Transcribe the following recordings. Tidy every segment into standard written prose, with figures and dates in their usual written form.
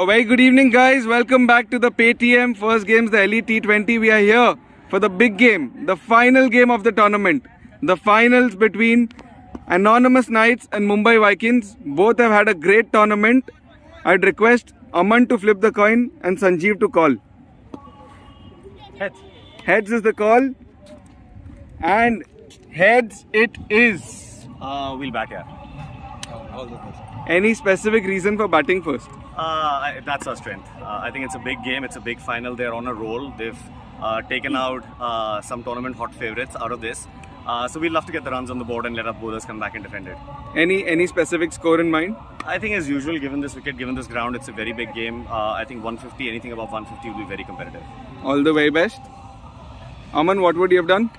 A very good evening, guys. Welcome back to the Paytm First Games, the Elite T20. We are here for the big game, the final game of the tournament. The finals between Anonymous Knights and Mumbai Vikings. Both have had a great tournament. I'd request Aman to flip the coin and Sanjeev to call. Heads. Heads is the call. And heads it is. We'll bat here. All the best. Any specific reason for batting first? That's our strength. I think it's a big game. It's a big final. They're on a roll. They've taken out some tournament hot favourites out of this. So we'd love to get the runs on the board and let our bowlers come back and defend it. Any specific score in mind? I think as usual, given this wicket, given this ground, it's a very big game. I think 150, anything above 150 will be very competitive. All the very best. Aman, what would you have done?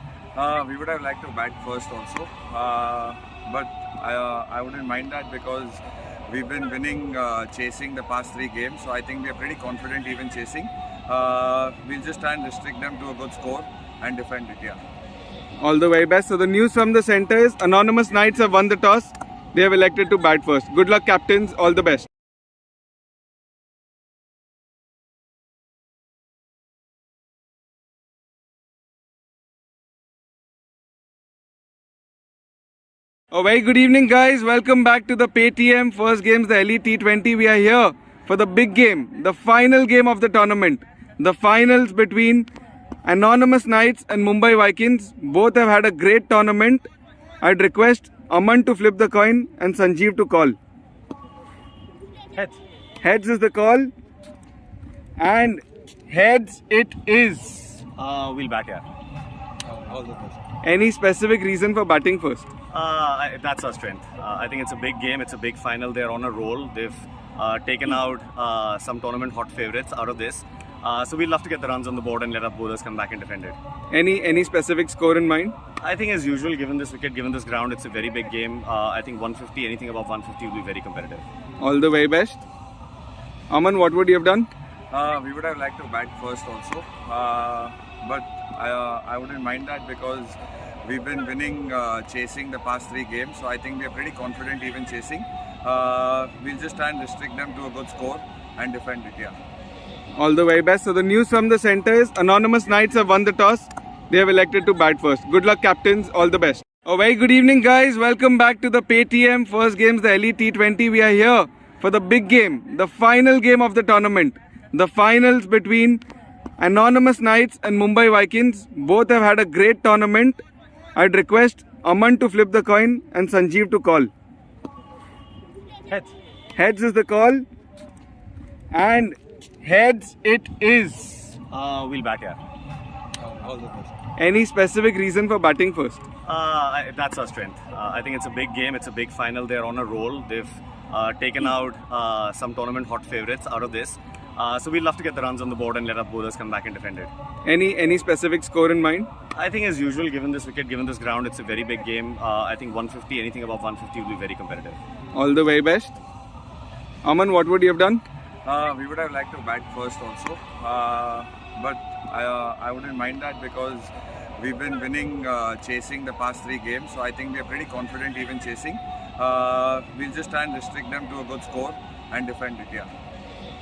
We would have liked to bat first also, but I wouldn't mind that because we've been winning, chasing the past 3 games. So I think we are pretty confident even chasing. We'll just try and restrict them to a good score and defend it, yeah. All the very best. So the news from the centre is Anonymous Knights have won the toss. They have elected to bat first. Good luck, captains. All the best. A very good evening, guys. Welcome back to the Paytm First Games, the Elite T20. We are here for the big game, the final game of the tournament. The finals between Anonymous Knights and Mumbai Vikings. Both have had a great tournament. I'd request Aman to flip the coin and Sanjeev to call. Heads. Heads is the call. And heads it is. We'll bat here. All the best. Any specific reason for batting first? That's our strength. I think it's a big game. It's a big final. They're on a roll. They've taken out some tournament hot favourites out of this. So we'd love to get the runs on the board and let our bowlers come back and defend it. Any specific score in mind? I think as usual, given this wicket, given this ground, it's a very big game. I think 150, anything above 150 will be very competitive. All the very best. Aman, what would you have done? We would have liked to bat first also, but I wouldn't mind that because we've been winning, chasing the past 3 games. So I think we are pretty confident even chasing. We'll just try and restrict them to a good score and defend it, yeah. All the very best. So the news from the centre is Anonymous Knights have won the toss. They have elected to bat first. Good luck, captains. All the best. A very good evening, guys. Welcome back to the Paytm First Games, the Elite T20. We are here for the big game, the final game of the tournament. The finals between Anonymous Knights and Mumbai Vikings. Both have had a great tournament. I'd request Aman to flip the coin and Sanjeev to call. Heads. Heads is the call. And heads it is. We'll bat here. All the best. Any specific reason for batting first? That's our strength. I think it's a big game. It's a big final. They're on a roll. They've taken out some tournament hot favourites out of this. So we'd love to get the runs on the board and let our bowlers come back and defend it. Any specific score in mind? I think as usual, given this wicket, given this ground, it's a very big game. I think 150, anything above 150 will be very competitive. All the very best. Aman, what would you have done? We would have liked to bat first also, but I wouldn't mind that because we've been winning, chasing the past 3 games. So I think we are pretty confident even chasing. We'll just try and restrict them to a good score and defend it, yeah.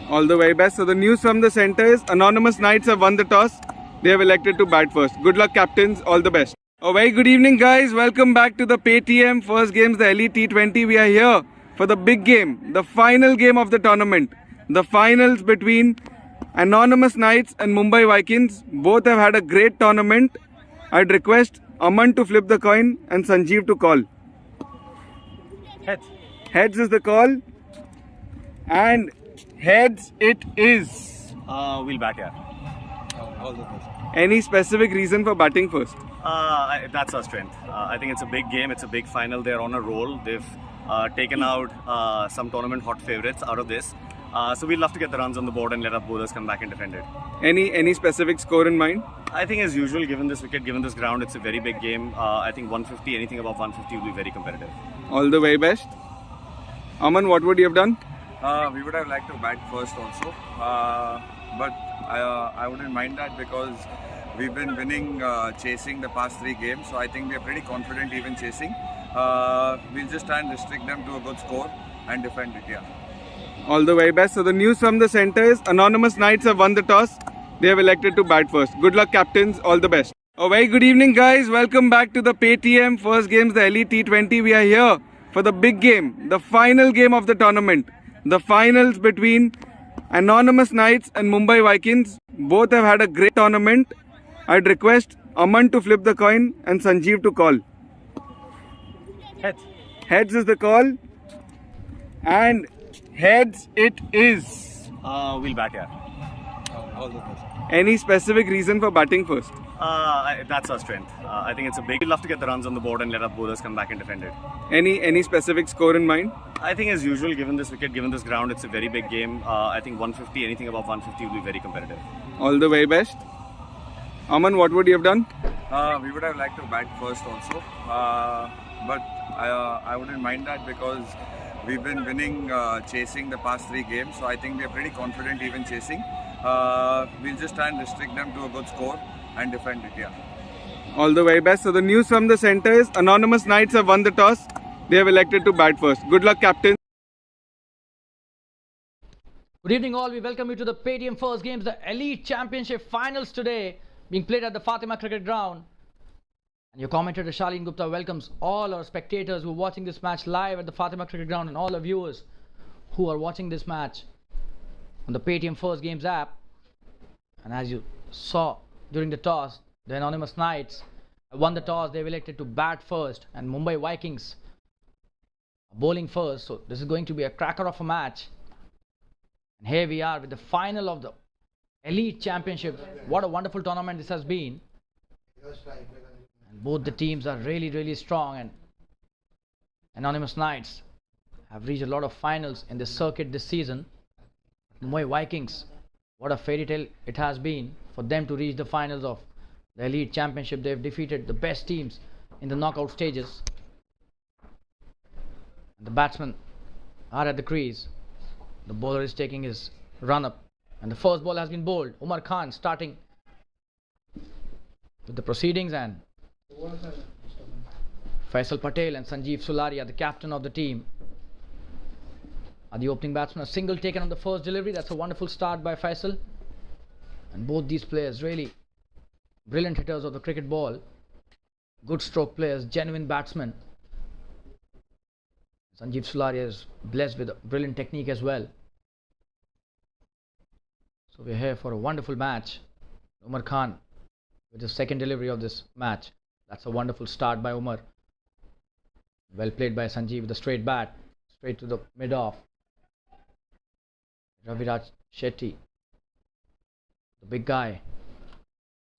All the very best. So the news from the centre is Anonymous Knights have won the toss. They have elected to bat first. Good luck, captains. All the best. A very good evening, guys. Welcome back to the Paytm First Games, the Elite T20. We are here for the big game, the final game of the tournament. The finals between Anonymous Knights and Mumbai Vikings. Both have had a great tournament. I'd request Aman to flip the coin and Sanjeev to call. Heads. Heads is the call. And heads it is. We'll bat here. All the best. Any specific reason for batting first? That's our strength. I think it's a big game. It's a big final. They're on a roll. They've taken out some tournament hot favourites out of this. So we'd love to get the runs on the board and let our bowlers come back and defend it. Any specific score in mind? I think as usual, given this wicket, given this ground, it's a very big game. I think 150, anything above 150 will be very competitive. All the very best. Aman, what would you have done? We would have liked to bat first also, but I wouldn't mind that because we've been winning, chasing the past 3 games. So I think we are pretty confident even chasing. We'll just try and restrict them to a good score and defend it, yeah. All the very best. So the news from the center is Anonymous Knights have won the toss. They have elected to bat first. Good luck, captains. All the best. A very good evening, guys. Welcome back to the PayTM First Games, the Elite T20. We are here for the big game, the final game of the tournament. The finals between Anonymous Knights and Mumbai Vikings. Both have had a great tournament. I'd request Aman to flip the coin and Sanjeev to call. Heads. Heads is the call. And heads it is. We'll bat here. Any specific reason for batting first? That's our strength. I think it's a big. We'd love to get the runs on the board and let our bowlers come back and defend it. Any specific score in mind? I think as usual, given this wicket, given this ground, it's a very big game. I think 150, anything above 150 will be very competitive. All the very best. Aman, what would you have done? We would have liked to bat first also, but I wouldn't mind that because we've been winning, chasing the past 3 games. So I think we are pretty confident even chasing. We'll just try and restrict them to a good score and defend it, yeah. All the very best. So the news from the center is Anonymous Knights have won the toss. They have elected to bat first. Good luck, captain. Good evening all, we welcome you to the PayTM First Games, the Elite Championship Finals today being played at the Fatima Cricket Ground. And your commentator Shaleen Gupta welcomes all our spectators who are watching this match live at the Fatima Cricket Ground and all our viewers who are watching this match on the PayTM First Games app. And as you saw during the toss, the Anonymous Knights have won the toss. They've elected to bat first and Mumbai Vikings are bowling first. So this is going to be a cracker of a match. And here we are with the final of the Elite Championship. What a wonderful tournament this has been. And both the teams are really strong, and Anonymous Knights have reached a lot of finals in this circuit this season. Mumbai Vikings, what a fairy tale it has been for them to reach the finals of the Elite Championship. They've defeated the best teams in the knockout stages. And the batsmen are at the crease. The bowler is taking his run up, and the first ball has been bowled. Umar Khan starting with the proceedings, and Faisal Patel and Sanjeev Sularia, the captain of the team, are the opening batsmen. A single taken on the first delivery. That's a wonderful start by Faisal. And both these players really brilliant hitters of the cricket ball. Good stroke players, genuine batsmen. Sanjeev Sularia is blessed with a brilliant technique as well. So we're here for a wonderful match. Umar Khan with the second delivery of this match. That's a wonderful start by Umar. Well played by Sanjeev with a straight bat, straight to the mid-off. Raviraj Shetty, the big guy,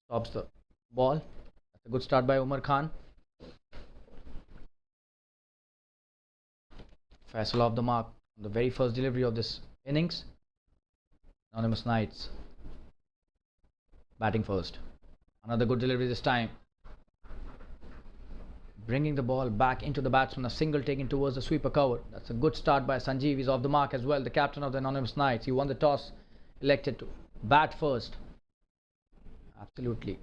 stops the ball. That's a good start by Umar Khan. Faisal off the mark on the very first delivery of this innings. Anonymous Knights batting first. Another good delivery this time. Bringing the ball back into the batsman. A single taken towards the sweeper cover. That's a good start by Sanjeev. He's off the mark as well. The captain of the Anonymous Knights. He won the toss. Elected to bat first. Absolutely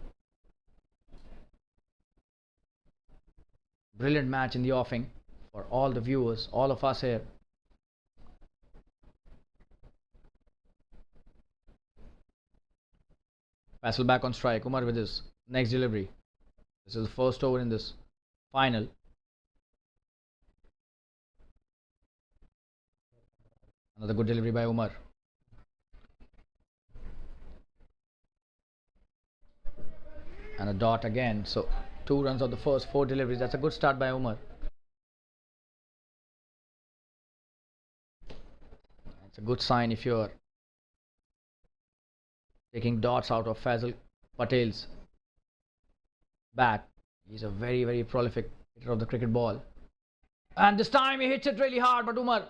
brilliant match in the offing for all the viewers, all of us here. Faisal back on strike. Umar with his next delivery. This is the first over in this final. Another good delivery by Umar. And a dot again. So 2 runs of the first 4 deliveries. That's a good start by Umar. It's a good sign if you're taking dots out of Faisal Patel's bat. He's a very prolific hitter of the cricket ball. And this time he hits it really hard, but Umar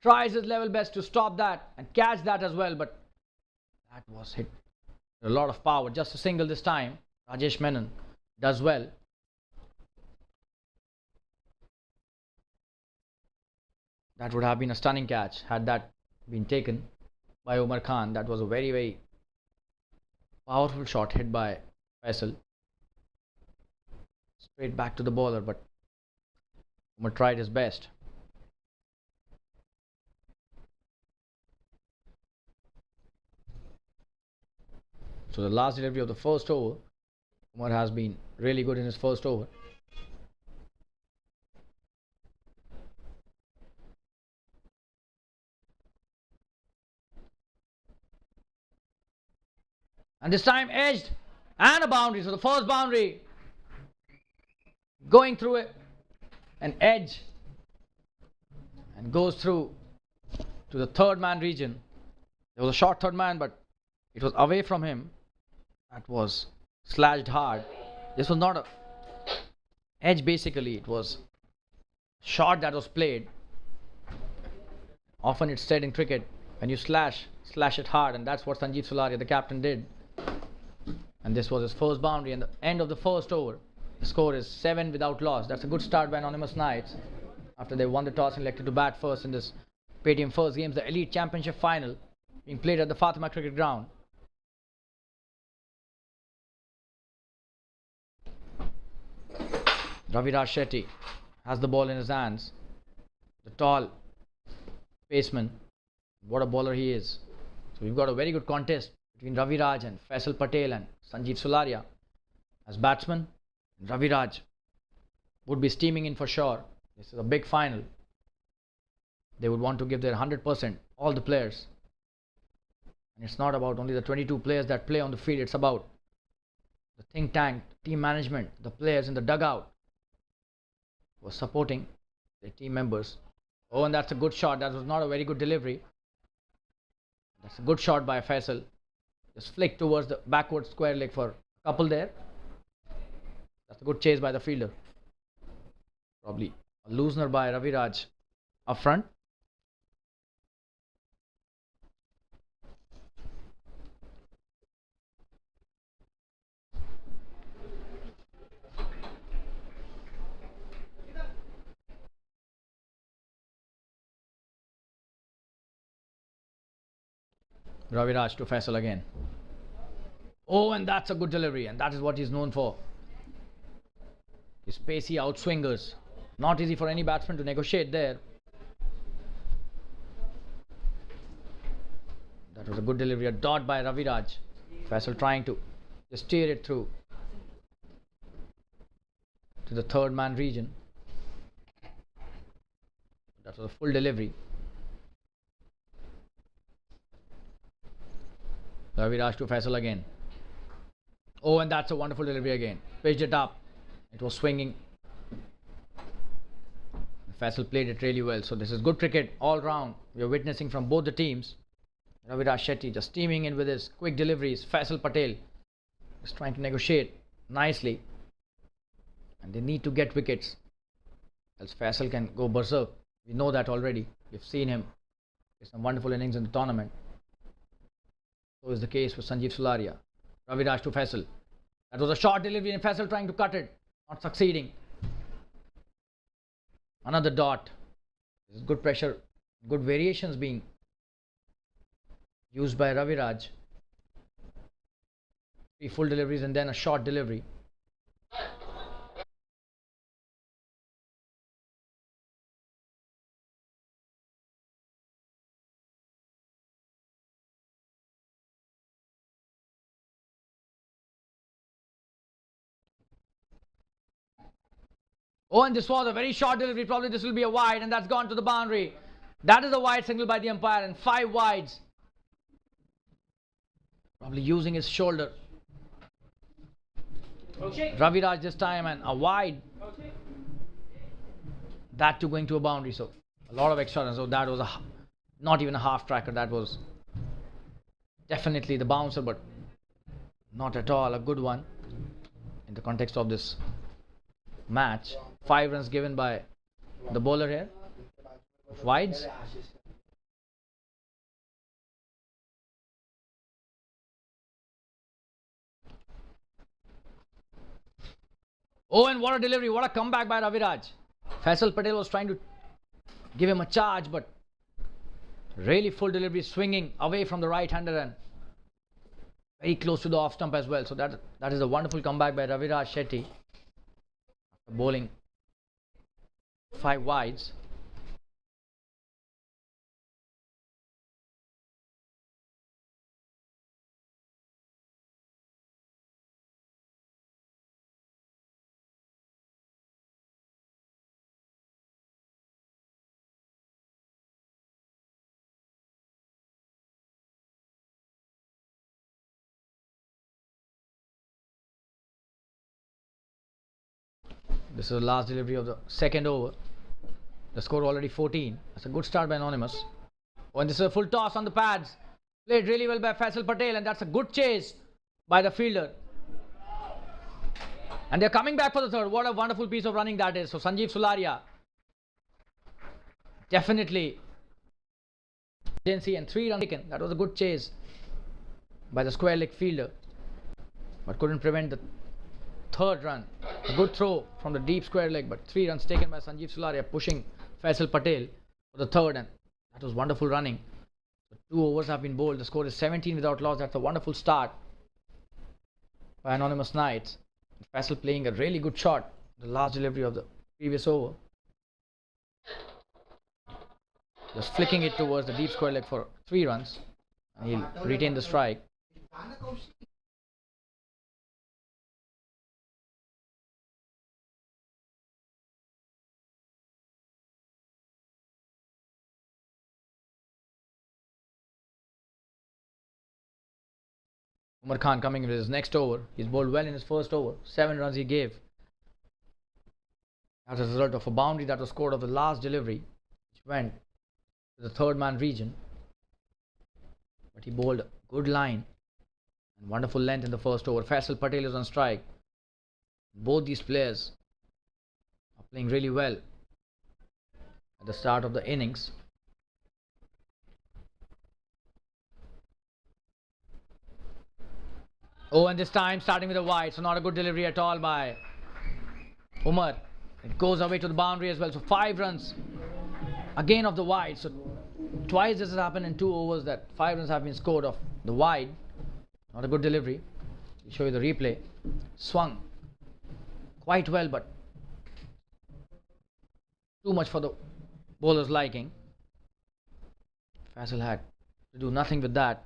tries his level best to stop that and catch that as well. But that was hit with a lot of power. Just a single this time. Rajesh Menon does well. That would have been a stunning catch had that been taken by Umar Khan. That was a very powerful shot hit by Faisal. Straight back to the bowler, but Umar tried his best. So the last delivery of the first over. Umar has been really good in his first over. And this time edged and a boundary. So the first boundary going through it, an edge, and goes through to the third man region. There was a short third man, but it was away from him. That was slashed hard. This was not a edge basically. It was a shot that was played. Often it's said in cricket, when you slash it hard, and that's what Sanjeev Sularia, the captain, did. And this was his first boundary and the end of the first over. The score is 7 without loss. That's a good start by Anonymous Knights after they won the toss and elected to bat first in this Paytm First Games, the Elite Championship Final, being played at the Fatima Cricket Ground. Raviraj Shetty has the ball in his hands. The tall paceman. What a bowler he is. So we've got a very good contest between Raviraj and Faisal Patel and Sanjeev Sularia as batsmen. Raviraj would be steaming in for sure. This is a big final. They would want to give their 100%, all the players. And it's not about only the 22 players that play on the field. It's about the think tank, team management, the players in the dugout who are supporting their team members. Oh, and that's a good shot. That was not a very good delivery. That's a good shot by Faisal. Just flick towards the backward square leg for a couple there. That's a good chase by the fielder. Probably a loosener by Raviraj up front. Raviraj to Faisal again. Oh, and that's a good delivery, and that is what he's known for. His pacey outswingers. Not easy for any batsman to negotiate there. That was a good delivery, a dot by Raviraj. Faisal trying to just steer it through to the third man region. That was a full delivery. Raviraj to Faisal again. Oh, and that's a wonderful delivery again. Pitched it up. It was swinging. Faisal played it really well. So this is good cricket all round. We are witnessing from both the teams. Raviraj Shetty just steaming in with his quick deliveries. Faisal Patel is trying to negotiate nicely. And they need to get wickets, else Faisal can go berserk. We know that already. We've seen him. It's some wonderful innings in the tournament. So is the case with Sanjeev Sularia. Raviraj to Faisal. That was a short delivery and Faisal trying to cut it. Not succeeding. Another dot. This is good pressure. Good variations being used by Raviraj. 3 full deliveries and then a short delivery. Oh, and this was a very short delivery. Probably this will be a wide, and that's gone to the boundary. That is a wide signal by the umpire, and 5 wides. Probably using his shoulder. Okay. Raviraj this time, and a wide. Okay. That too going to a boundary. So a lot of extra. So that was not even a half tracker. That was definitely the bouncer, but not at all a good one in the context of this match. 5 runs given by the bowler here. Wides. Oh, and what a delivery, what a comeback by Raviraj. Faisal Patel was trying to give him a charge, but really full delivery, swinging away from the right-hander and very close to the off stump as well. So that is a wonderful comeback by Raviraj Shetty. Bowling 5 wides. This is the last delivery of the second over. The score already 14. That's a good start by Anonymous. Oh, and this is a full toss on the pads. Played really well by Faisal Patel, and that's a good chase by the fielder. And they're coming back for the third. What a wonderful piece of running that is. So Sanjeev Sularia definitely agency and 3 runs taken. That was a good chase by the square leg fielder, but couldn't prevent the third run. A good throw from the deep square leg, but 3 runs taken by Sanjeev Sularia, pushing Faisal Patel for the third, and that was wonderful running. So 2 overs have been bowled. The score is 17 without loss. That's a wonderful start by Anonymous Knights. Faisal playing a really good shot. The last delivery of the previous over. Just flicking it towards the deep square leg for 3 runs. And he'll retain the strike. Umar Khan coming with his next over. He's bowled well in his first over. 7 runs he gave. As a result of a boundary that was scored of the last delivery, which went to the third man region. But he bowled a good line and wonderful length in the first over. Faisal Patel is on strike. Both these players are playing really well at the start of the innings. Oh, and this time starting with a wide, so not a good delivery at all by Umar. It goes away to the boundary as well. So 5 runs again of the wide. So twice this has happened in 2 overs that 5 runs have been scored off the wide. Not a good delivery. I'll show you the replay. Swung quite well, but too much for the bowler's liking. Faisal had to do nothing with that.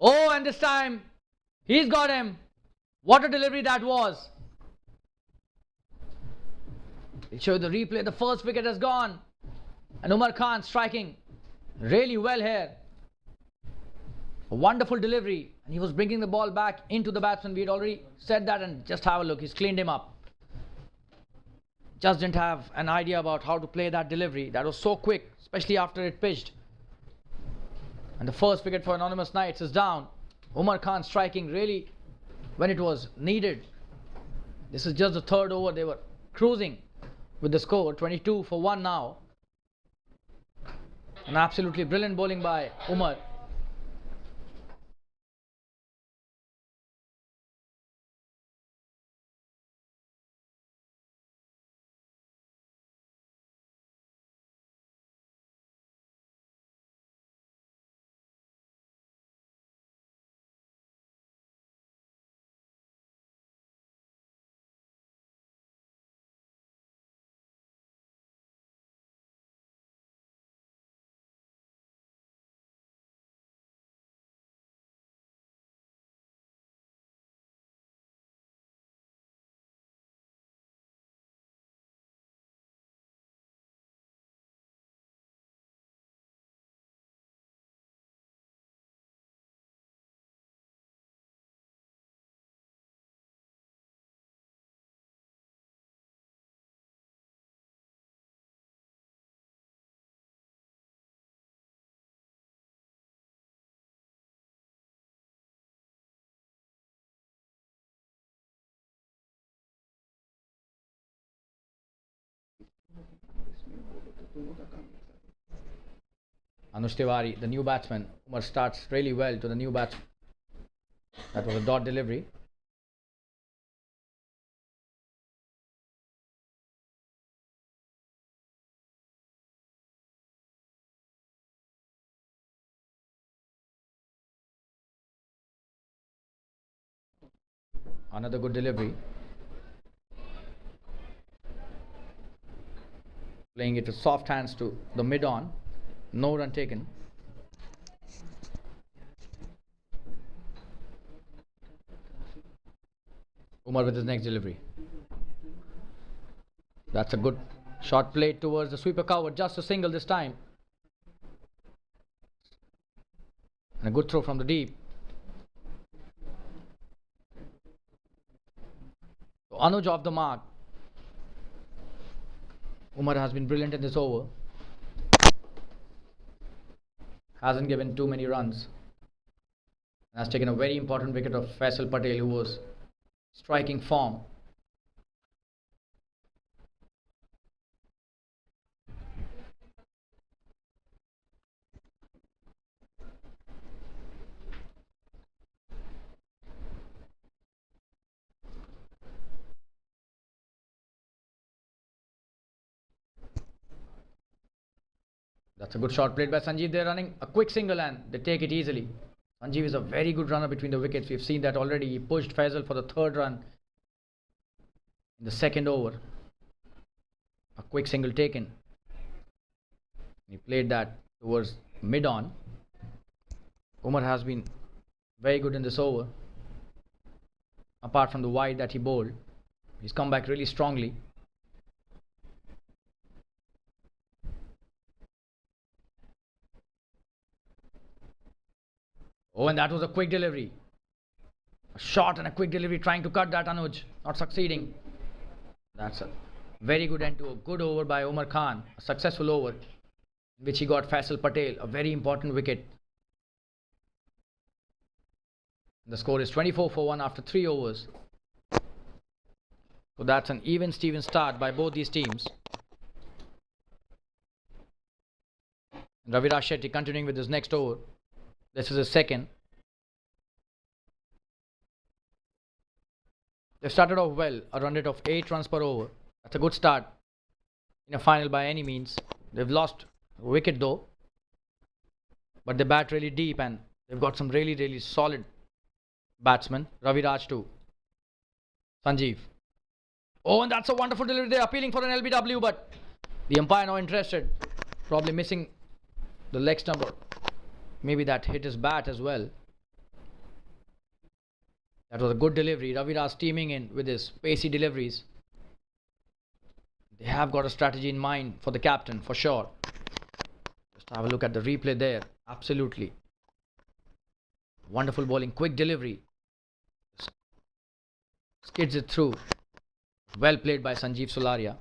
Oh, and this time he's got him. What a delivery that was. We'll show you the replay. The first wicket has gone. And Umar Khan striking really well here. A wonderful delivery. And he was bringing the ball back into the batsman. We had already said that, and just have a look. He's cleaned him up. Just didn't have an idea about how to play that delivery. That was so quick, especially after it pitched. And the first wicket for Anonymous Knights is down. Umar Khan striking really when it was needed. This is just the third over. They were cruising with the score. 22 for 1 now. An absolutely brilliant bowling by Umar. Anush Tiwari, the new batsman. Umar starts really well to the new batsman. That was a dot delivery. Another good delivery. Playing it with soft hands to the mid-on. No run taken. Umar with his next delivery. That's a good shot played towards the sweeper cover. Just a single this time. And a good throw from the deep. So Anuj off the mark. Umar has been brilliant in this over. Hasn't given too many runs. Has taken a very important wicket of Faisal Patel, who was striking form. That's a good shot played by Sanjeev. They're running a quick single and they take it easily. Sanjeev is a very good runner between the wickets. We've seen that already. He pushed Faisal for the third run in the second over. A quick single taken. He played that towards mid-on. Umar has been very good in this over. Apart from the wide that he bowled, he's come back really strongly. Oh, and that was a quick delivery. A shot and a quick delivery trying to cut that Anuj. Not succeeding. That's a very good end to a good over by Umar Khan. A successful over in which he got Faisal Patel, a very important wicket. The score is 24 for 1 after 3 overs. So that's an even-Steven start by both these teams. Raviraj Shetty continuing with his next over. This is his second. They started off well, a run rate of 8 runs per over. That's a good start in a final by any means. They've lost a wicket though, but they bat really deep and they've got some really solid batsmen. Raviraj too. Sanjeev. Oh, and that's a wonderful delivery. They're appealing for an LBW, but the umpire not interested. Probably missing the leg stump, or maybe that hit his bat as well. That was a good delivery. Raviraj steaming in with his pacey deliveries. They have got a strategy in mind for the captain, for sure. Just have a look at the replay there. Absolutely. Wonderful bowling. Quick delivery. Skids it through. Well played by Sanjeev Solaria.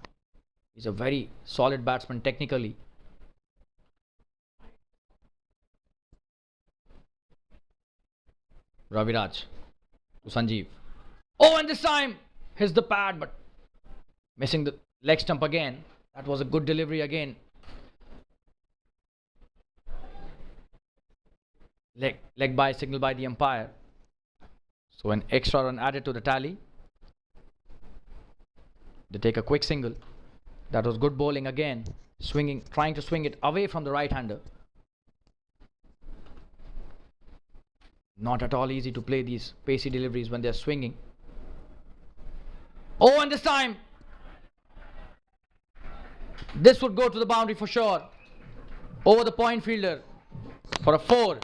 He's a very solid batsman technically. Raviraj to Sanjeev. Oh, and this time hits the pad, but missing the leg stump again. That was a good delivery again. Leg by signal by the umpire. So an extra run added to the tally. They take a quick single. That was good bowling again. Swinging, trying to swing it away from the right-hander. Not at all easy to play these pacey deliveries when they're swinging. Oh, and this time this would go to the boundary for sure. Over the point fielder for a 4.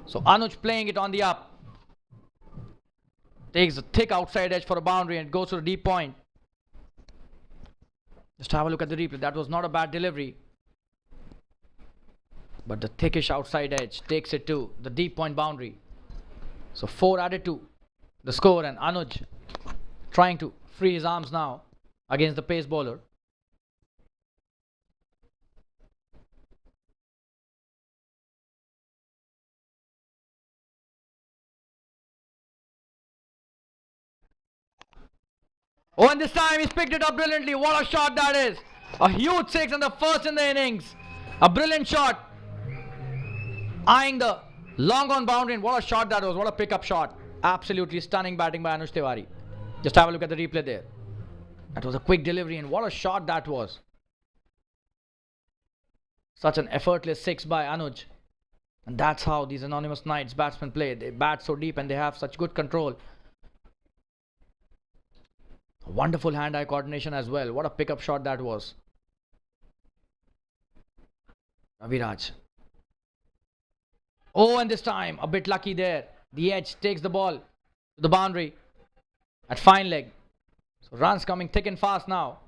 So Anuj playing it on the up. Takes a thick outside edge for a boundary and goes to the deep point. Just have a look at the replay. That was not a bad delivery. But the thickish outside edge takes it to the deep point boundary. So 4 added to the score, and Anuj trying to free his arms now against the pace bowler. Oh, and this time he's picked it up brilliantly. What a shot that is. A huge 6 and the first in the innings. A brilliant shot. Eyeing the long on boundary, and what a shot that was. What a pickup shot. Absolutely stunning batting by Anuj Tiwari. Just have a look at the replay there. That was a quick delivery, and what a shot that was. Such an effortless 6 by Anuj. And that's how these anonymous Knights batsmen play. They bat so deep and they have such good control. Wonderful hand-eye coordination as well. What a pickup shot that was. Raviraj. Oh, and this time a bit lucky there. The edge takes the ball to the boundary at fine leg. So runs coming thick and fast now.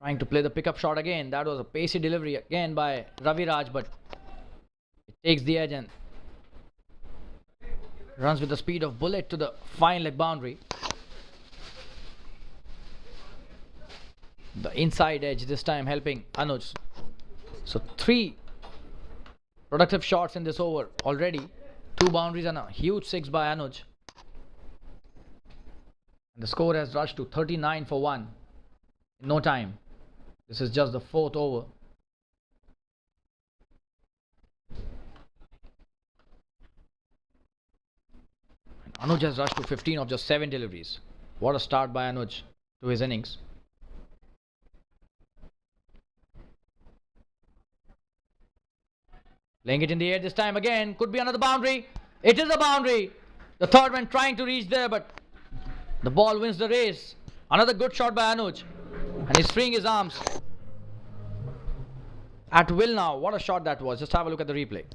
Trying to play the pickup shot again. That was a pacey delivery again by Raviraj, but it takes the edge and runs with the speed of bullet to the fine leg boundary. The inside edge this time helping Anuj. So 3 productive shots in this over already. 2 boundaries and a huge 6 by Anuj. And the score has rushed to 39 for 1 in no time. This is just the 4th over. And Anuj has rushed to 15 of just 7 deliveries. What a start by Anuj to his innings. Playing it in the air this time again. Could be another boundary. It is a boundary. The third one trying to reach there, but the ball wins the race. Another good shot by Anuj. And he's freeing his arms at will now. What a shot that was. Just have a look at the replay.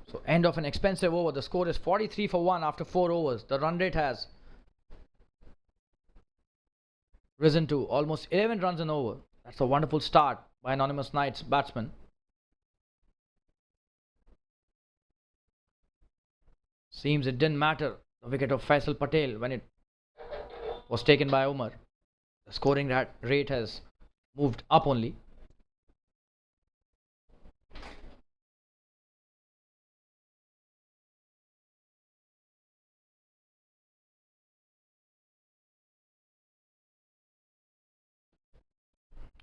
So end of an expensive over. The score is 43 for 1 after 4 overs. The run rate has risen to almost 11 runs an over. That's a wonderful start by Anonymous Knights batsman. Seems it didn't matter the wicket of Faisal Patel when it was taken by Umar. The scoring rate has moved up only.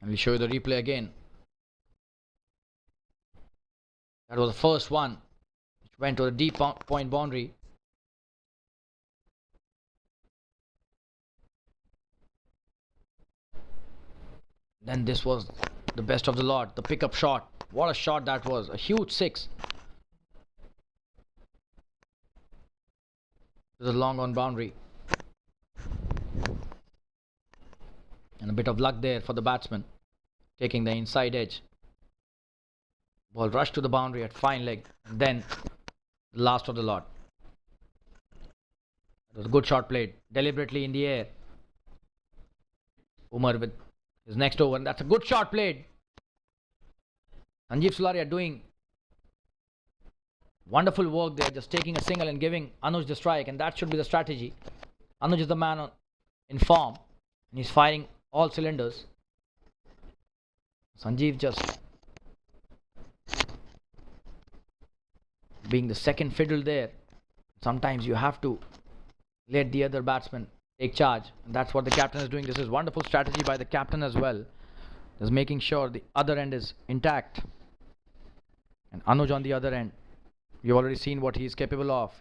And we'll show you the replay again. That was the first one, which went to the deep point boundary. Then this was the best of the lot, the pickup shot. What a shot that was, a huge 6. It was a long on boundary. And a bit of luck there for the batsman, taking the inside edge. Ball rushed to the boundary at fine leg. And then the last of the lot. It was a good shot played, deliberately in the air. Umar with his next over, and that's a good shot played. Sanjeev Sularia doing wonderful work there, just taking a single and giving Anuj the strike, and that should be the strategy. Anuj is the man in form, and he's firing all cylinders. Sanjeev just being the second fiddle there. Sometimes you have to let the other batsman take charge, and that's what the captain is doing. This is wonderful strategy by the captain as well, just making sure the other end is intact. And Anuj on the other end, you've already seen what he is capable of.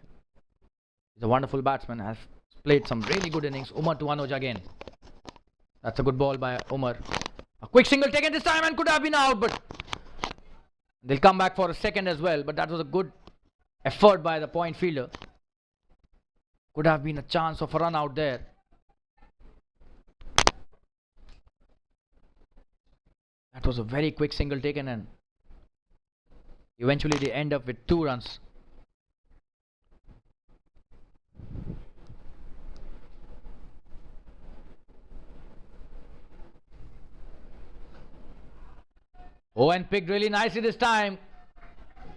He's a wonderful batsman, has played some really good innings. Umar to Anuj again. That's a good ball by Umar. A quick single taken this time and could have been out, but they'll come back for a second as well. But that was a good effort by the point fielder. Could have been a chance of a run out there. That was a very quick single taken, and eventually they end up with 2 runs. Owen picked really nicely this time.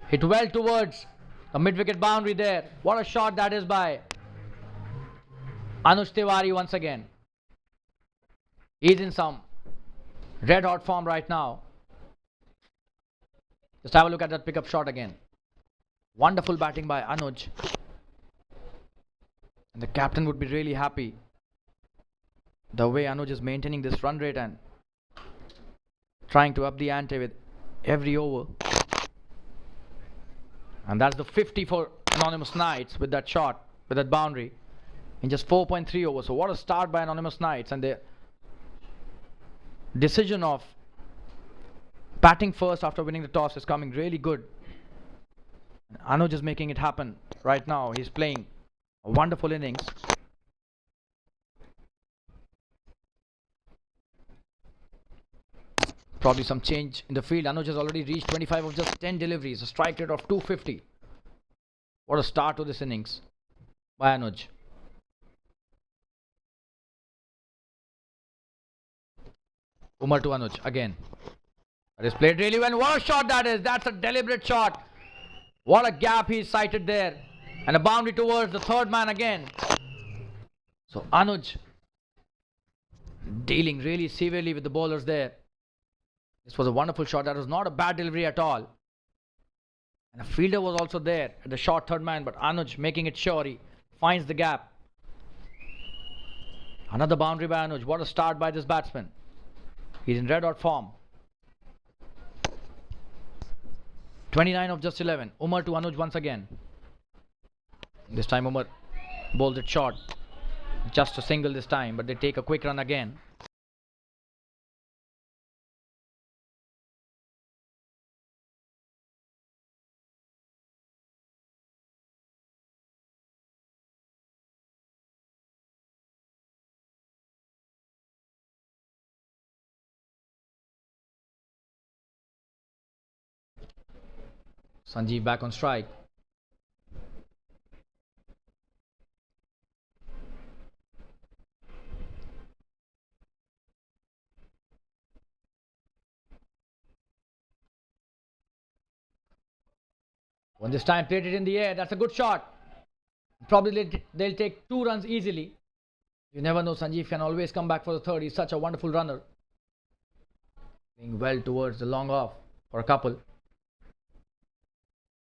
Hit well towards the mid-wicket boundary there. What a shot that is by Anuj Tiwari once again. He's in some red hot form right now. Just have a look at that pickup shot again. Wonderful batting by Anuj. And the captain would be really happy the way Anuj is maintaining this run rate and trying to up the ante with every over. And that's the 50 for Anonymous Knights with that shot, with that boundary in just 4.3 overs. So what a start by Anonymous Knights, and their decision of batting first after winning the toss is coming really good. And Anuj is making it happen right now. He's playing a wonderful innings. Probably some change in the field. Anuj has already reached 25 of just 10 deliveries, a strike rate of 250. What a start to this innings by Anuj. Umar to Anuj again. That is played really well. What a shot that is. That's a deliberate shot. What a gap he sighted there. And a boundary towards the third man again. So Anuj dealing really severely with the bowlers there. This was a wonderful shot. That was not a bad delivery at all. And a fielder was also there at the short third man. But Anuj making it sure he finds the gap. Another boundary by Anuj. What a start by this batsman. He's in red hot form. 29 of just 11. Umar to Anuj once again. This time Umar bowls it short. Just a single this time, but they take a quick run again. Sanjeev back on strike. When this time played it in the air, that's a good shot. Probably they'll take 2 runs easily. You never know, Sanjeev can always come back for the third. He's such a wonderful runner. Playing well towards the long off for a couple.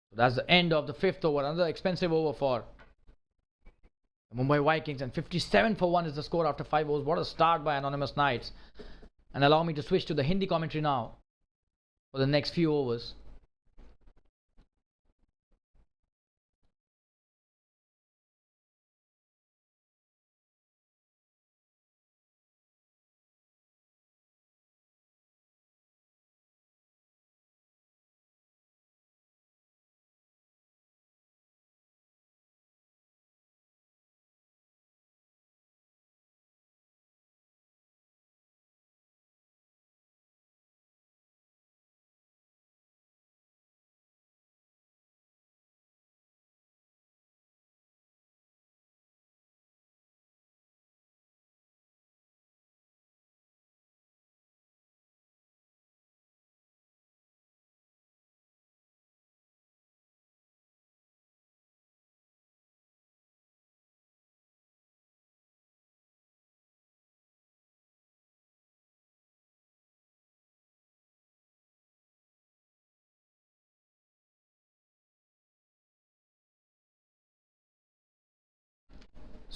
So that's the end of the 5th over. Another expensive over for the Mumbai Vikings. And 57 for 1 is the score after 5 overs. What a start by Anonymous Knights. And allow me to switch to the Hindi commentary now for the next few overs.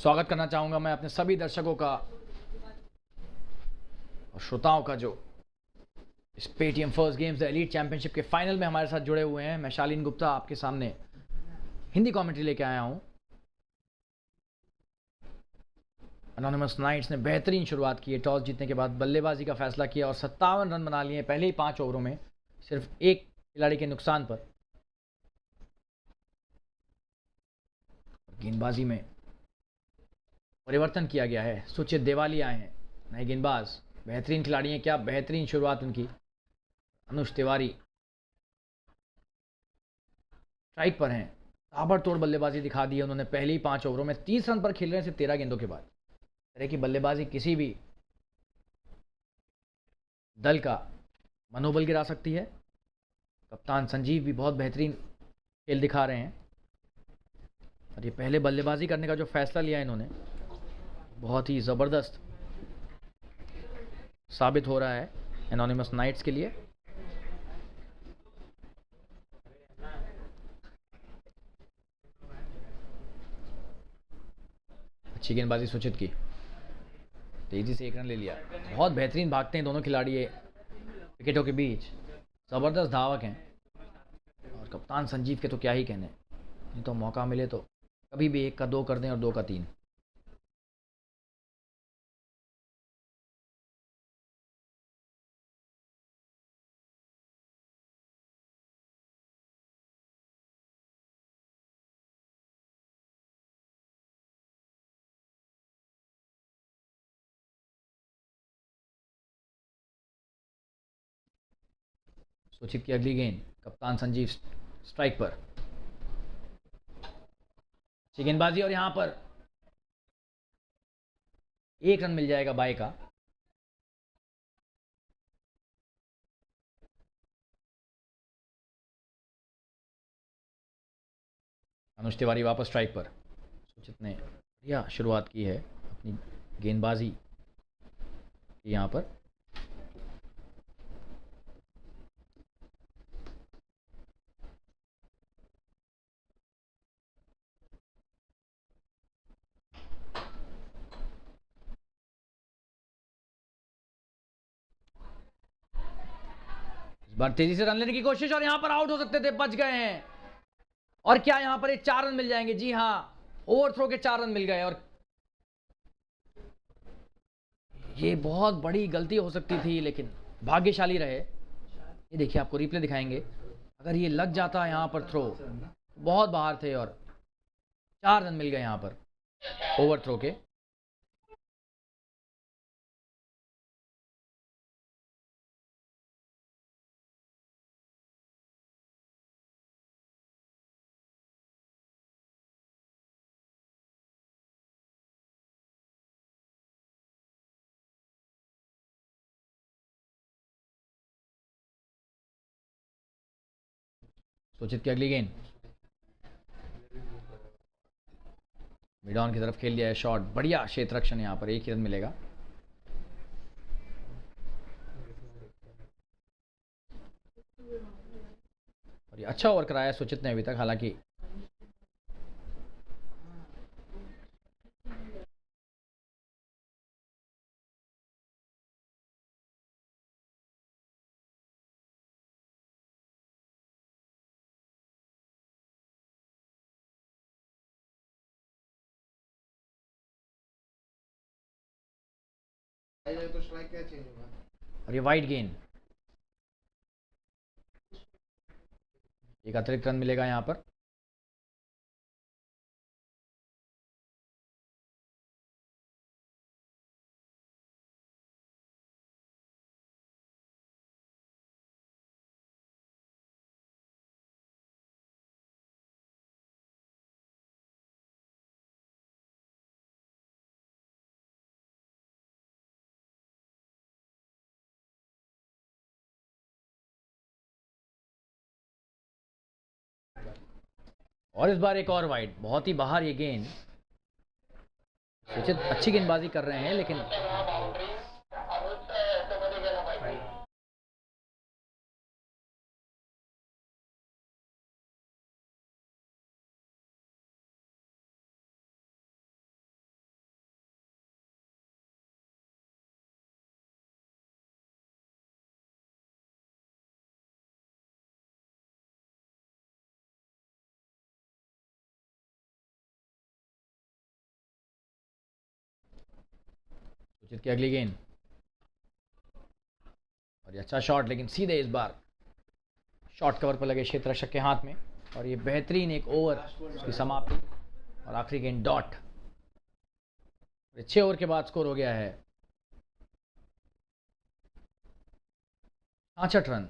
स्वागत करना चाहूँगा मैं अपने सभी दर्शकों का और श्रोताओं का जो इस Paytm first games the elite championship के फाइनल में हमारे साथ जुड़े हुए हैं। मैं शालीन गुप्ता आपके सामने हिंदी कमेंट्री लेके आया हूँ। अनोनिमस नाइट्स ने बेहतरीन शुरुआत की है। टॉस जीतने के बाद बल्लेबाजी का फैसला किया और 57 रन बना लिए पहले ही 5 ओवरों में, सिर्फ एक खिलाड़ी के नुकसान पर। गेंदबाजी में परिवर्तन किया गया है। सुचित देवाली आए हैं नए गेंदबाज। बेहतरीन खिलाड़ी हैं, क्या बेहतरीन शुरुआत उनकी। अनुष तिवारी स्ट्राइक पर हैं, ताबड़तोड़ बल्लेबाजी दिखा दी है उन्होंने पहले ही 5 ओवरों में। 30 रन पर खेल रहे हैं सिर्फ 13 गेंदों के बाद। तरह की बल्लेबाजी किसी भी दल का मनोबल गिरा सकती है। कप्तान संजीव भी बहुत बेहतरीन खेल दिखा रहे हैं और ये पहले बल्लेबाजी करने का जो फैसला लिया इन्होंने बहुत ही ज़बरदस्त साबित हो रहा है एनोनिमस नाइट्स के लिए। अच्छी गेंदबाजी सुचित की, तेजी से 1 रन ले लिया। बहुत बेहतरीन भागते हैं दोनों खिलाड़ी ये विकेटों के बीच, ज़बरदस्त धावक हैं। और कप्तान संजीव के तो क्या ही कहने, नहीं तो मौका मिले तो कभी भी 1 का 2 कर दें और 2 का 3। सुचित की अगली गेंद, कप्तान संजीव स्ट्राइक पर, अच्छी गेंदबाजी और यहां पर 1 रन मिल जाएगा बाय का। अनुज तिवारी वापस स्ट्राइक पर। सुचित ने बढ़िया शुरुआत की है अपनी गेंदबाजी की यहां पर। इस बार तेजी से रन लेने की कोशिश और यहां पर आउट हो सकते थे, बच गए हैं। और क्या यहां पर ये 4 रन मिल जाएंगे? जी हां, ओवरथ्रो के 4 रन मिल गए। और ये बहुत बड़ी गलती हो सकती थी, लेकिन भाग्यशाली रहे। ये देखिए, आपको रिप्ले दिखाएंगे। अगर ये लग जाता यहां पर थ्रो, बहुत बाहर थे और 4 रन मिल गए यहां पर ओवरथ्रो के। सुचित की अगली गेंद, मिड ऑन की तरफ खेल दिया है शॉट, बढ़िया क्षेत्र रक्षण, यहां पर 1 ही रन मिलेगा। और ये अच्छा ओवर कराया सुचित ने अभी तक, हालांकि और ये वाइड गेंद, एक अतिरिक्त रन मिलेगा यहां पर। और इस बार एक और वाइड, बहुत ही बाहर ये गेंद। सुचित अच्छी गेंदबाजी कर रहे हैं, लेकिन सुचित की अगली गेंद और ये अच्छा शॉट, लेकिन सीधे इस बार शॉर्ट कवर पर लगे क्षेत्र रक्षक के हाथ में। और ये बेहतरीन एक ओवर की समाप्ति और आखिरी गेंद डॉट। 6 ओवर के बाद स्कोर हो गया है 65 रन।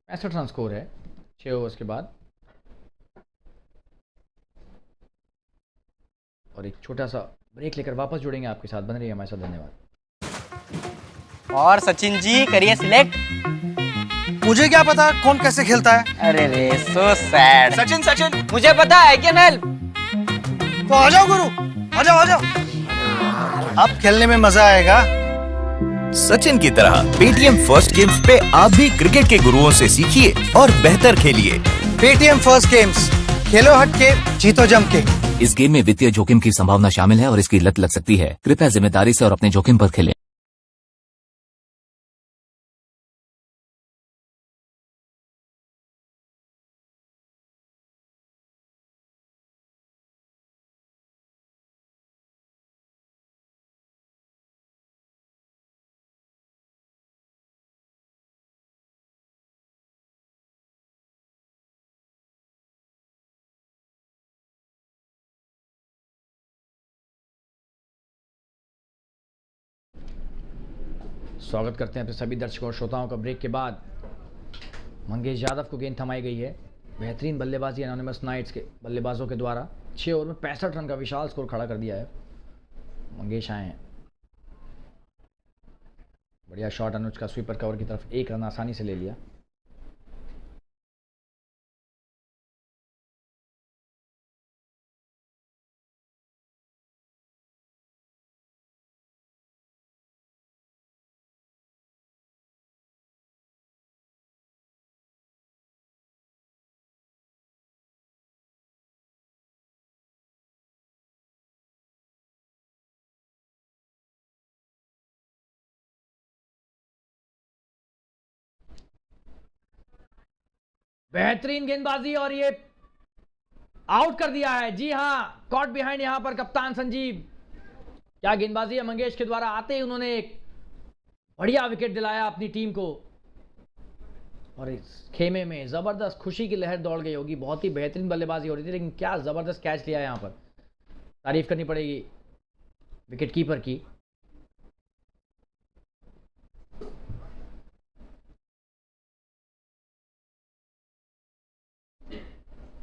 पैंसठ रन स्कोर है 6 ओवर्स के बाद। और एक छोटा सा ब्रेक लेकर वापस जुड़ेंगे आपके साथ, बन रही है हमारे साथ। धन्यवाद। और सचिन जी करिए सिलेक्ट। मुझे क्या पता कौन कैसे खेलता है। अरे रे सो सैड। सचिन सचिन मुझे पता है, कैन हेल्प। तो आ जाओ गुरु, आ जाओ आ जाओ, अब खेलने में मजा आएगा। सचिन की तरह पेटीएम फर्स्ट गेम्स पे आप भी क्रिकेट के गुरुओं से सीखिए और बेहतर खेलिए। पेटीएम फर्स्ट गेम्स, खेलो हट के जीतो जम के। इस गेम में वित्तीय जोखिम की संभावना शामिल है और इसकी लत लग सकती है। कृपया जिम्मेदारी से और अपने जोखिम पर खेलें। स्वागत करते हैं अपने सभी दर्शकों और श्रोताओं का। ब्रेक के बाद मंगेश यादव को गेंद थमाई गई है। बेहतरीन बल्लेबाजी एनोनिमस नाइट्स के बल्लेबाजों के द्वारा 6 ओवर में 65 रन का विशाल स्कोर खड़ा कर दिया है। मंगेश आए हैं, बढ़िया शॉट अनुज का स्वीपर कवर की तरफ, 1 रन आसानी से ले लिया। बेहतरीन गेंदबाजी और ये आउट कर दिया है। जी हां, कॉट बिहाइंड यहां पर कप्तान संजीव। क्या गेंदबाजी है मंगेश के द्वारा, आते ही उन्होंने एक बढ़िया विकेट दिलाया अपनी टीम को और इस खेमे में जबरदस्त खुशी की लहर दौड़ गई होगी। बहुत ही बेहतरीन बल्लेबाजी हो रही थी, लेकिन क्या जबरदस्त कैच लिया है यहां पर। तारीफ करनी पड़ेगी विकेट कीपर की।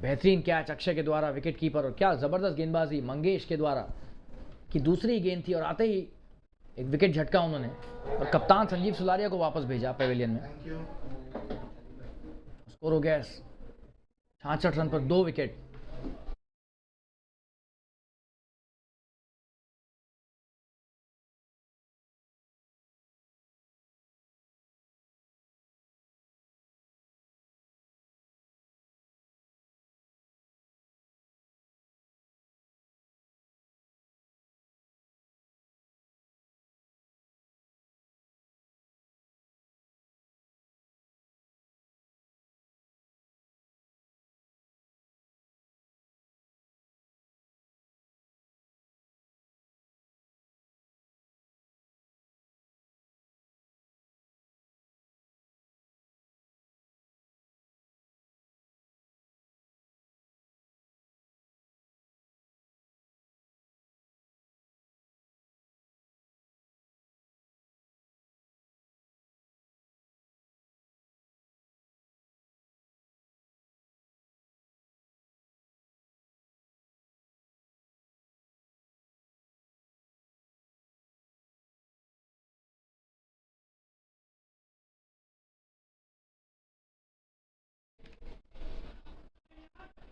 बेहतरीन कैच अक्षय के द्वारा, विकेट कीपर, और क्या जबरदस्त गेंदबाजी मंगेश के द्वारा की दूसरी गेंद थी और आते ही एक विकेट झटका उन्होंने और कप्तान संजीव सुलारिया को वापस भेजा पेविलियन में। स्कोर हो गया 66 रन पर 2 विकेट।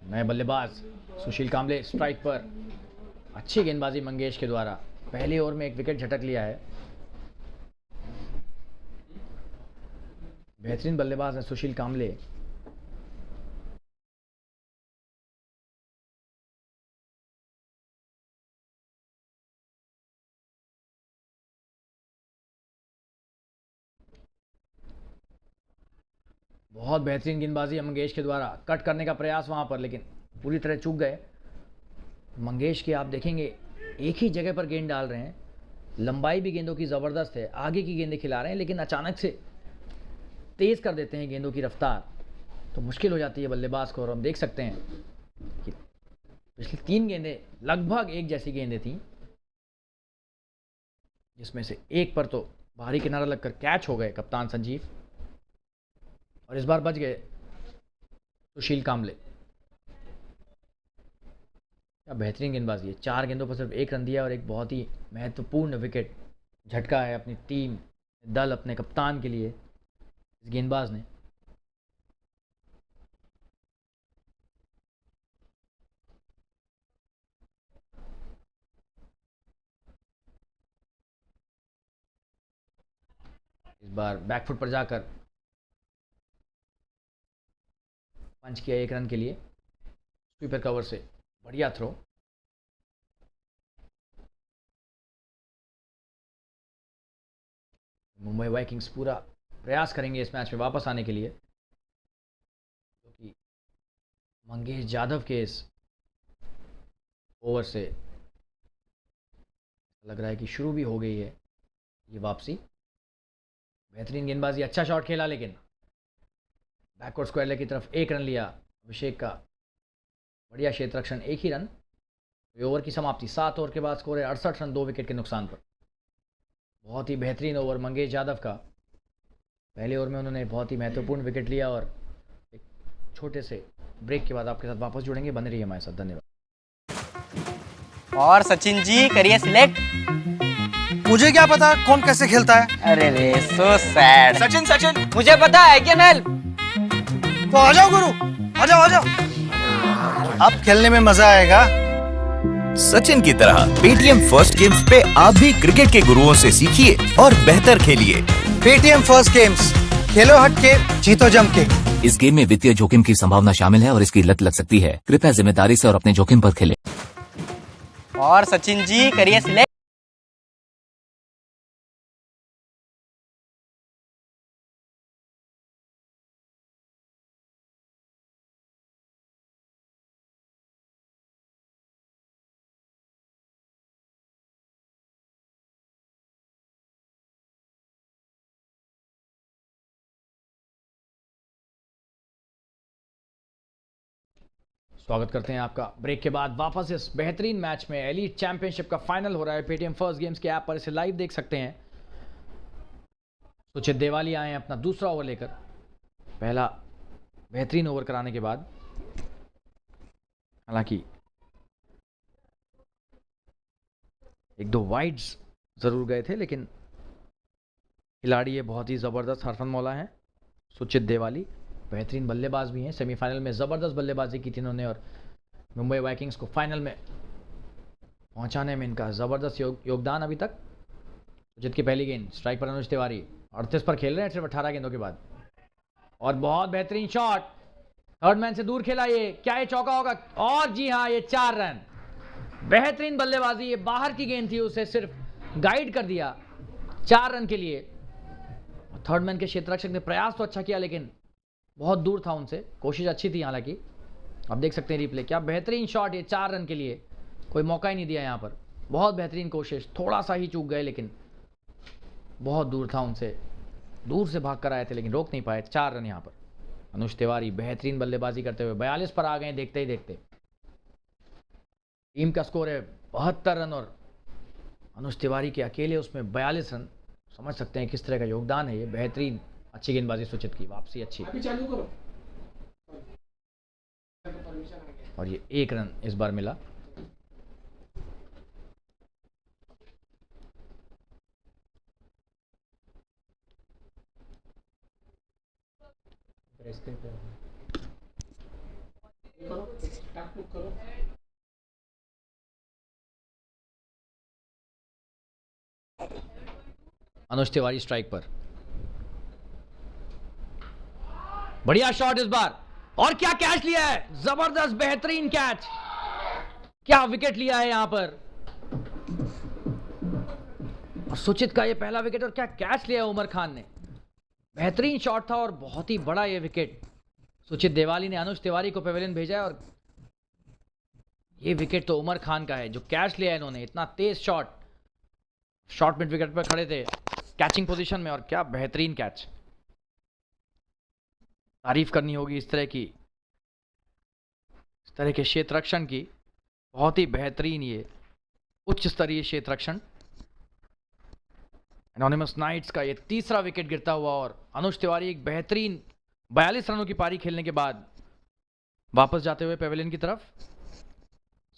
नए बल्लेबाज सुशील कांबले स्ट्राइक पर। अच्छी गेंदबाजी मंगेश के द्वारा, पहले ओवर में एक विकेट झटक लिया है। बेहतरीन बल्लेबाज है सुशील कांबले। बहुत बेहतरीन गेंदबाजी है मंगेश के द्वारा, कट करने का प्रयास वहां पर, लेकिन पूरी तरह चूक गए मंगेश के। आप देखेंगे एक ही जगह पर गेंद डाल रहे हैं, लंबाई भी गेंदों की ज़बरदस्त है, आगे की गेंदें खिला रहे हैं, लेकिन अचानक से तेज़ कर देते हैं गेंदों की रफ्तार, तो मुश्किल हो जाती है बल्लेबाज को। और हम देख सकते हैं कि पिछली 3 गेंदें लगभग एक जैसी गेंदें थीं, जिसमें से एक पर तो बाहरी किनारा लगकर कैच हो गए कप्तान संजीव, और इस बार बच गए सुशील कांबले। क्या बेहतरीन गेंदबाजी है, 4 गेंदों पर सिर्फ 1 रन दिया और एक बहुत ही महत्वपूर्ण विकेट झटका है अपनी टीम, दल, अपने कप्तान के लिए इस गेंदबाज ने। इस बार बैकफुट पर जाकर पंच किया 1 रन के लिए। स्वीपर कवर से बढ़िया थ्रो। मुंबई वाइकिंग्स पूरा प्रयास करेंगे इस मैच में वापस आने के लिए, क्योंकि मंगेश यादव के इस ओवर से लग रहा है कि शुरू भी हो गई है ये वापसी। बेहतरीन गेंदबाजी, अच्छा शॉट खेला, लेकिन बैकवर्ड स्क्वायर लेग की तरफ 1 रन लिया अभिषेक का। बढ़िया क्षेत्र रक्षण, 1 ही रन। ओवर की समाप्ति। 7 ओवर के बाद स्कोर है 68 रन 2 विकेट के नुकसान पर। बहुत ही बेहतरीन ओवर मंगेश यादव का। पहले ओवर में उन्होंने बहुत ही महत्वपूर्ण विकेट लिया। और एक छोटे से ब्रेक के बाद आपके साथ वापस जुड़ेंगे, बने रहिए हमारे साथ। धन्यवाद। और सचिन जी करिए सिलेक्ट। मुझे क्या पता कौन कैसे खेलता है। अरे रे सो सैड। सचिन सचिन मुझे पता है, कैन हेल्प। तो आ जाओ गुरु, आ जाओ आ जाओ। अब खेलने में मजा आएगा। सचिन की तरह पेटीएम फर्स्ट गेम्स पे आप भी क्रिकेट के गुरुओं से सीखिए और बेहतर खेलिए। पेटीएम फर्स्ट गेम्स, खेलो हट के, जीतो जम के। इस गेम में वित्तीय जोखिम की संभावना शामिल है और इसकी लत लग सकती है। कृपया जिम्मेदारी से और अपने जोखिम पर खेलें। और सचिन जी करिए सिलेक्ट। स्वागत करते हैं आपका ब्रेक के बाद वापस इस बेहतरीन मैच में। एलीट चैंपियनशिप का फाइनल हो रहा है। पेटीएम फर्स्ट गेम्स के ऐप पर इसे लाइव देख सकते हैं। सुचित देवाली आए हैं अपना दूसरा ओवर लेकर, पहला बेहतरीन ओवर कराने के बाद। हालांकि 1-2 वाइड्स जरूर गए थे, लेकिन खिलाड़ी ये बहुत ही ज़बरदस्त हरफन मौला हैं। सुचित देवाली बेहतरीन बल्लेबाज भी हैं। सेमीफाइनल में ज़बरदस्त बल्लेबाजी की थी इन्होंने, और मुंबई वाइकिंग्स को फाइनल में पहुंचाने में इनका ज़बरदस्त योगदान अभी तक। सुचित की पहली गेंद स्ट्राइक पर अनुज तिवारी 38 पर खेल रहे हैं सिर्फ 18 गेंदों के बाद। और बहुत बेहतरीन शॉट, थर्ड मैन से दूर खेला। ये क्या ये चौका होगा? और जी हाँ, ये 4 रन। बेहतरीन बल्लेबाजी, ये बाहर की गेंद थी, उसे सिर्फ गाइड कर दिया 4 रन के लिए। थर्ड मैन के क्षेत्ररक्षक ने प्रयास तो अच्छा किया, लेकिन बहुत दूर था उनसे। कोशिश अच्छी थी हालांकि। अब देख सकते हैं रिप्ले, क्या बेहतरीन शॉट, ये 4 रन के लिए। कोई मौका ही नहीं दिया यहाँ पर। बहुत बेहतरीन कोशिश, थोड़ा सा ही चूक गए, लेकिन बहुत दूर था उनसे। दूर से भाग कर आए थे, लेकिन रोक नहीं पाए। 4 रन यहाँ पर। अनुज तिवारी बेहतरीन बल्लेबाजी करते हुए 42 पर आ गए देखते ही देखते। टीम का स्कोर है 72 रन और अनुज तिवारी के अकेले उसमें 42 रन। समझ सकते हैं किस तरह का योगदान है ये। बेहतरीन अच्छी गेंदबाजी सुचित की, वापसी अच्छी। और ये 1 रन इस बार मिला। अनुज तिवारी स्ट्राइक पर, बढ़िया शॉट इस बार। और क्या कैच लिया है, जबरदस्त बेहतरीन कैच। क्या विकेट लिया है यहां पर। और सुचित का ये पहला विकेट, और क्या कैच लिया है उमर खान ने। बेहतरीन शॉट था और बहुत ही बड़ा ये विकेट। सुचित देवाली ने अनुज तिवारी को पेवेलियन भेजा है, और ये विकेट तो उमर खान का है। जो कैच लिया है इन्होंने, इतना तेज शॉट, शॉर्ट मिड विकेट पर खड़े थे कैचिंग पोजीशन में, और क्या बेहतरीन कैच। तारीफ करनी होगी इस तरह के क्षेत्र रक्षण की। बहुत ही बेहतरीन ये उच्च स्तरीय क्षेत्र रक्षण। एनोनिमस नाइट्स का ये तीसरा विकेट गिरता हुआ, और अनुज तिवारी एक बेहतरीन 42 रनों की पारी खेलने के बाद वापस जाते हुए पेवेलियन की तरफ।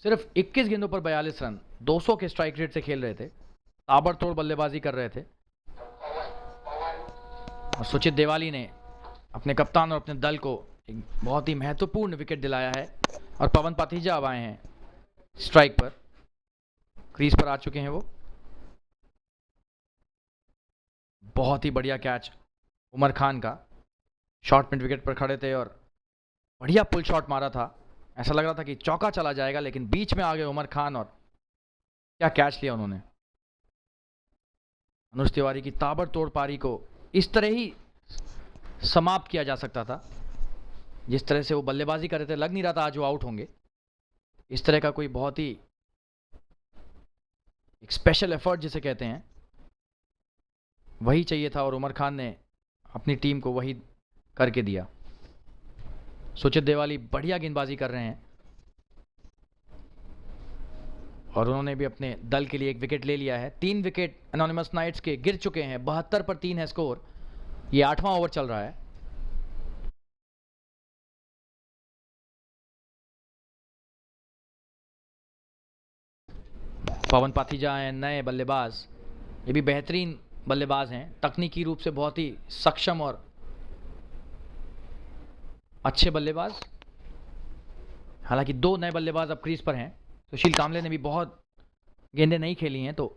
सिर्फ 21 गेंदों पर 42 रन, 200 के स्ट्राइक रेट से खेल रहे थे। ताबड़तोड़ बल्लेबाजी कर रहे थे। और सुचित देवाली ने अपने कप्तान और अपने दल को एक बहुत ही महत्वपूर्ण विकेट दिलाया है। और पवन पाथीजा अब आए हैं स्ट्राइक पर, क्रीज पर आ चुके हैं वो। बहुत ही बढ़िया कैच उमर खान का। शॉर्ट मिड विकेट पर खड़े थे और बढ़िया पुल शॉट मारा था। ऐसा लग रहा था कि चौका चला जाएगा, लेकिन बीच में आ गए उमर खान और क्या कैच लिया उन्होंने। अनुज तिवारी की ताबड़तोड़ पारी को इस तरह ही समाप्त किया जा सकता था। जिस तरह से वो बल्लेबाजी कर रहे थे, लग नहीं रहा था आज वो आउट होंगे। इस तरह का कोई बहुत ही एक स्पेशल एफर्ट जिसे कहते हैं, वही चाहिए था और उमर खान ने अपनी टीम को वही करके दिया। सुचित देवाली बढ़िया गेंदबाजी कर रहे हैं और उन्होंने भी अपने दल के लिए एक विकेट ले लिया है। 3 विकेट एनोनिमस नाइट्स के गिर चुके हैं। 72 पर 3 है स्कोर। ये 8वां ओवर चल रहा है। पवन पाथीजा हैं नए बल्लेबाज। ये भी बेहतरीन बल्लेबाज हैं, तकनीकी रूप से बहुत ही सक्षम और अच्छे बल्लेबाज। हालांकि 2 नए बल्लेबाज अब क्रीज पर हैं। सुशील कामले ने भी बहुत गेंदें नहीं खेली हैं, तो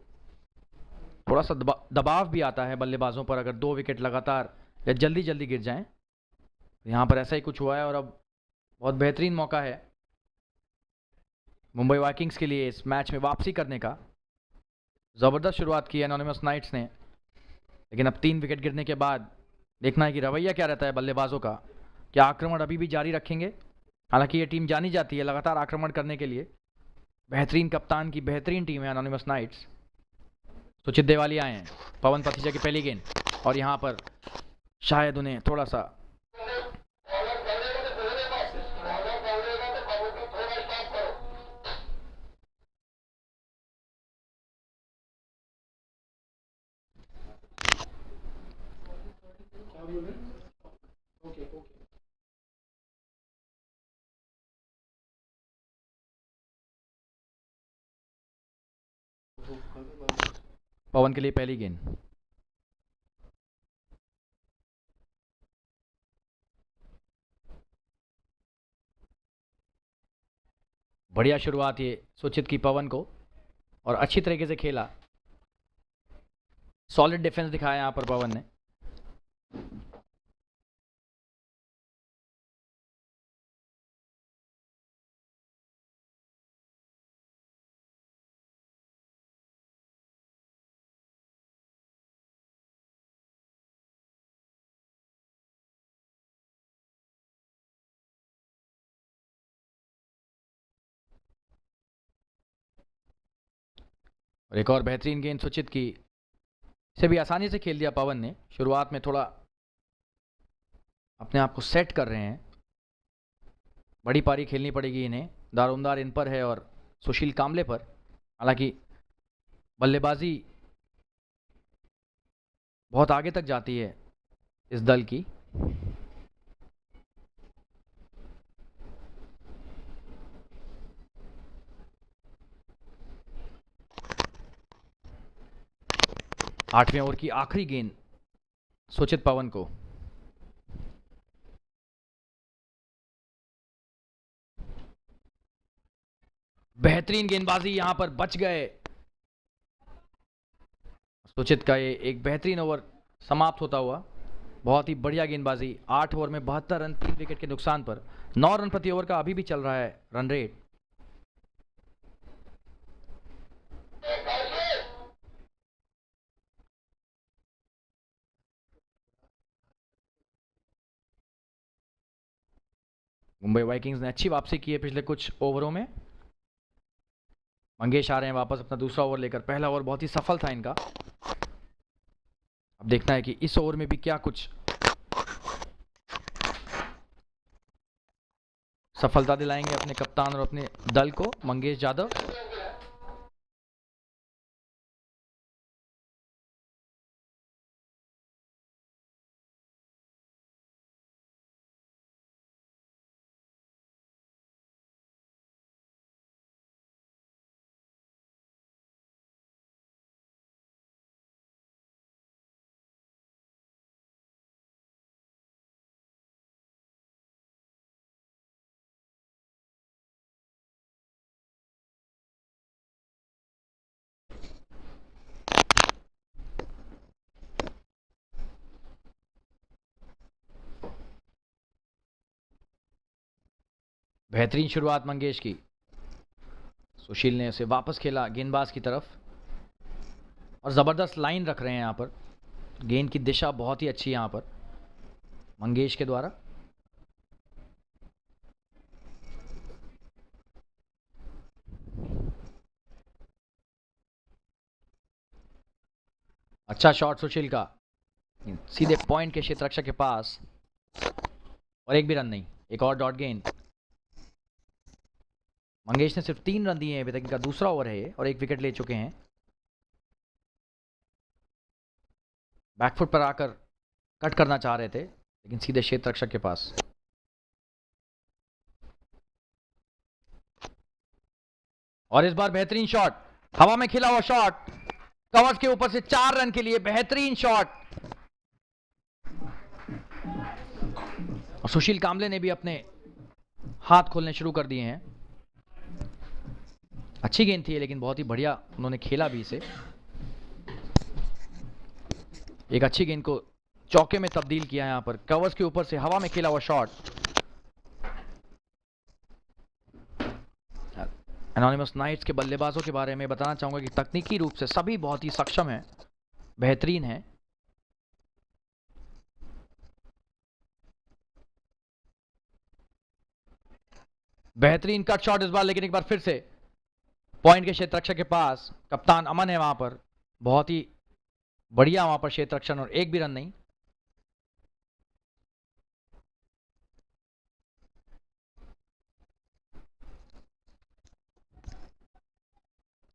थोड़ा सा दबाव भी आता है बल्लेबाजों पर अगर 2 विकेट लगातार या जल्दी जल्दी गिर जाएं। यहाँ पर ऐसा ही कुछ हुआ है और अब बहुत बेहतरीन मौका है मुंबई वाइकिंग्स के लिए इस मैच में वापसी करने का। ज़बरदस्त शुरुआत की एनोनिमस नाइट्स ने, लेकिन अब 3 विकेट गिरने के बाद देखना है कि रवैया क्या रहता है बल्लेबाजों का। क्या आक्रमण अभी भी जारी रखेंगे? हालांकि ये टीम जानी जाती है लगातार आक्रमण करने के लिए। बेहतरीन कप्तान की बेहतरीन टीम है एनोनिमस नाइट्स। सुचित देवाली आए हैं। पवन पथीजा की पहली गेंद और यहाँ पर शायद उन्हें थोड़ा सा पवन के लिए पहली गेंद। बढ़िया शुरुआत ये सुचित की पवन को और अच्छी तरीके से खेला। सॉलिड डिफेंस दिखाया यहां पर पवन ने। और एक और बेहतरीन गेंद सुचित की, इसे भी आसानी से खेल दिया पवन ने। शुरुआत में थोड़ा अपने आप को सेट कर रहे हैं। बड़ी पारी खेलनी पड़ेगी इन्हें। दारोमदार इन पर है और सुशील कामले पर। हालांकि बल्लेबाजी बहुत आगे तक जाती है इस दल की। आठवें ओवर की आखिरी गेंद सुचित पवन को। बेहतरीन गेंदबाजी, यहां पर बच गए। सुचित का ये एक बेहतरीन ओवर समाप्त होता हुआ। बहुत ही बढ़िया गेंदबाजी। 8 ओवर में 72 रन 3 विकेट के नुकसान पर। 9 रन प्रति ओवर का अभी भी चल रहा है रन रेट। मुंबई वाइकिंग्स ने अच्छी वापसी की है पिछले कुछ ओवरों में। मंगेश आ रहे हैं वापस अपना दूसरा ओवर लेकर। पहला ओवर बहुत ही सफल था इनका। अब देखना है कि इस ओवर में भी क्या कुछ सफलता दिलाएंगे अपने कप्तान और अपने दल को, मंगेश यादव। बेहतरीन शुरुआत मंगेश की। सुशील ने उसे वापस खेला गेंदबाज की तरफ और ज़बरदस्त लाइन रख रहे हैं यहाँ पर। गेंद की दिशा बहुत ही अच्छी है यहाँ पर मंगेश के द्वारा। अच्छा शॉट सुशील का, सीधे पॉइंट के क्षेत्र रक्षक के पास और एक भी रन नहीं। एक और डॉट गेंद। मंगेश ने सिर्फ 3 रन दिए हैं अभी तक, इनका दूसरा ओवर है ये और 1 विकेट ले चुके हैं। बैकफुट पर आकर कट करना चाह रहे थे लेकिन सीधे क्षेत्र रक्षक के पास। और इस बार बेहतरीन शॉट, हवा में खिला हुआ शॉट, कवर्स के ऊपर से 4 रन के लिए बेहतरीन शॉट। और सुशील कामले ने भी अपने हाथ खोलने शुरू कर दिए हैं। अच्छी गेंद थी लेकिन बहुत ही बढ़िया उन्होंने खेला भी इसे। एक अच्छी गेंद को चौके में तब्दील किया यहां पर, कवर्स के ऊपर से हवा में खेला हुआ शॉट। एनोनिमस नाइट्स के बल्लेबाजों के बारे में बताना चाहूंगा कि तकनीकी रूप से सभी बहुत ही सक्षम हैं, बेहतरीन हैं। बेहतरीन कट शॉट इस बार, लेकिन एक बार फिर से पॉइंट के क्षेत्र रक्षक के पास। कप्तान अमन है वहां पर, बहुत ही बढ़िया वहां पर क्षेत्र रक्षण और एक भी रन नहीं।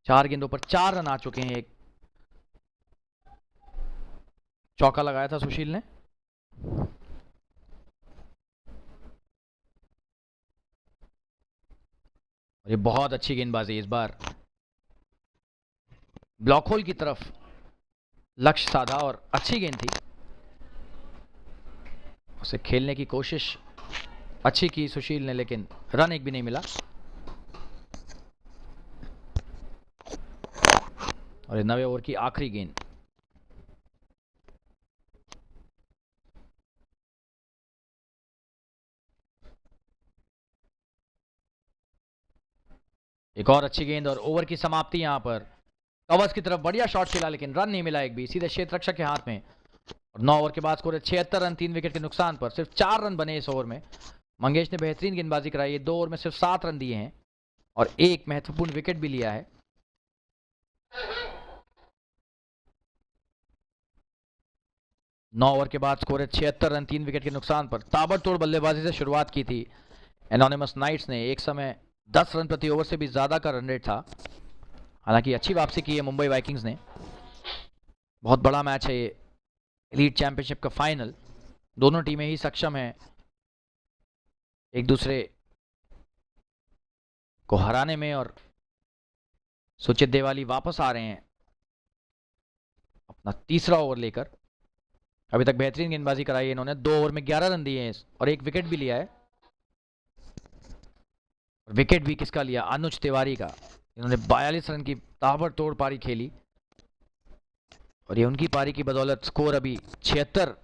चार गेंदों पर 4 रन आ चुके हैं। एक चौका लगाया था सुशील ने। और ये बहुत अच्छी गेंदबाजी इस बार, ब्लॉक होल की तरफ लक्ष्य साधा और अच्छी गेंद थी। उसे खेलने की कोशिश अच्छी की सुशील ने लेकिन रन एक भी नहीं मिला। और ये 9वें ओवर की आखिरी गेंद। एक और अच्छी गेंद और ओवर की समाप्ति यहां पर। कवर्स की तरफ बढ़िया शॉट खेला लेकिन रन नहीं मिला एक भी, सीधे क्षेत्र रक्षक के हाथ में। और 9 ओवर के बाद स्कोर है 76 रन 3 विकेट के नुकसान पर। सिर्फ 4 रन बने इस ओवर में। मंगेश ने बेहतरीन गेंदबाजी कराई है, 2 ओवर में सिर्फ 7 रन दिए हैं और एक महत्वपूर्ण विकेट भी लिया है। नौ ओवर के बाद स्कोर है 76 रन 3 विकेट के नुकसान पर। ताबड़तोड़ बल्लेबाजी से शुरुआत की थी एनोनिमस नाइट्स ने। एक समय 10 रन प्रति ओवर से भी ज्यादा का रन रेट था। हालांकि अच्छी वापसी की है मुंबई वाइकिंग्स ने। बहुत बड़ा मैच है ये, एलीट चैंपियनशिप का फाइनल। दोनों टीमें ही सक्षम हैं एक दूसरे को हराने में। और सुचित देवाली वापस आ रहे हैं अपना तीसरा ओवर लेकर। अभी तक बेहतरीन गेंदबाजी कराई है इन्होंने, 2 ओवर में 11 रन दिए हैं और एक विकेट भी लिया है। विकेट भी किसका लिया? अनुज तिवारी का। इन्होंने 42 रन की ताबड़तोड़ पारी खेली और ये उनकी पारी की बदौलत स्कोर अभी 76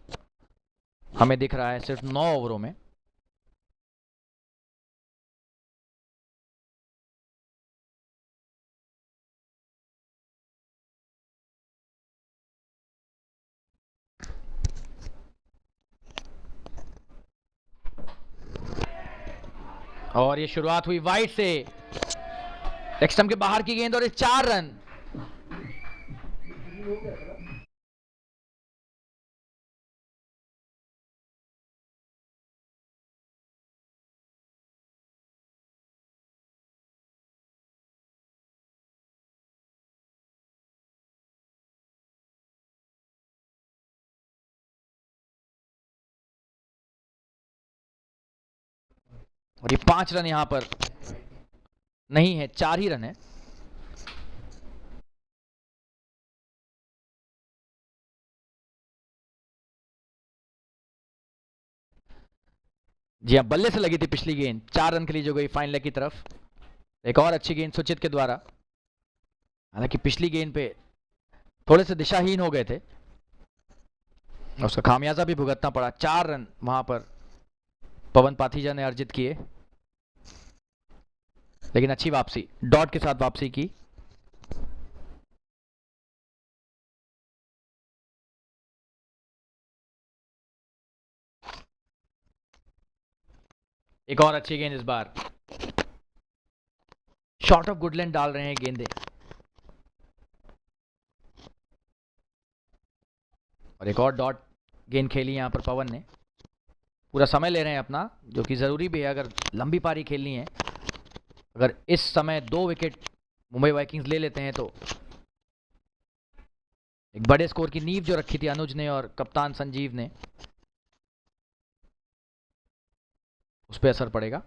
हमें दिख रहा है सिर्फ 9 ओवरों में। और ये शुरुआत हुई वाइड से, एक्सटम के बाहर की गेंद और ये 4 रन। और ये 5 रन यहां पर नहीं है, 4 ही रन है। जी हाँ, बल्ले से लगी थी पिछली गेंद, 4 रन के लिए जो गई फाइन लेग की तरफ। एक और अच्छी गेंद सुचित के द्वारा। हालांकि पिछली गेंद पे थोड़े से दिशाहीन हो गए थे, उसका खामियाजा भी भुगतना पड़ा। 4 रन वहां पर पवन पाथीजा ने अर्जित किए। लेकिन अच्छी वापसी, डॉट के साथ वापसी की। एक और अच्छी गेंद इस बार, शॉर्ट ऑफ गुडलैंड डाल रहे हैं गेंदे। और एक और डॉट गेंद खेली यहां पर पवन ने। पूरा समय ले रहे हैं अपना, जो कि जरूरी भी है अगर लंबी पारी खेलनी है। अगर इस समय 2 विकेट मुंबई वाइकिंग्स ले लेते हैं तो एक बड़े स्कोर की नींव जो रखी थी अनुज ने और कप्तान संजीव ने, उस पर असर पड़ेगा।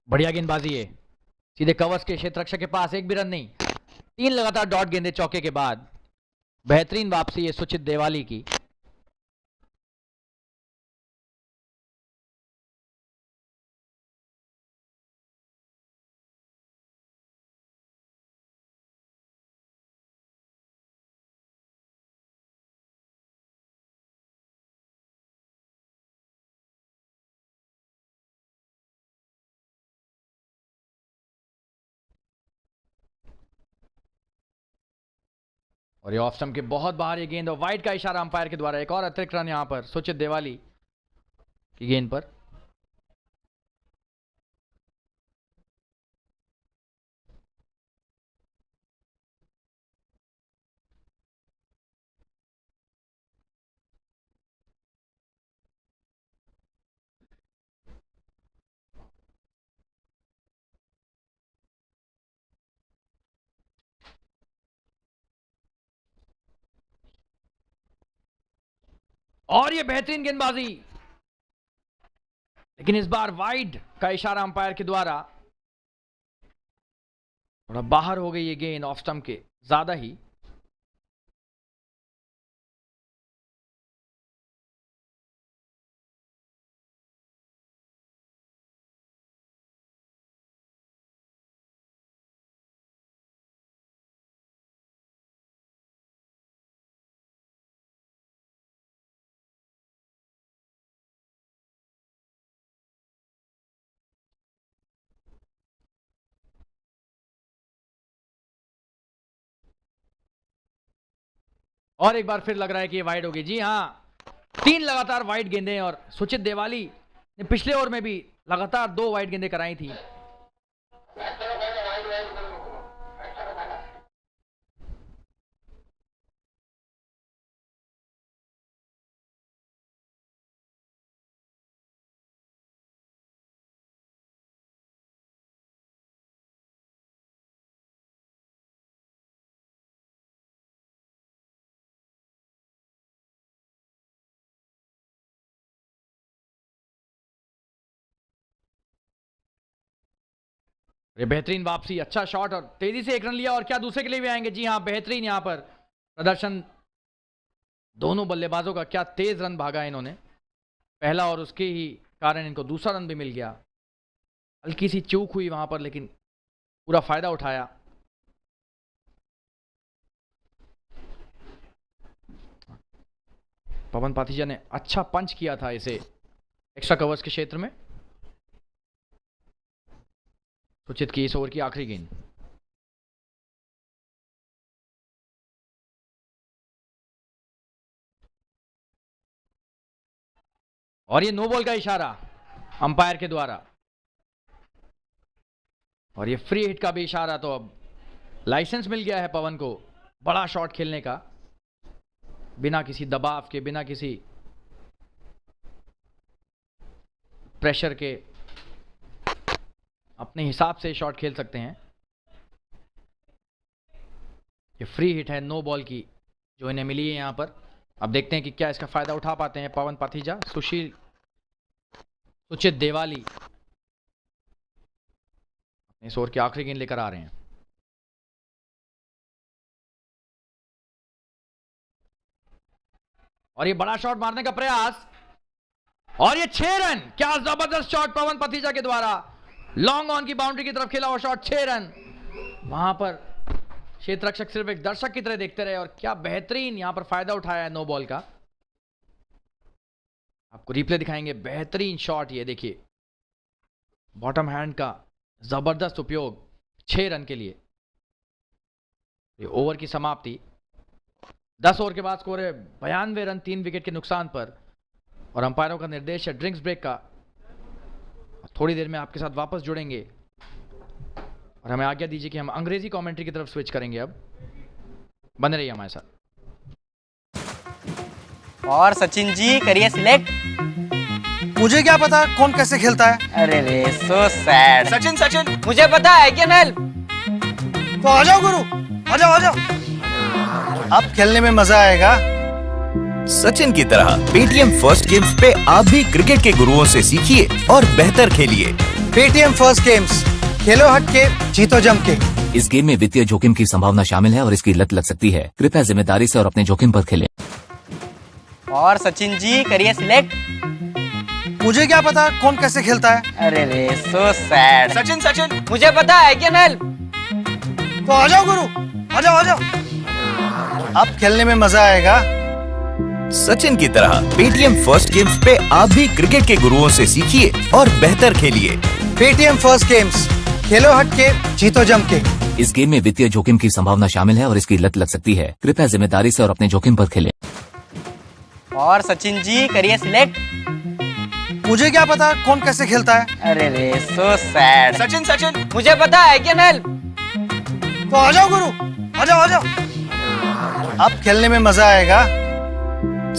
बढ़िया गेंदबाजी है, सीधे कवर्स के क्षेत्र रक्षक के पास, एक भी रन नहीं। 3 लगातार डॉट गेंदे चौके के बाद बेहतरीन वापसी है सुचित देवाली की। और ये ऑफ स्टंप के बहुत बाहर ये गेंद, और वाइड का इशारा अंपायर के द्वारा। एक और अतिरिक्त रन यहां पर सुचित देवाली की गेंद पर। और ये बेहतरीन गेंदबाजी, लेकिन इस बार वाइड का इशारा अंपायर के द्वारा। थोड़ा बाहर हो गई ये गेंद ऑफ स्टंप के ज्यादा ही। और एक बार फिर लग रहा है कि ये वाइड होगी। जी हाँ, 3 लगातार वाइड गेंदें, और सुचित देवाली ने पिछले ओवर में भी लगातार 2 वाइड गेंदें कराई थी। ये बेहतरीन वापसी, अच्छा शॉट, और तेजी से 1 रन लिया। और क्या दूसरे के लिए भी आएंगे? जी हाँ, बेहतरीन यहां पर प्रदर्शन दोनों बल्लेबाजों का। क्या तेज रन भागा इन्होंने पहला, और उसके ही कारण इनको दूसरा रन भी मिल गया। हल्की सी चूक हुई वहां पर, लेकिन पूरा फायदा उठाया। पवन पाथीजा ने अच्छा पंच किया था इसे एक्स्ट्रा कवर्स के क्षेत्र में। सुचित की इस ओवर की आखिरी गेंद, और ये नो बॉल का इशारा अंपायर के द्वारा, और ये फ्री हिट का भी इशारा। तो अब लाइसेंस मिल गया है पवन को बड़ा शॉट खेलने का, बिना किसी दबाव के, बिना किसी प्रेशर के, अपने हिसाब से शॉट खेल सकते हैं। ये फ्री हिट है नो बॉल की जो इन्हें मिली है यहां पर। अब देखते हैं कि क्या इसका फायदा उठा पाते हैं पवन पाथीजा। सुचित देवाली इस ओवर की आखिरी गेंद लेकर आ रहे हैं। और ये बड़ा शॉट मारने का प्रयास, और ये 6 रन। क्या जबरदस्त शॉट पवन पाथीजा के द्वारा, लॉन्ग ऑन की बाउंड्री की तरफ खेला हुआ शॉट, 6 रन। वहां पर क्षेत्र रक्षक सिर्फ एक दर्शक की तरह देखते रहे, और क्या बेहतरीन यहां पर फायदा उठाया है नो बॉल का। आपको रिप्ले दिखाएंगे, बेहतरीन शॉट ये देखिए, बॉटम हैंड का जबरदस्त उपयोग 6 रन के लिए। ये ओवर की समाप्ति, 10 ओवर के बाद स्कोर है 92 रन 3 विकेट के नुकसान पर, और अंपायरों का निर्देश है ड्रिंक्स ब्रेक का। थोड़ी देर में आपके साथ वापस जुड़ेंगे और हमें आज्ञा दीजिए कि हम अंग्रेजी कमेंट्री की तरफ स्विच करेंगे। अब बने रहिए हमारे साथ। और सचिन जी करिए सिलेक्ट। मुझे क्या पता कौन कैसे खेलता है। अरे रे सो सैड। सचिन सचिन मुझे पता है, कैन हेल्प। तो आ जाओ गुरु, आ जाओ आ जाओ, अब खेलने में मजा आएगा। सचिन की तरह पेटीएम फर्स्ट गेम्स पे आप भी क्रिकेट के गुरुओं से सीखिए और बेहतर खेलिए। पेटीएम फर्स्ट गेम्स, खेलो हट के, जीतो जम के। इस गेम में वित्तीय जोखिम की संभावना शामिल है और इसकी लत लग सकती है। कृपया जिम्मेदारी से और अपने जोखिम पर खेलें। और सचिन जी करिए सिलेक्ट। मुझे क्या पता कौन कैसे खेलता है। अरे रे सो सैड। सचिन सचिन मुझे पता है, कैन हेल्प। तो आ जाओ गुरु, आ जाओ आ जाओ, अब खेलने में मजा आएगा। सचिन की तरह पेटीएम फर्स्ट गेम्स पे आप भी क्रिकेट के गुरुओं से सीखिए और बेहतर खेलिए। पेटीएम फर्स्ट गेम्स, खेलो हट के, जीतो जम के। इस गेम में वित्तीय जोखिम की संभावना शामिल है और इसकी लत लग सकती है। कृपया जिम्मेदारी से और अपने जोखिम पर खेलें। और सचिन जी करिए सिलेक्ट। मुझे क्या पता कौन कैसे खेलता है। अरे रे सो सैड। सचिन सचिन मुझे पता है, कैन हेल्प। तो आ जाओ गुरु, आ जाओ आ जाओ, अब खेलने में मजा आएगा।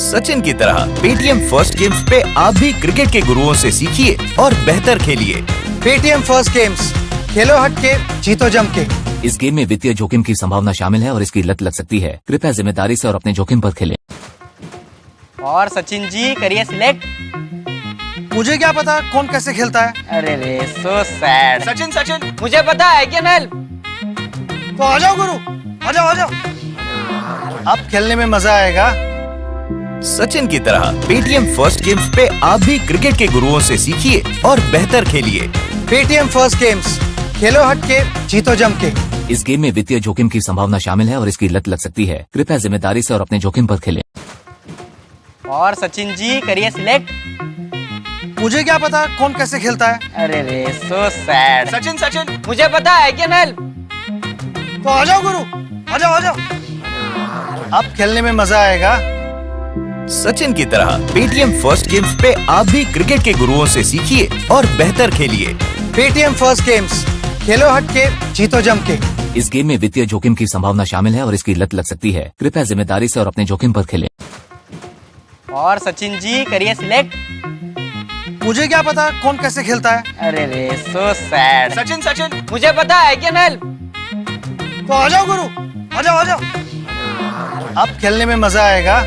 सचिन की तरह पेटीएम फर्स्ट गेम्स पे आप भी क्रिकेट के गुरुओं से सीखिए और बेहतर खेलिए। पेटीएम फर्स्ट गेम्स, खेलो हट के, जीतो जम के। इस गेम में वित्तीय जोखिम की संभावना शामिल है और इसकी लत लग सकती है। कृपया जिम्मेदारी से और अपने जोखिम पर खेलें। और सचिन जी करिए सिलेक्ट। मुझे क्या पता कौन कैसे खेलता है। अरे रे सो सैड। सचिन सचिन मुझे पता है, कैन हेल्प। तो आ जाओ गुरु, आ जाओ आ जाओ, अब खेलने में मजा आएगा। सचिन की तरह पेटीएम फर्स्ट गेम्स पे आप भी क्रिकेट के गुरुओं से सीखिए और बेहतर खेलिए। पेटीएम फर्स्ट गेम्स, खेलो हट के, जीतो जम के। इस गेम में वित्तीय जोखिम की संभावना शामिल है और इसकी लत लग सकती है। कृपया जिम्मेदारी से और अपने जोखिम पर खेलें। और सचिन जी करिए सिलेक्ट। मुझे क्या पता कौन कैसे खेलता है। अरे रे सो सैड। सचिन सचिन मुझे पता है, कैन हेल्प। तो आ जाओ गुरु, आ जाओ आ जाओ, अब खेलने में मजा आएगा। सचिन की तरह पेटीएम फर्स्ट गेम्स पे आप भी क्रिकेट के गुरुओं से सीखिए और बेहतर खेलिए। पेटीएम फर्स्ट गेम्स, खेलो हट के, जीतो जम के। इस गेम में वित्तीय जोखिम की संभावना शामिल है और इसकी लत लग सकती है। कृपया जिम्मेदारी से और अपने जोखिम पर खेलें। और सचिन जी करिए सिलेक्ट। मुझे क्या पता कौन कैसे खेलता है। अरे रे सो सैड। सचिन सचिन मुझे पता है, कैन हेल्प। तो आ जाओ गुरु, आ जाओ आ जाओ, अब खेलने में मजा आएगा।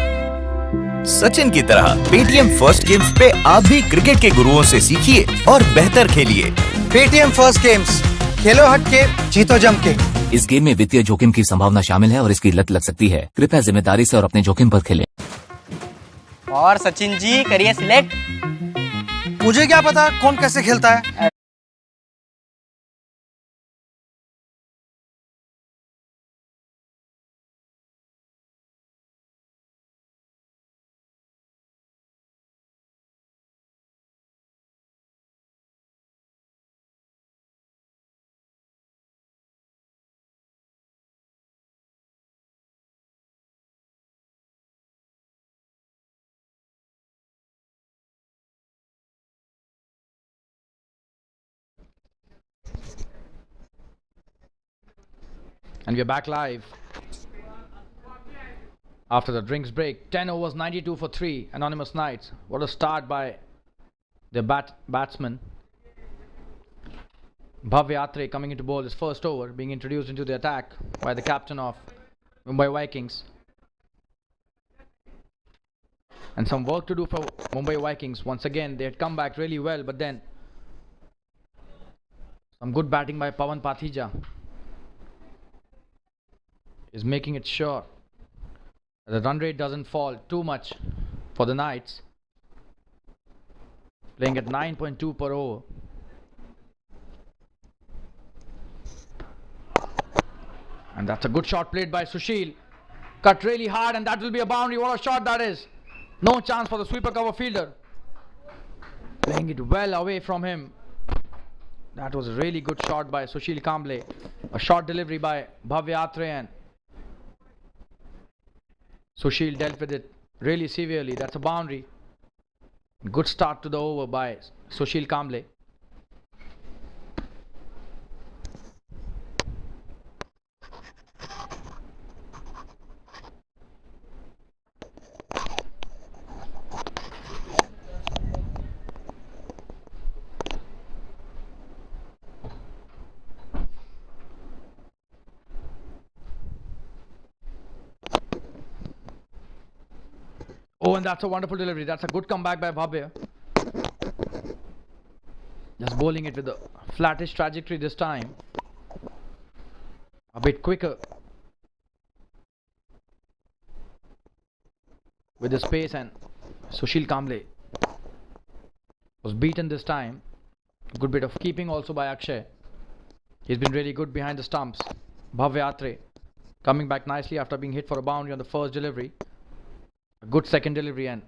सचिन की तरह पेटीएम फर्स्ट गेम्स पे आप भी क्रिकेट के गुरुओं से सीखिए और बेहतर खेलिए। पेटीएम फर्स्ट गेम्स, खेलो हट के, जीतो जम के। इस गेम में वित्तीय जोखिम की संभावना शामिल है और इसकी लत लग सकती है। कृपया जिम्मेदारी से और अपने जोखिम पर खेलें। और सचिन जी करिए सिलेक्ट। मुझे क्या पता कौन कैसे खेलता है। And we're back live after the drinks break. 10 overs, 92 for 3. Anonymous Knights. What a start by their batsman. Bhavya Atre coming into bowl his first over, being introduced into the attack by the captain of Mumbai Vikings. And some work to do for Mumbai Vikings. Once again, they had come back really well, but then some good batting by Pawan Pathija is making it sure that the run rate doesn't fall too much for the Knights, playing at 9.2 per over. And that's a good shot played by Sushil. Cut really hard, and that will be a boundary. What a shot that is. No chance for the sweeper cover fielder. Playing it well away from him. That was a really good shot by Sushil Kamble. A short delivery by Bhavya Atre, and Sushil dealt with it really severely. That's a boundary. Good start to the over by Sushil Kamble. Oh, and that's a wonderful delivery. That's a good comeback by Bhavya. Just bowling it with a flattish trajectory this time. A bit quicker with the space, and Sushil Kamble was beaten this time. A good bit of keeping also by Akshay. He's been really good behind the stumps. Bhavya Atre coming back nicely after being hit for a boundary on the first delivery. A good second delivery, and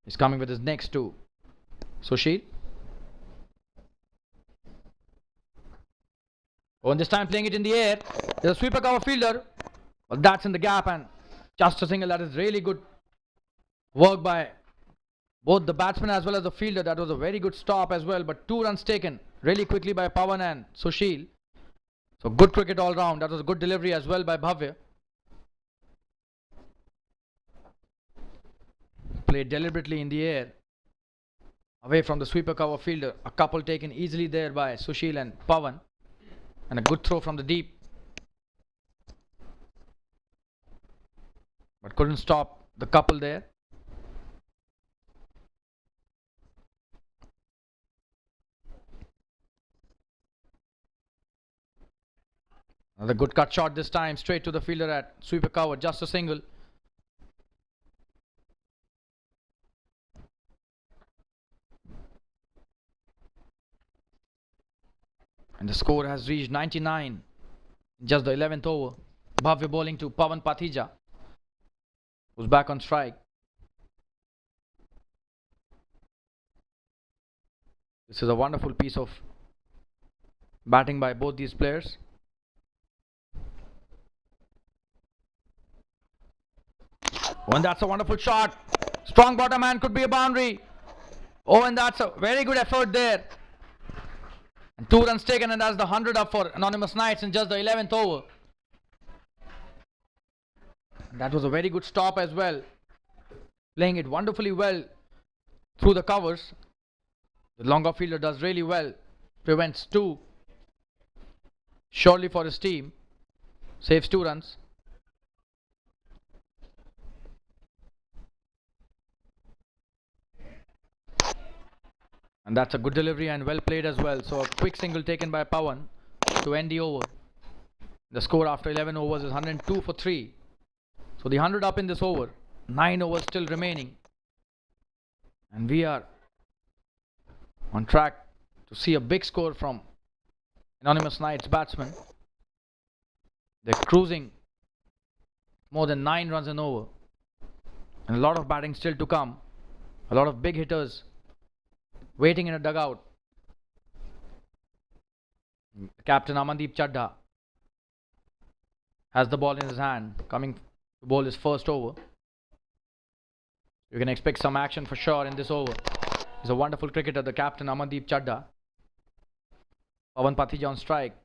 he's coming with his next two. Sushil. Oh, and this time playing it in the air. There's a sweeper cover fielder. Well, that's in the gap, and just a single. That is really good work by both the batsman as well as the fielder. That was a very good stop as well, but 2 runs taken really quickly by Pawan and Sushil. So good cricket all round. That was a good delivery as well by Bhavya. Played deliberately in the air away from the sweeper cover fielder. A couple taken easily there by Sushil and Pawan, and a good throw from the deep, but couldn't stop the couple there. Another good cut shot this time, straight to the fielder at sweeper cover. Just a single. And the score has reached 99 in just the 11th over. Bhavya bowling to Pawan Pathija, who's back on strike. This is a wonderful piece of batting by both these players. Oh, and that's a wonderful shot. Strong bottom hand, could be a boundary. Oh, and that's a very good effort there. And 2 runs taken, and that's the 100 up for Anonymous Knights in just the 11th over. And that was a very good stop as well. Playing it wonderfully well through the covers. The longer fielder does really well. Prevents 2. Surely for his team. Saves 2 runs. And that's a good delivery and well played as well. So a quick single taken by Pawan to end the over. The score after 11 overs is 102 for 3. So the 100 up in this over. 9 overs still remaining. And we are on track to see a big score from Anonymous Knights batsmen. They're cruising more than 9 runs an over. And a lot of batting still to come. A lot of big hitters waiting in a dugout. Captain Amandeep Chadha has the ball in his hand, coming to bowl his first over. You can expect some action for sure in this over. He's a wonderful cricketer, the captain Amandeep Chadha. Pawan Pathija on strike.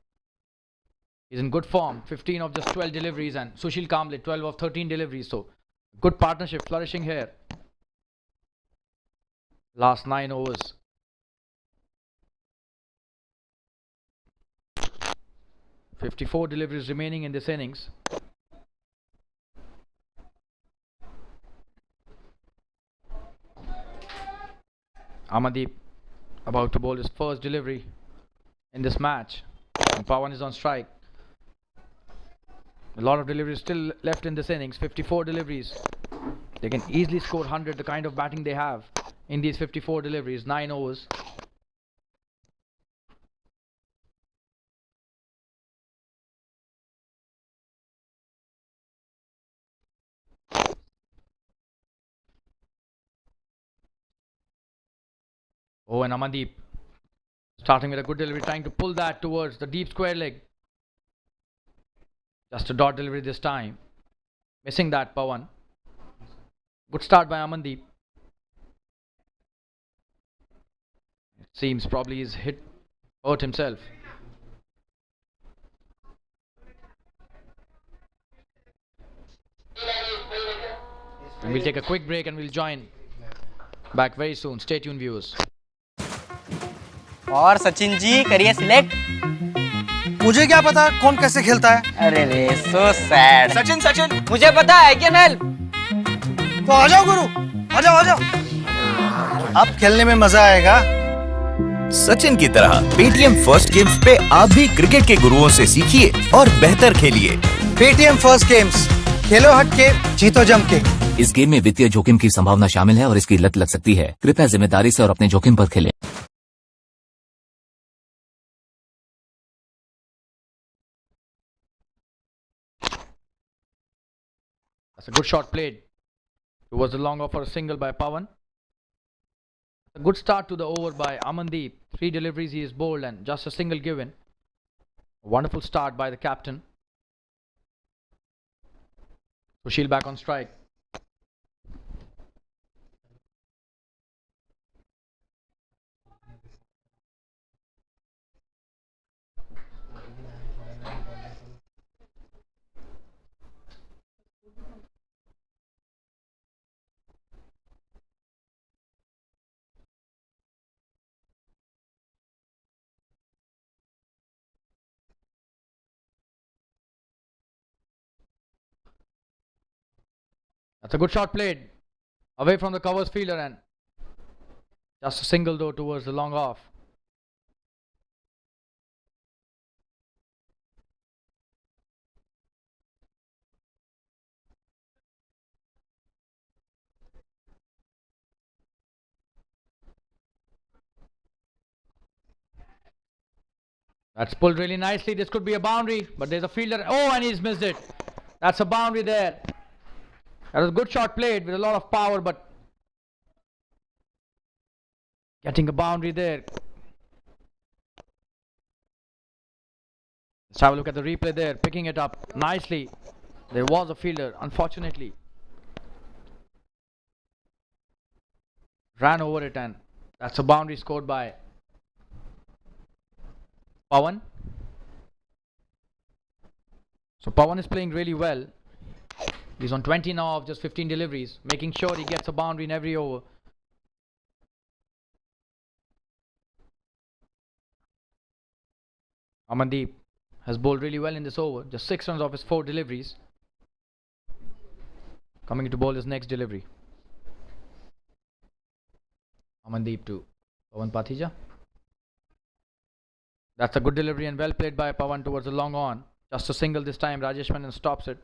He's in good form. 15 of just 12 deliveries, and Sushil Kamble 12 of 13 deliveries. So good partnership flourishing here. Last 9 overs. .54 deliveries remaining in this innings. Amandeep about to bowl his first delivery in this match. And Pawan is on strike. A lot of deliveries still left in this innings. 54 deliveries. They can easily score 100, the kind of batting they have in these 54 deliveries. 9 overs. Oh, and Amandeep starting with a good delivery, trying to pull that towards the deep square leg. Just a dot delivery this time. Missing that, Pawan. Good start by Amandeep. It seems probably he's hurt himself. And we'll take a quick break and we'll join back very soon. Stay tuned, viewers. और सचिन जी करिए select. मुझे क्या पता कौन कैसे खेलता है. अरे रे सो सैड. सचिन सचिन मुझे पता है कैन हेल्प. तो आ जाओ गुरु, आ जाओ आ जाओ. अब खेलने में मजा आएगा. सचिन की तरह पेटीएम फर्स्ट गेम्स पे आप भी क्रिकेट के गुरुओं से सीखिए और बेहतर खेलिए. पेटीएम फर्स्ट गेम्स, खेलो हट के, जीतो जम के. इस गेम में वित्तीय जोखिम की संभावना शामिल है और इसकी लत लग सकती है. कृपया जिम्मेदारी से और अपने जोखिम पर खेलें. That's a good shot played. It was a long off for a single by Pawan. A good start to the over by Amandeep. 3 deliveries he is bowled and just a single given. A wonderful start by the captain. Sushil back on strike. That's a good shot played away from the covers fielder and just a single though towards the long off. That's pulled really nicely. This could be a boundary, but there's a fielder. Oh, and he's missed it. That's a boundary there. That was a good shot played with a lot of power, but getting a boundary there. Let's have a look at the replay there, picking it up nicely. There was a fielder, unfortunately. Ran over it, and that's a boundary scored by Pawan. So Pawan is playing really well. He's on 20 now of just 15 deliveries, making sure he gets a boundary in every over. Amandeep has bowled really well in this over, just 6 runs off his 4 deliveries. Coming to bowl his next delivery. Amandeep to Pawan Pathija. That's a good delivery and well played by Pawan towards the long on. Just a single this time. Rajesh Menon stops it.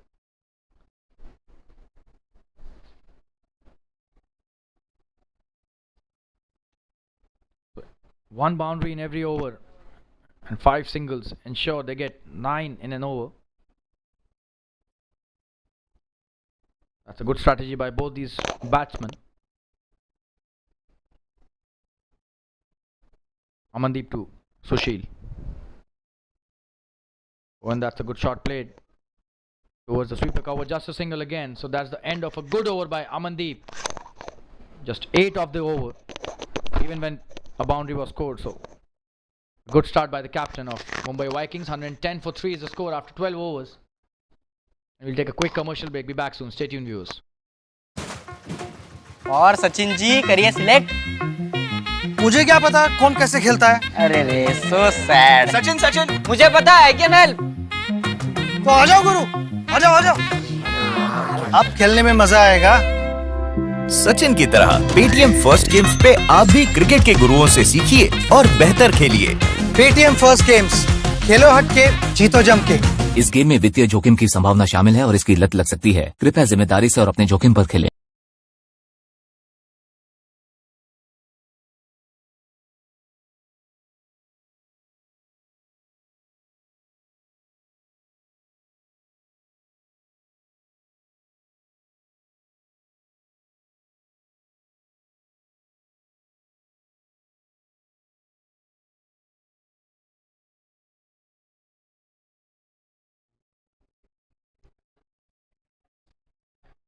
One boundary in every over and 5 singles ensure they get 9 in an over. That's a good strategy by both these batsmen. Amandeep to Sushil. And that's a good shot played towards the sweeper cover. Just a single again. So that's the end of a good over by Amandeep. Just 8 of the over, even when a boundary was scored. So good start by the captain of Mumbai Vikings. 110 for 3 is the score after 12 overs. And we'll take a quick commercial break. Be back soon. Stay tuned, viewers. और सचिन जी करिए select. मुझे क्या पता कौन कैसे खेलता है. अरे रे सो सैड. सचिन सचिन मुझे पता है कैन हेल्प. तो आ जाओ गुरु, आ जाओ आ जाओ. अब खेलने में मजा आएगा. सचिन की तरह पेटीएम फर्स्ट गेम्स पे आप भी क्रिकेट के गुरुओं से सीखिए और बेहतर खेलिए. पेटीएम फर्स्ट गेम्स, खेलो हट के, जीतो जम के. इस गेम में वित्तीय जोखिम की संभावना शामिल है और इसकी लत लग सकती है. कृपया जिम्मेदारी से और अपने जोखिम पर खेलें.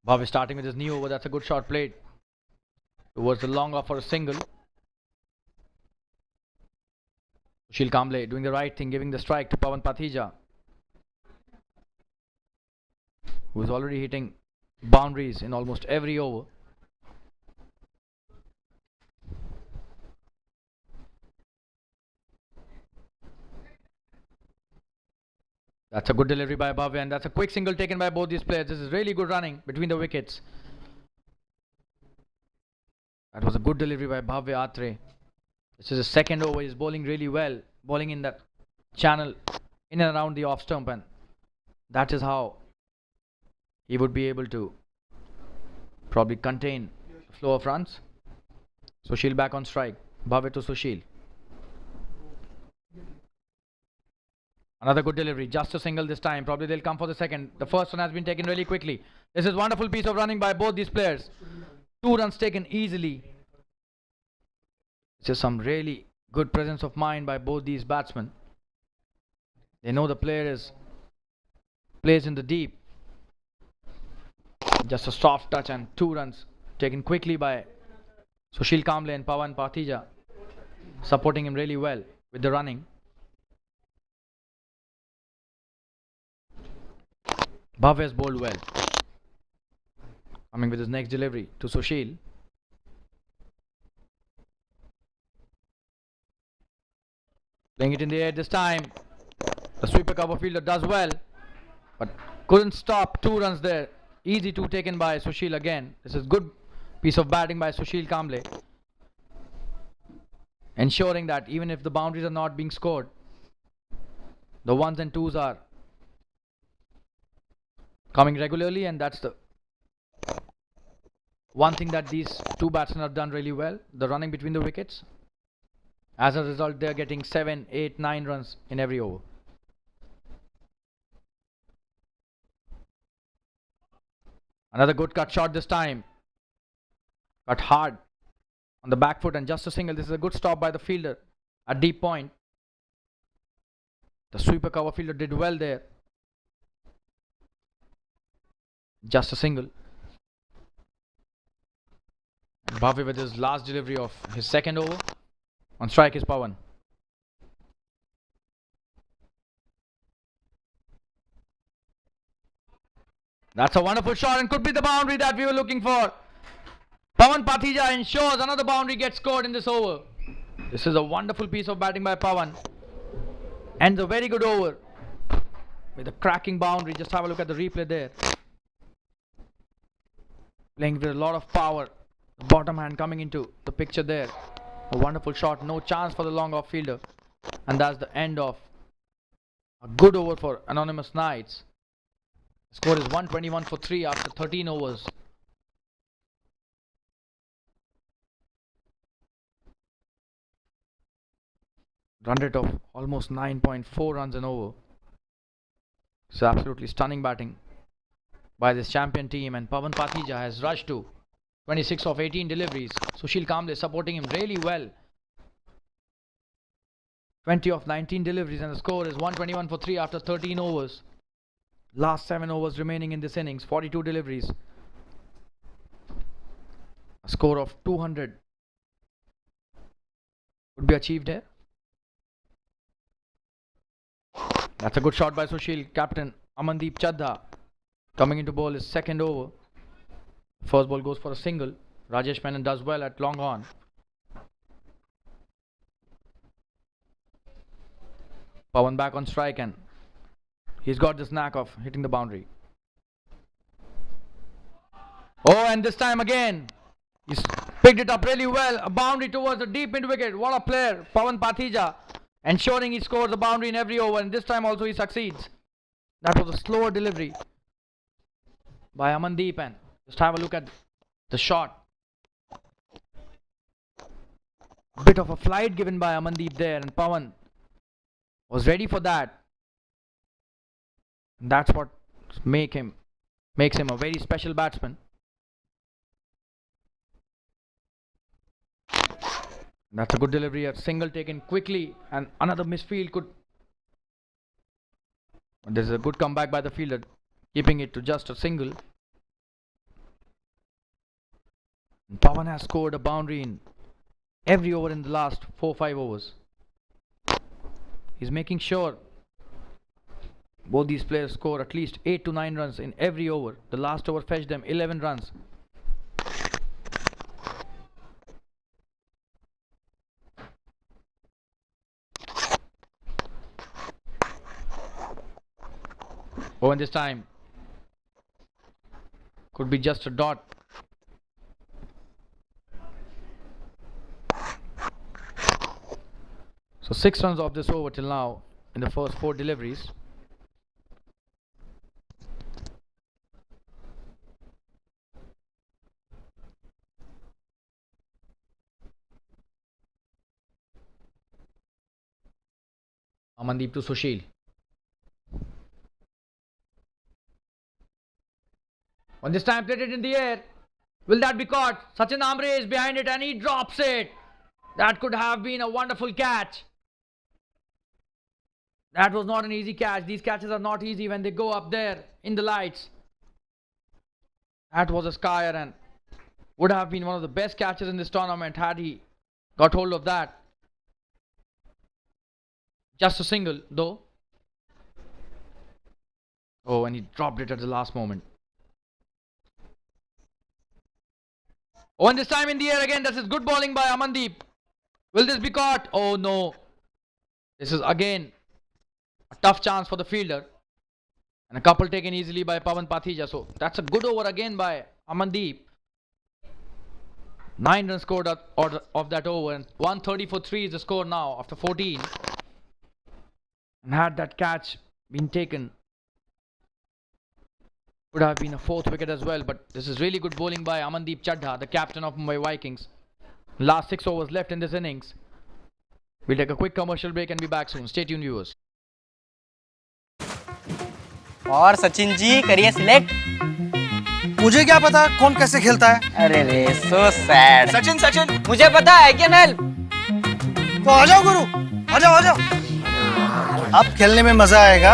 Bhavi starting with his new over. That's a good shot played towards the long off for a single. Sushil Kamble doing the right thing, giving the strike to Pawan Pathija, who is already hitting boundaries in almost every over. That's a good delivery by Bhavya, and that's a quick single taken by both these players. This is really good running between the wickets. That was a good delivery by Bhavya Atre. This is his second over. He's bowling really well, bowling in that channel in and around the off stump, and that is how he would be able to probably contain the flow of runs. Sushil back on strike. Bhavya to Sushil. Another good delivery, just a single this time. Probably they'll come for the second. The first one has been taken really quickly. This is wonderful piece of running by both these players. 2 runs taken easily. This is some really good presence of mind by both these batsmen. They know the player plays in the deep. Just a soft touch and 2 runs taken quickly by Sushil Kamble and Pawan Pathija, supporting him really well with the running. Bhavya has bowled well. Coming with his next delivery to Sushil. Playing it in the air this time. The sweeper cover fielder does well, but couldn't stop. 2 runs there. Easy 2 taken by Sushil again. This is good piece of batting by Sushil Kamble, ensuring that even if the boundaries are not being scored, the 1s and 2s are coming regularly, and that's the one thing that these 2 batsmen have done really well, the running between the wickets. As a result, they are getting 7, 8, 9 runs in every over. Another good cut shot this time. Cut hard on the back foot and just a single. This is a good stop by the fielder at deep point. The sweeper cover fielder did well there. Just a single. Bhavya with his last delivery of his second over. On strike is Pawan. That's a wonderful shot and could be the boundary that we were looking for. Pawan Pathija ensures another boundary gets scored in this over. This is a wonderful piece of batting by Pawan. And a very good over with a cracking boundary. Just have a look at the replay there. Playing with a lot of power. The bottom hand coming into the picture there. A wonderful shot. No chance for the long off fielder. And that's the end of a good over for Anonymous Knights. The score is 121 for 3 after 13 overs. Run rate of almost 9.4 runs an over. It's absolutely stunning batting by this champion team, and Pawan Pathija has rushed to 26 of 18 deliveries. Sushil Kamble supporting him really well. 20 of 19 deliveries, and the score is 121 for 3 after 13 overs. Last 7 overs remaining in this innings, 42 deliveries. A score of 200 would be achieved here. That's a good shot by Sushil. Captain Amandeep Chadha coming into bowl his second over. First ball goes for a single. Rajesh Menon does well at long on. Pawan back on strike, and he's got this knack of hitting the boundary. Oh, and this time again he's picked it up really well. A boundary towards the deep mid wicket. What a player, Pawan Pathija, ensuring he scores a boundary in every over, and this time also he succeeds. That was a slower delivery by Amandeep, and just have a look at the shot. A bit of a flight given by Amandeep there, and Pawan was ready for that. And that's what makes him a very special batsman. That's a good delivery, a single taken quickly, and another misfield could. There's a good comeback by the fielder, keeping it to just a single. Pawan has scored a boundary in every over in the last 4-5 overs. He's making sure both these players score at least 8 to 9 runs in every over. The last over fetched them 11 runs. Oh, and this time could be just a dot. So 6 runs off this over till now in the first 4 deliveries. Amandeep to Sushil. On this time, played it in the air. Will that be caught? Sachin Amre is behind it and he drops it. That could have been a wonderful catch. That was not an easy catch. These catches are not easy when they go up there in the lights. That was a skyer and would have been one of the best catches in this tournament had he got hold of that. Just a single though. Oh, and he dropped it at the last moment. Oh, and this time in the air again. This is good bowling by Amandeep. Will this be caught? Oh no. This is again a tough chance for the fielder. And a couple taken easily by Pawan Pathija. So that's a good over again by Amandeep. 9 runs scored of that over. And 130 for 3 is the score now after 14. And had that catch been taken, would have been a 4th wicket as well. But this is really good bowling by Amandeep Chadha, the captain of Mumbai Vikings. Last 6 overs left in this innings. We'll take a quick commercial break and be back soon. Stay tuned, viewers. और सचिन जी करिए select. मुझे क्या पता कौन कैसे खेलता है. अरे रे सो सैड. सचिन सचिन मुझे पता है कैन हेल्प. तो आ जाओ गुरु, आ जाओ आ जाओ. अब खेलने में मजा आएगा.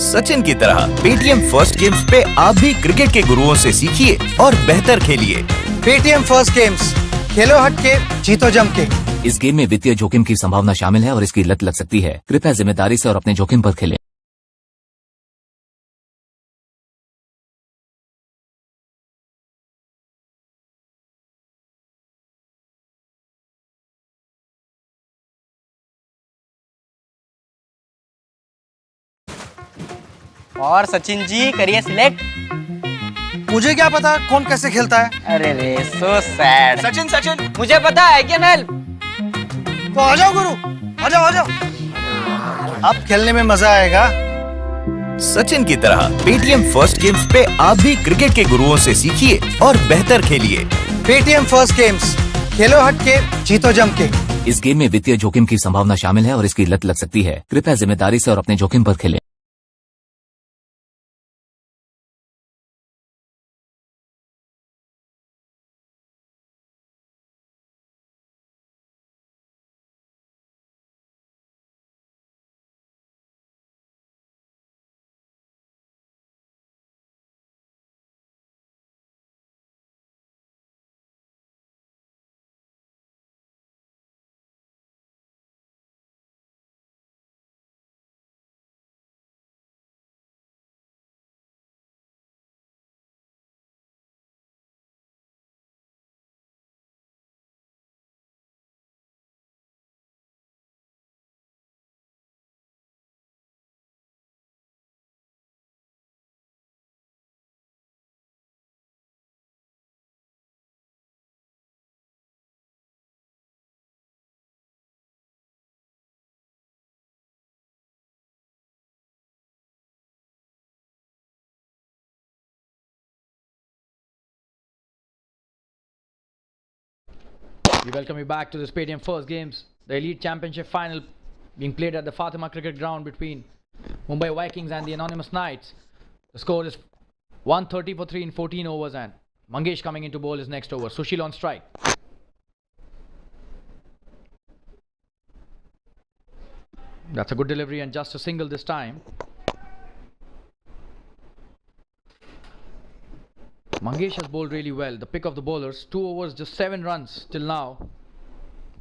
सचिन की तरह पेटीएम फर्स्ट गेम्स पे आप भी क्रिकेट के गुरुओं से सीखिए और बेहतर खेलिए. पेटीएम फर्स्ट गेम्स, खेलो हटके, जीतो जम के. इस गेम में वित्तीय जोखिम की संभावना शामिल है और इसकी लत लग सकती है. कृपया जिम्मेदारी से और अपने जोखिम पर खेलें. और सचिन जी करिए सिलेक्ट. मुझे क्या पता कौन कैसे खेलता है. अरे रे सो सैड. सचिन सचिन मुझे पता है कैन हेल्प. तो आ जाओ गुरु, आ जाओ आ जाओ. अब खेलने में मजा आएगा. सचिन की तरह पेटीएम फर्स्ट गेम्स पे आप भी क्रिकेट के गुरुओं से सीखिए और बेहतर खेलिए. पेटीएम फर्स्ट गेम्स, खेलो हटके, जीतो जम के. इस गेम में वित्तीय जोखिम की संभावना शामिल है और इसकी लत लग सकती है. कृपया जिम्मेदारी से और अपने जोखिम पर खेलें. We welcome you back to the Stadium First Games, the Elite Championship final being played at the Fatima Cricket Ground between Mumbai Vikings and the Anonymous Knights. The score is 130 for 3 in 14 overs and Mangesh coming into bowl his next over. Sushil on strike. That's a good delivery and just a single this time. Mangesh has bowled really well. The pick of the bowlers. 2 overs, just 7 runs till now.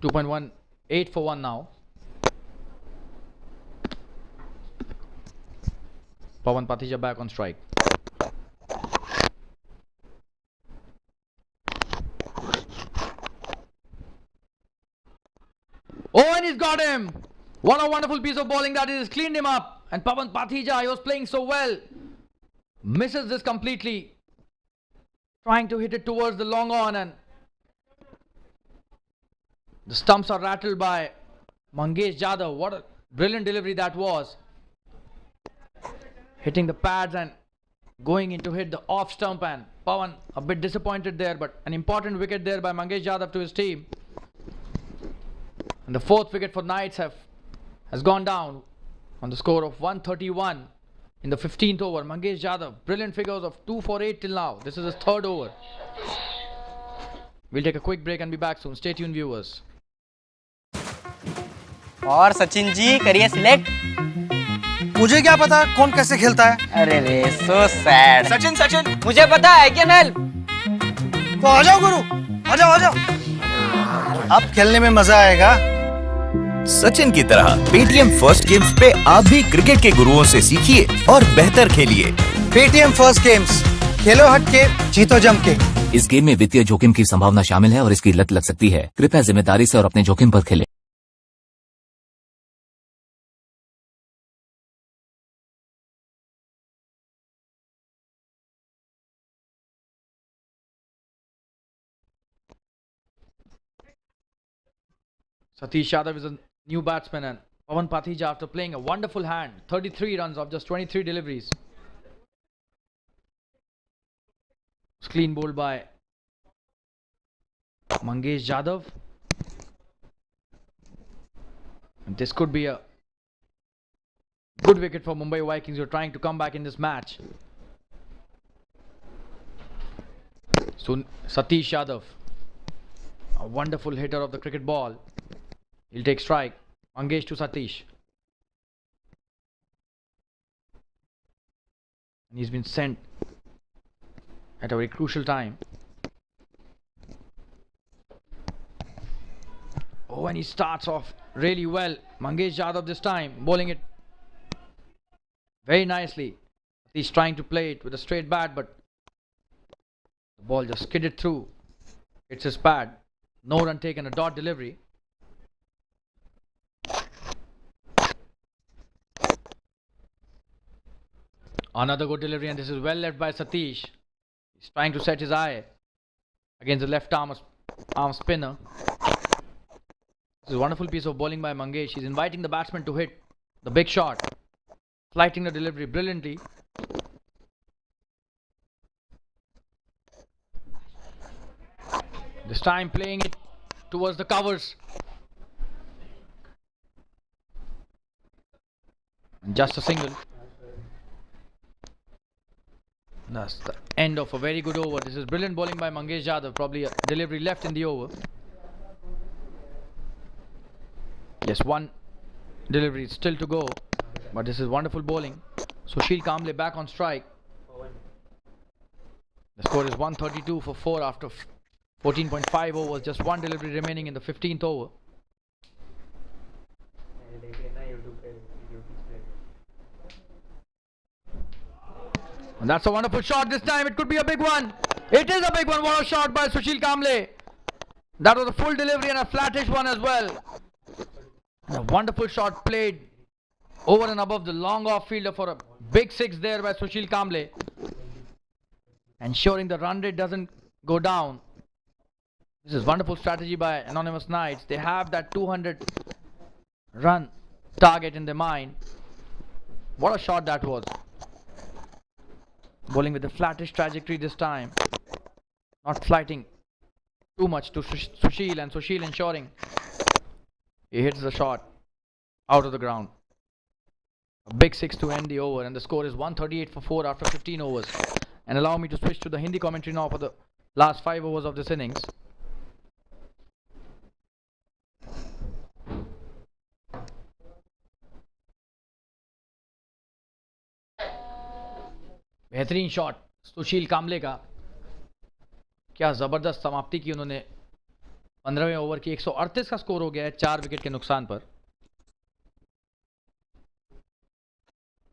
2.18 for 1 now. Pawan Patija back on strike. Oh, and he's got him! What a wonderful piece of bowling that is. Cleaned him up. And Pawan Patija, he was playing so well. Misses this completely. Trying to hit it towards the long on, and the stumps are rattled by Mangesh Jadhav. What a brilliant delivery that was. Hitting the pads and going in to hit the off stump, and Pawan a bit disappointed there, but an important wicket there by Mangesh Jadhav to his team. And the 4th wicket for Knights has gone down on the score of 131 in the 15th over. Mangesh Jadhav, brilliant figures of 2 for 8 till now. This is his 3rd over. We'll take a quick break and be back soon. Stay tuned, viewers. और सचिन जी करिए select. मुझे क्या पता कौन कैसे खेलता है. अरे रे सो सैड. सचिन सचिन मुझे पता है कैन हेल्प. तो आ जाओ गुरु, आ जाओ आ जाओ. अब खेलने में मजा आएगा. सचिन की तरह पेटीएम फर्स्ट गेम्स पे आप भी क्रिकेट के गुरुओं से सीखिए और बेहतर खेलिए. पेटीएम फर्स्ट गेम्स, खेलो हटके, जीतो जम के. इस गेम में वित्तीय जोखिम की संभावना शामिल है और इसकी लत लग सकती है. कृपया जिम्मेदारी से और अपने जोखिम पर खेलें. Satish Yadav is a new batsman, and Pawan Patija, after playing a wonderful hand, 33 runs of just 23 deliveries. It's clean bowled by Mangesh Jadhav. And this could be a good wicket for Mumbai Vikings, who are trying to come back in this match. So Satish Yadav, a wonderful hitter of the cricket ball. He'll take strike. Mangesh to Satish. And he's been sent at a very crucial time. Oh, and he starts off really well. Mangesh Jadhav this time, bowling it very nicely. He's trying to play it with a straight bat, but the ball just skidded through. It's his pad. No run taken, a dot delivery. Another good delivery, and this is well left by Satish. He's trying to set his eye against the left arm spinner. This is a wonderful piece of bowling by Mangesh. He's inviting the batsman to hit the big shot, flighting the delivery brilliantly. This time playing it towards the covers. And just a single. That's the end of a very good over. This is brilliant bowling by Mangesh Jadhav. Probably a delivery left in the over. Yes, one delivery still to go. But this is wonderful bowling. Sushil Kamble back on strike. The score is 132 for 4 after 14.5 overs. Just one delivery remaining in the 15th over. And that's a wonderful shot this time. It could be a big one. It is a big one. What a shot by Sushil Kamble. That was a full delivery and a flattish one as well. And a wonderful shot played over and above the long off fielder for a big 6 there by Sushil Kamble. Ensuring the run rate doesn't go down. This is wonderful strategy by Anonymous Knights. They have that 200 run target in their mind. What a shot that was. Bowling with a flattish trajectory this time. Not flighting too much to Sushil, and Sushil ensuring he hits the shot out of the ground. A big 6 to end the over, and the score is 138 for 4 after 15 overs. And allow me to switch to the Hindi commentary now for the last 5 overs of this innings. बेहतरीन shot सुशील कामले का. क्या जबरदस्त समाप्ति की उन्होंने। 15वें over की 138 का score हो गया है 4 विकेट के नुकसान पर।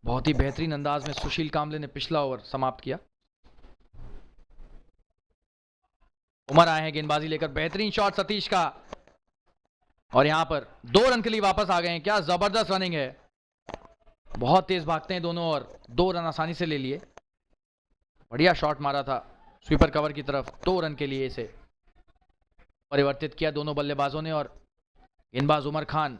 बहुत ही बेहतरीन अंदाज में सुशील कामले ने पिछला ओवर समाप्त किया। उमर आए हैं गेंदबाजी लेकर, बेहतरीन शॉट सतीश का, और यहां पर 2 रन के लिए वापस आ गए हैं। क्या जबरदस्त रनिंग है, बहुत तेज भागते हैं दोनों और 2 रन आसानी से ले लिए। बढ़िया शॉट मारा था स्वीपर कवर की तरफ, 2 रन के लिए इसे परिवर्तित किया दोनों बल्लेबाजों ने। और गेंदबाज उमर खान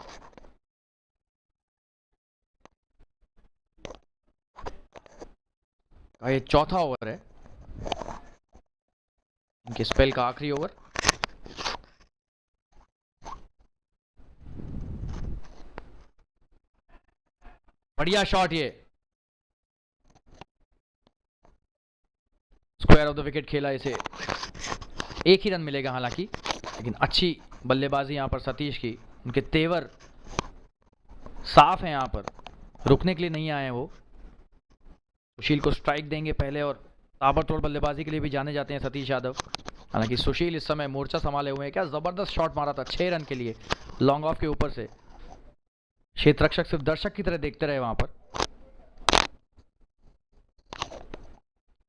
का ये चौथा ओवर है, इनके स्पेल का आखिरी ओवर। बढ़िया शॉट, ये स्क्वायर ऑफ द विकेट खेला इसे। 1 ही रन मिलेगा हालांकि, लेकिन अच्छी बल्लेबाजी यहां पर सतीश की। उनके तेवर साफ हैं, यहां पर रुकने के लिए नहीं आए हैं वो। सुशील को स्ट्राइक देंगे पहले, और ताबड़तोड़ बल्लेबाजी के लिए भी जाने जाते हैं सतीश यादव। हालांकि सुशील इस समय मोर्चा संभाले हुए हैं। क्या जबरदस्त शॉट मारा था 6 रन के लिए लॉन्ग ऑफ के ऊपर से। क्षेत्र रक्षक सिर्फ दर्शक की तरह देखते रहे वहां पर।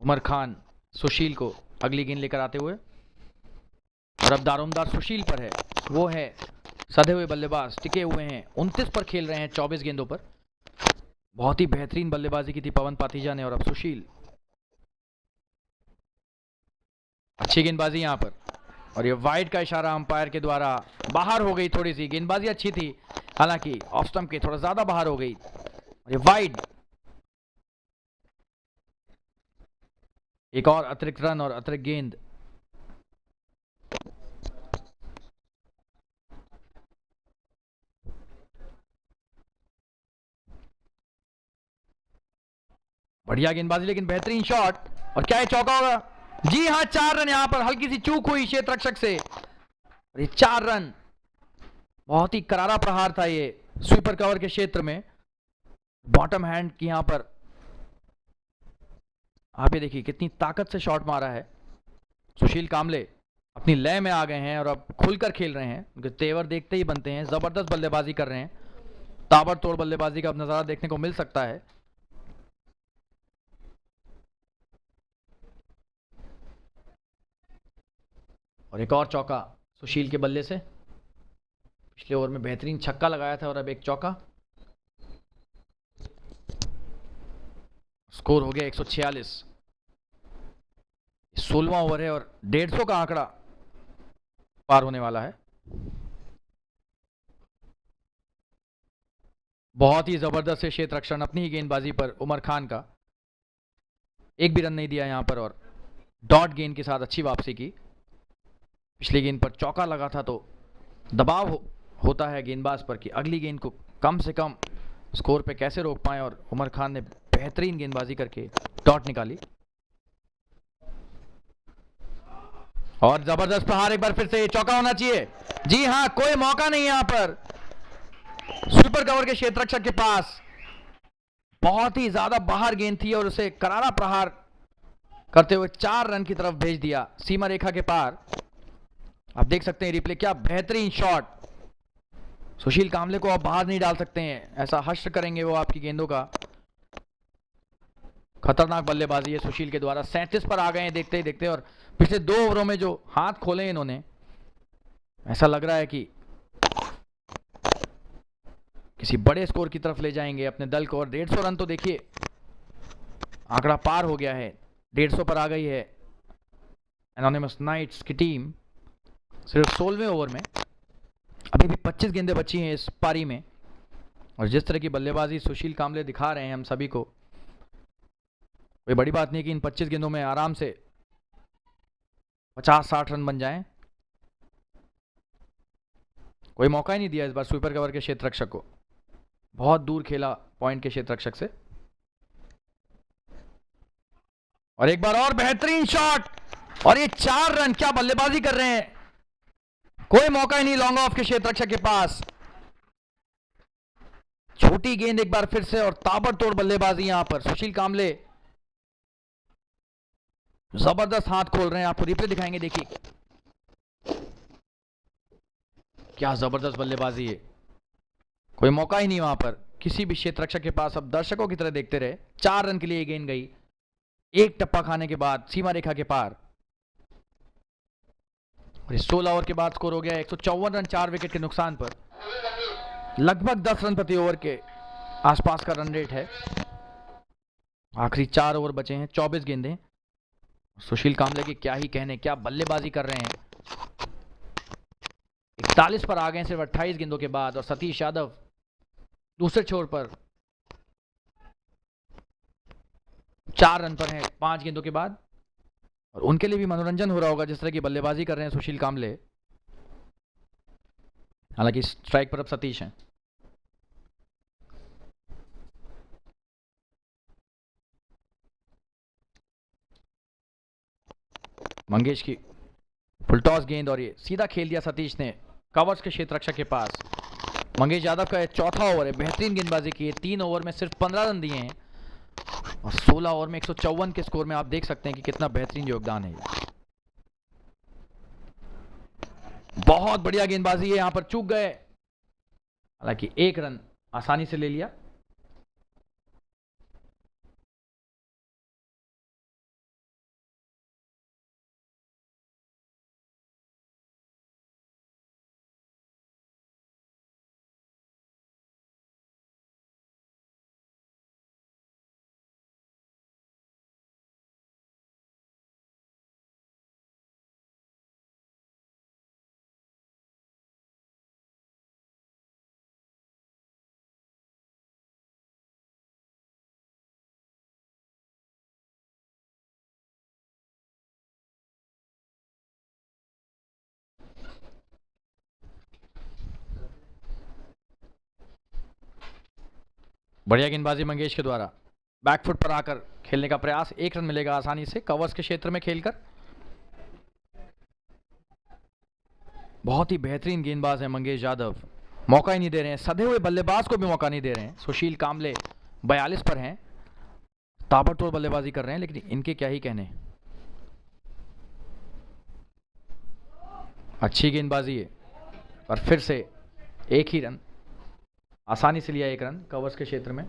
उमर खान सुशील को अगली गेंद लेकर आते हुए, और अब दारोमदार सुशील पर है। वो है सधे हुए बल्लेबाज, टिके हुए हैं, 29 पर खेल रहे हैं 24 गेंदों पर। बहुत ही बेहतरीन बल्लेबाजी की थी पवन पातीजा ने, और अब सुशील। अच्छी गेंदबाजी यहां पर, और ये वाइड का इशारा अंपायर के द्वारा। बाहर हो गई थोड़ी सी, गेंदबाजी अच्छी थी हालांकि ऑफ स्टंप के थोड़ा ज्यादा बाहर हो गई, और ये वाइड। एक और अतिरिक्त रन और अतिरिक्त गेंद। बढ़िया गेंदबाजी, लेकिन बेहतरीन शॉट, और क्या ये चौका होगा? जी हां, 4 रन। यहां पर हल्की सी चूक हुई क्षेत्र रक्षक से, और ये 4 रन। बहुत ही करारा प्रहार था ये स्वीपर कवर के क्षेत्र में, बॉटम हैंड की। यहां पर आप ये देखिए कितनी ताकत से शॉट मारा है। सुशील कामले अपनी लय में आ गए हैं और अब खुलकर खेल रहे हैं। उनके तेवर देखते ही बनते हैं, जबरदस्त बल्लेबाजी कर रहे हैं। ताबड़तोड़ बल्लेबाजी का अब नजारा देखने को मिल सकता है। और एक और चौका सुशील के बल्ले से। पिछले ओवर में बेहतरीन छक्का लगाया था, और अब एक चौका। स्कोर हो गया 146। 16वां ओवर है और 150 का आंकड़ा पार होने वाला है। बहुत ही जबरदस्त है क्षेत्र रक्षण अपनी ही गेंदबाजी पर उमर खान का। एक भी रन नहीं दिया यहां पर, और डॉट गेंद के साथ अच्छी वापसी की। पिछली गेंद पर चौका लगा था, तो दबाव होता है गेंदबाज पर कि अगली गेंद को कम से कम स्कोर पे कैसे रोक पाए, और उमर खान ने बेहतरीन गेंदबाजी करके डॉट निकाली। और जबरदस्त प्रहार, एक बार फिर से चौका होना चाहिए। जी हां, कोई मौका नहीं यहां पर स्वीपर कवर के क्षेत्र रक्षक के पास। बहुत ही ज्यादा बाहर गेंद थी, और उसे करारा प्रहार करते हुए 4 रन की तरफ भेज दिया सीमा रेखा के पार। आप देख सकते हैं रिप्ले, क्या बेहतरीन शॉट। सुशील कामले को आप बाहर नहीं डाल सकते हैं, ऐसा हश्र करेंगे वो आपकी गेंदों का। खतरनाक बल्लेबाजी है सुशील के द्वारा। 37 पर आ गए हैं देखते ही देखते, और पिछले 2 ओवरों में जो हाथ खोले इन्होंने, ऐसा लग रहा है कि किसी बड़े स्कोर की तरफ ले जाएंगे अपने दल को। और 150 रन तो देखिए आंकड़ा पार हो गया है, 150 पर आ गई है एनोनिमस नाइट्स की टीम। सिर्फ 16वें ओवर में अभी भी 25 गेंदें बची हैं इस पारी में, और जिस तरह की बल्लेबाजी सुशील कामले दिखा रहे हैं हम सभी को, कोई बड़ी बात नहीं कि इन 25 गेंदों में आराम से 50-60 रन बन जाएं। कोई मौका ही नहीं दिया इस बार स्वीपर कवर के क्षेत्र रक्षक को। बहुत दूर खेला पॉइंट के क्षेत्र रक्षक से। और एक बार और बेहतरीन शॉट, और ये 4 रन। क्या बल्लेबाजी कर रहे हैं, कोई मौका ही नहीं लॉन्ग ऑफ के क्षेत्र रक्षक के पास। छोटी गेंद एक बार फिर से, और ताबड़तोड़ बल्लेबाजी यहां पर सुशील कामले। जबरदस्त हाथ खोल रहे हैं, आपको रिप्ले दिखाएंगे, देखिए क्या जबरदस्त बल्लेबाजी है, कोई मौका ही नहीं वहां पर किसी भी क्षेत्र रक्षक के पास। अब दर्शकों की तरह देखते रहे। 4 रन के लिए गेंद गई, एक टप्पा खाने के बाद सीमा रेखा के पार। और 16 ओवर के बाद स्कोर हो गया 154 रन, 4 विकेट के नुकसान पर। लगभग 10 रन प्रति ओवर के आसपास का रन रेट है। आखिरी 4 ओवर बचे हैं, 24 गेंदें। सुशील कामले के क्या ही कहने, क्या बल्लेबाजी कर रहे हैं। 41 पर आ गए सिर्फ 28 गेंदों के बाद। और सतीश यादव दूसरे छोर पर 4 रन पर हैं 5 गेंदों के बाद। और उनके लिए भी मनोरंजन हो रहा होगा जिस तरह की बल्लेबाजी कर रहे हैं सुशील कामले। हालांकि स्ट्राइक पर अब सतीश हैं। मंगेश की फुल टॉस गेंद और ये सीधा खेल दिया सतीश ने कवर्स के क्षेत्र रक्षक के पास। मंगेश यादव का चौथा ओवर है, बेहतरीन गेंदबाजी की है। 3 ओवर में सिर्फ 15 रन दिए हैं और 16 ओवर में 154 के स्कोर में आप देख सकते हैं कि कितना बेहतरीन योगदान है। बहुत बढ़िया गेंदबाजी है, यहां पर चूक गए, हालांकि 1 रन आसानी से ले लिया। बढ़िया गेंदबाजी मंगेश के द्वारा, बैकफुट पर आकर खेलने का प्रयास। 1 रन मिलेगा आसानी से कवर्स के क्षेत्र में खेलकर। बहुत ही बेहतरीन गेंदबाज है मंगेश यादव, मौका ही नहीं दे रहे हैं, सधे हुए बल्लेबाज को भी मौका नहीं दे रहे हैं। सुशील कामले 42 पर हैं, ताबड़तोड़ बल्लेबाजी कर रहे हैं, लेकिन इनके क्या ही कहने। अच्छी गेंदबाजी है और फिर से 1 ही रन, आसानी से लिया 1 रन कवर्स के क्षेत्र में।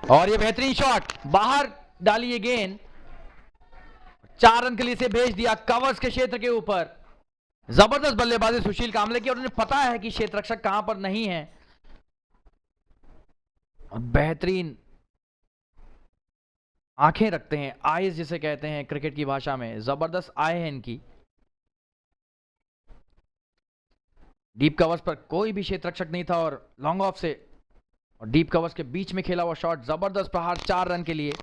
और ये बेहतरीन शॉट, बाहर डाली ये गेंद, 4 रन के लिए इसे भेज दिया कवर्स के क्षेत्र के ऊपर। जबरदस्त बल्लेबाजी सुशील कामले की, और उन्हें पता है कि क्षेत्र रक्षक कहां पर नहीं है। और बेहतरीन आंखें रखते हैं, आईज जिसे कहते हैं क्रिकेट की भाषा में, जबरदस्त आए हैं इनकी। डीप कवर्स पर कोई भी क्षेत्र रक्षक नहीं था और लॉन्ग ऑफ से और डीप कवर्स के बीच में खेला हुआ शॉट, जबरदस्त प्रहार 4 रन के लिए।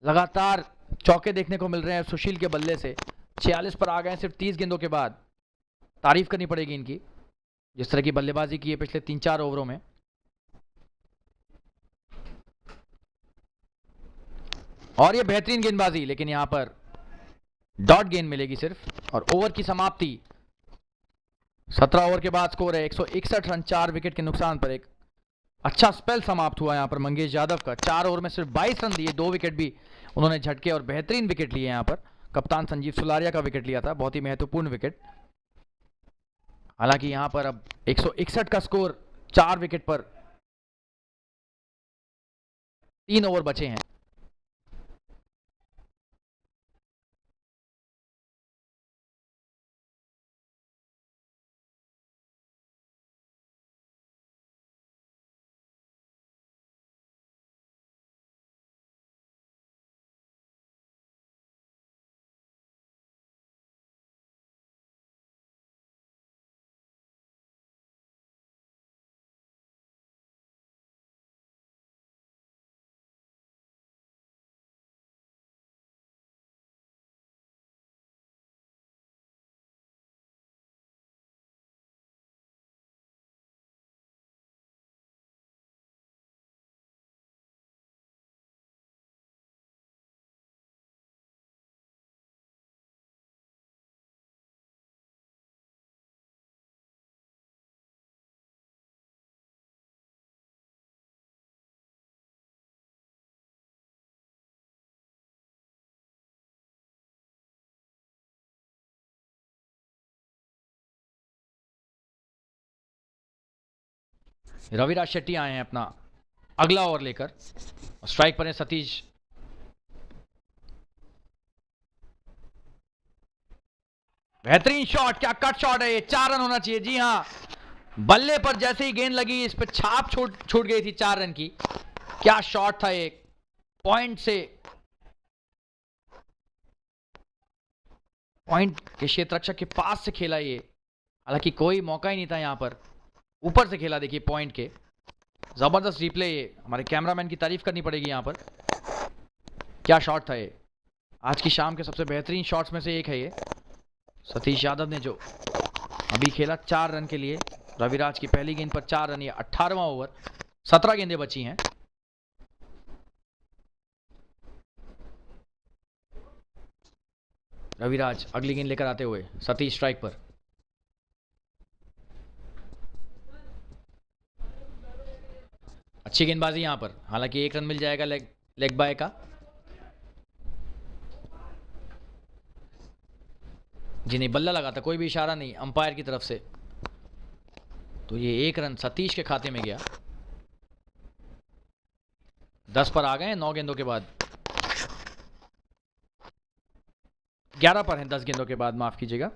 लगातार चौके देखने को मिल रहे हैं सुशील के बल्ले से। 46 पर आ गए सिर्फ 30 गेंदों के बाद। तारीफ करनी पड़ेगी इनकी, जिस तरह की बल्लेबाजी की है पिछले 3-4 ओवरों में। और ये बेहतरीन गेंदबाजी, लेकिन यहां पर डॉट गेंद मिलेगी सिर्फ। और ओवर की समाप्ति, 17 ओवर के बाद स्कोर है 161 रन, 4 विकेट के नुकसान पर। एक अच्छा स्पेल समाप्त हुआ यहां पर मंगेश यादव का। 4 ओवर में सिर्फ 22 रन दिए, 2 विकेट भी उन्होंने झटके और बेहतरीन विकेट लिए यहां पर। कप्तान संजीव सुलारिया का विकेट लिया था, बहुत ही महत्वपूर्ण विकेट। हालांकि यहां पर अब 161 का स्कोर, 4 विकेट पर 3 ओवर बचे हैं। रविराज शेट्टी आए हैं अपना अगला ओवर लेकर। स्ट्राइक पर है सतीश। बेहतरीन शॉट, क्या कट शॉट है ये, 4 रन होना चाहिए। जी हाँ, बल्ले पर जैसे ही गेंद लगी इस पर छाप छूट गई थी 4 रन की। क्या शॉट था एक, पॉइंट से, पॉइंट के क्षेत्र रक्षक के पास से खेला ये, हालांकि कोई मौका ही नहीं था यहां पर, ऊपर से खेला। देखिए पॉइंट के, जबरदस्त रिप्ले ये, हमारे कैमरामैन की तारीफ करनी पड़ेगी यहां पर। क्या शॉट था ये, आज की शाम के सबसे बेहतरीन शॉट्स में से एक है ये। सतीश यादव ने जो अभी खेला 4 रन के लिए, रविराज की पहली गेंद पर 4 रन। ये 18वां ओवर, 17 गेंदें बची हैं। रविराज अगली गेंद लेकर आते हुए, सतीश स्ट्राइक पर। अच्छी गेंदबाजी यहां पर, हालांकि 1 रन मिल जाएगा लेग बाय का। जी नहीं, बल्ला लगा था, कोई भी इशारा नहीं अंपायर की तरफ से, तो ये 1 रन सतीश के खाते में गया। 10 पर आ गए 9 गेंदों के बाद, 11 पर हैं 10 गेंदों के बाद, माफ कीजिएगा।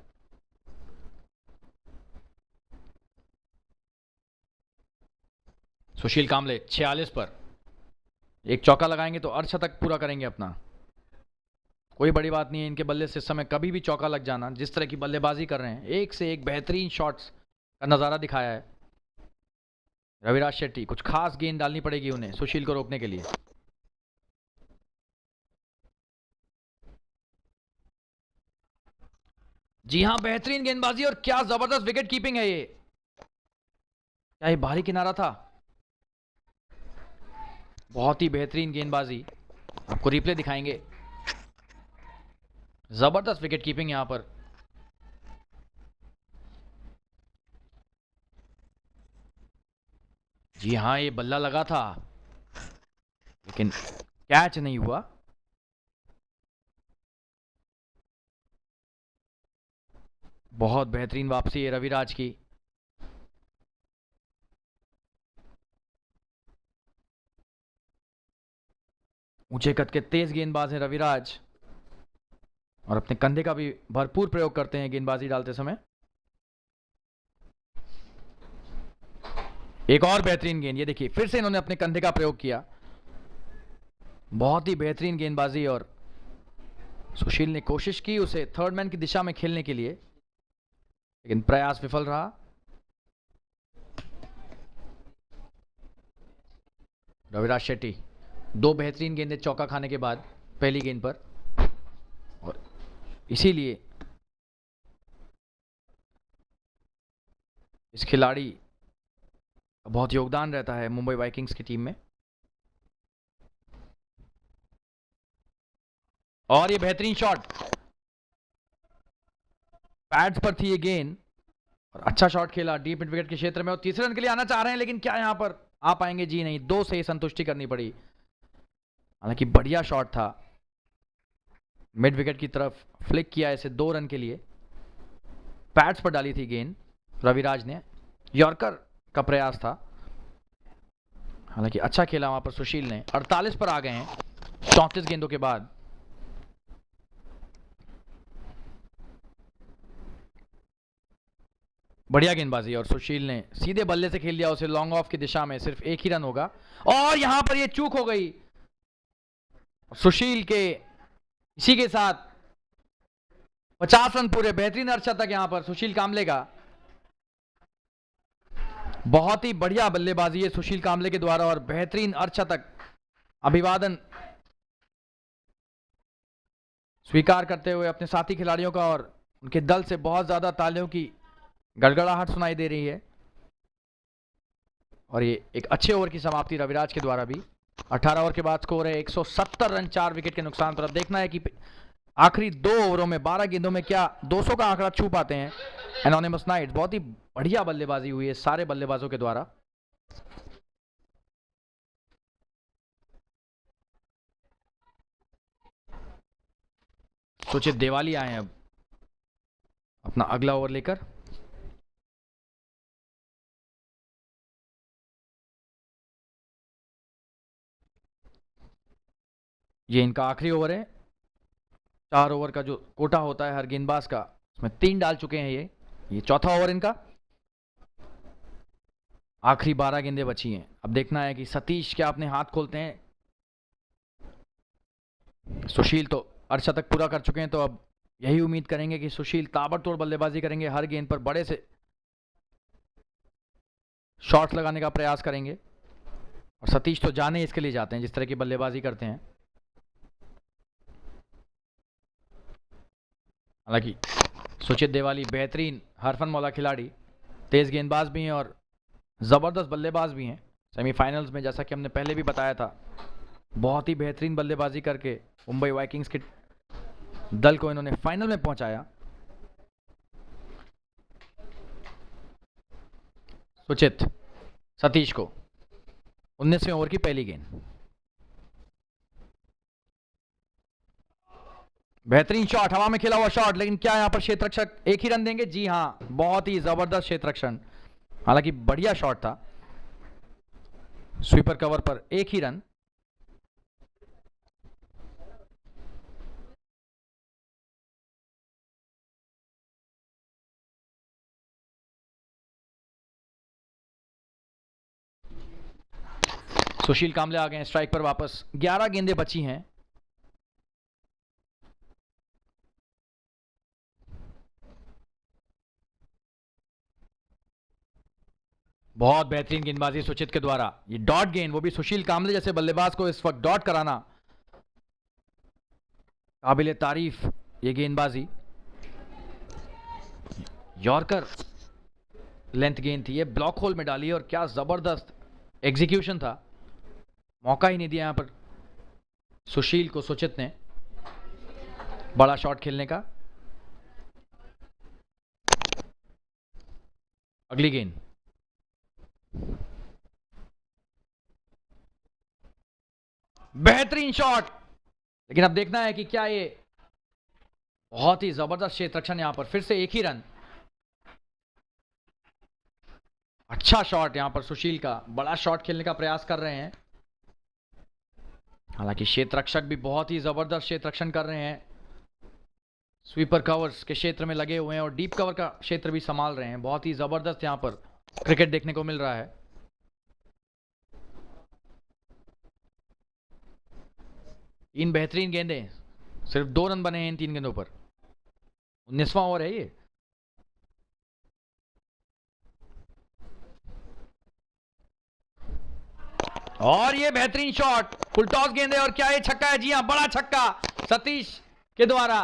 सुशील कामले 46 पर, एक चौका लगाएंगे तो अर्धशतक पूरा करेंगे अपना। कोई बड़ी बात नहीं है इनके बल्ले से इस समय कभी भी चौका लग जाना, जिस तरह की बल्लेबाजी कर रहे हैं, एक से एक बेहतरीन शॉट्स का नजारा दिखाया है रविराज शेट्टी। कुछ खास गेंद डालनी पड़ेगी उन्हें सुशील को रोकने के लिए। जी हां, बेहतरीन गेंदबाजी और क्या जबरदस्त विकेट कीपिंग है ये। क्या ये बाहरी किनारा था? बहुत ही बेहतरीन गेंदबाजी, आपको रिप्ले दिखाएंगे। जबरदस्त विकेट कीपिंग यहां पर। जी हां, ये बल्ला लगा था लेकिन कैच नहीं हुआ। बहुत बेहतरीन वापसी है रविराज की। ऊंचे कद के तेज गेंदबाज हैं रविराज, और अपने कंधे का भी भरपूर प्रयोग करते हैं गेंदबाजी डालते समय। एक और बेहतरीन गेंद, ये देखिए फिर से इन्होंने अपने कंधे का प्रयोग किया। बहुत ही बेहतरीन गेंदबाजी, और सुशील ने कोशिश की उसे थर्ड मैन की दिशा में खेलने के लिए, लेकिन प्रयास विफल रहा। रविराज शेट्टी 2 बेहतरीन गेंदें चौका खाने के बाद पहली गेंद पर, और इसीलिए इस खिलाड़ी का बहुत योगदान रहता है मुंबई वाइकिंग्स की टीम में। और ये बेहतरीन शॉट, पैड्स पर थी ये गेंद, और अच्छा शॉट खेला डीप मिड विकेट के क्षेत्र में, और तीसरे रन के लिए आना चाह रहे हैं, लेकिन क्या यहां पर आ पाएंगे? जी नहीं, 2 से ही संतुष्टि करनी पड़ी। हालांकि बढ़िया शॉट था, मिड विकेट की तरफ फ्लिक किया इसे 2 रन के लिए। पैड्स पर डाली थी गेंद रविराज ने, यॉर्कर का प्रयास था, हालांकि अच्छा खेला वहां पर सुशील ने। 48 पर आ गए हैं 34 गेंदों के बाद। बढ़िया गेंदबाजी, और सुशील ने सीधे बल्ले से खेल दिया उसे लॉन्ग ऑफ की दिशा में। सिर्फ 1 ही रन होगा, और यहां पर यह चूक हो गई सुशील के। इसी के साथ 50 रन पूरे, बेहतरीन अर्धशतक यहां पर सुशील कामले का। बहुत ही बढ़िया बल्लेबाजी है सुशील कामले के द्वारा, और बेहतरीन अर्धशतक। अभिवादन स्वीकार करते हुए अपने साथी खिलाड़ियों का, और उनके दल से बहुत ज्यादा तालियों की गड़गड़ाहट सुनाई दे रही है। और ये एक अच्छे ओवर की समाप्ति रविराज के द्वारा भी। 18 ओवर के बाद स्कोर है 170 रन 4 विकेट के नुकसान पर। अब देखना है कि आखिरी 2 ओवरों में 12 गेंदों में क्या 200 का आंकड़ा छू पाते हैं एनोनिमस नाइट्स। बहुत ही बढ़िया बल्लेबाजी हुई है सारे बल्लेबाजों के द्वारा। सुचित देवाली आए हैं अब अपना अगला ओवर लेकर। ये इनका आखिरी ओवर है। 4 ओवर का जो कोटा होता है हर गेंदबाज का, उसमें 3 डाल चुके हैं ये चौथा ओवर इनका। आखिरी 12 गेंदें बची हैं। अब देखना है कि सतीश क्या अपने हाथ खोलते हैं। सुशील तो अर्धशतक पूरा कर चुके हैं, तो अब यही उम्मीद करेंगे कि सुशील ताबड़तोड़ बल्लेबाजी करेंगे, हर गेंद पर बड़े से शॉट्स लगाने का प्रयास करेंगे। और सतीश तो जाने इसके लिए जाते हैं जिस तरह की बल्लेबाजी करते हैं। हालांकि सुचित देवाली बेहतरीन हरफन मौला खिलाड़ी, तेज गेंदबाज भी हैं और ज़बरदस्त बल्लेबाज भी हैं। सेमीफाइनल्स में जैसा कि हमने पहले भी बताया था, बहुत ही बेहतरीन बल्लेबाजी करके मुंबई वाइकिंग्स के दल को इन्होंने फाइनल में पहुंचाया। सुचित सतीश को 19वें ओवर की पहली गेंद, बेहतरीन शॉट, हवा में खेला हुआ शॉट, लेकिन क्या यहां पर क्षेत्र रक्षक एक ही रन देंगे? जी हां, बहुत ही जबरदस्त क्षेत्र रक्षण, हालांकि बढ़िया शॉट था। स्वीपर कवर पर एक ही रन। सुशील कामले आ गए हैं स्ट्राइक पर वापस। 11 गेंदें बची हैं। बहुत बेहतरीन गेंदबाजी सुचित के द्वारा। ये डॉट गेंद, वो भी सुशील कामले जैसे बल्लेबाज को इस वक्त डॉट कराना, काबिले तारीफ ये गेंदबाजी। यॉर्कर लेंथ गेंद थी, ये ब्लॉक होल में डाली और क्या जबरदस्त एग्जीक्यूशन था। मौका ही नहीं दिया यहां पर सुशील को सुचित ने बड़ा शॉट खेलने का। अगली गेंद, बेहतरीन शॉट, लेकिन अब देखना है कि क्या ये, बहुत ही जबरदस्त क्षेत्र रक्षण यहां पर, फिर से एक ही रन। अच्छा शॉट यहां पर सुशील का, बड़ा शॉट खेलने का प्रयास कर रहे हैं। हालांकि क्षेत्र रक्षक भी बहुत ही जबरदस्त क्षेत्र रक्षण कर रहे हैं। स्वीपर कवर्स के क्षेत्र में लगे हुए हैं और डीप कवर का क्षेत्र भी संभाल रहे हैं। बहुत ही जबरदस्त यहां पर क्रिकेट देखने को मिल रहा है। इन बेहतरीन गेंदें, सिर्फ 2 रन बने हैं इन 3 गेंदों पर। 19वां ओवर है ये। और ये बेहतरीन शॉट, फुल टॉस गेंद है और क्या ये छक्का है? जी हां, बड़ा छक्का सतीश के द्वारा।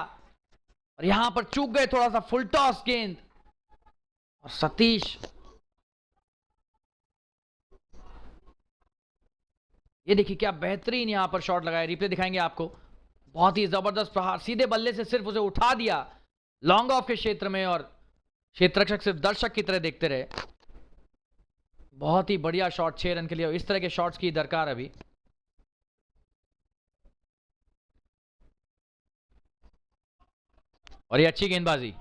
और यहां पर चूक गए थोड़ा सा, फुल टॉस गेंद और सतीश, ये देखिए क्या बेहतरीन यहां पर शॉट लगाया। रिप्ले दिखाएंगे आपको। बहुत ही जबरदस्त प्रहार, सीधे बल्ले से सिर्फ उसे उठा दिया लॉन्ग ऑफ के क्षेत्र में और क्षेत्र रक्षक सिर्फ दर्शक की तरह देखते रहे। बहुत ही बढ़िया शॉट 6 रन के लिए। इस तरह के शॉट्स की दरकार अभी। और ये अच्छी गेंदबाजी,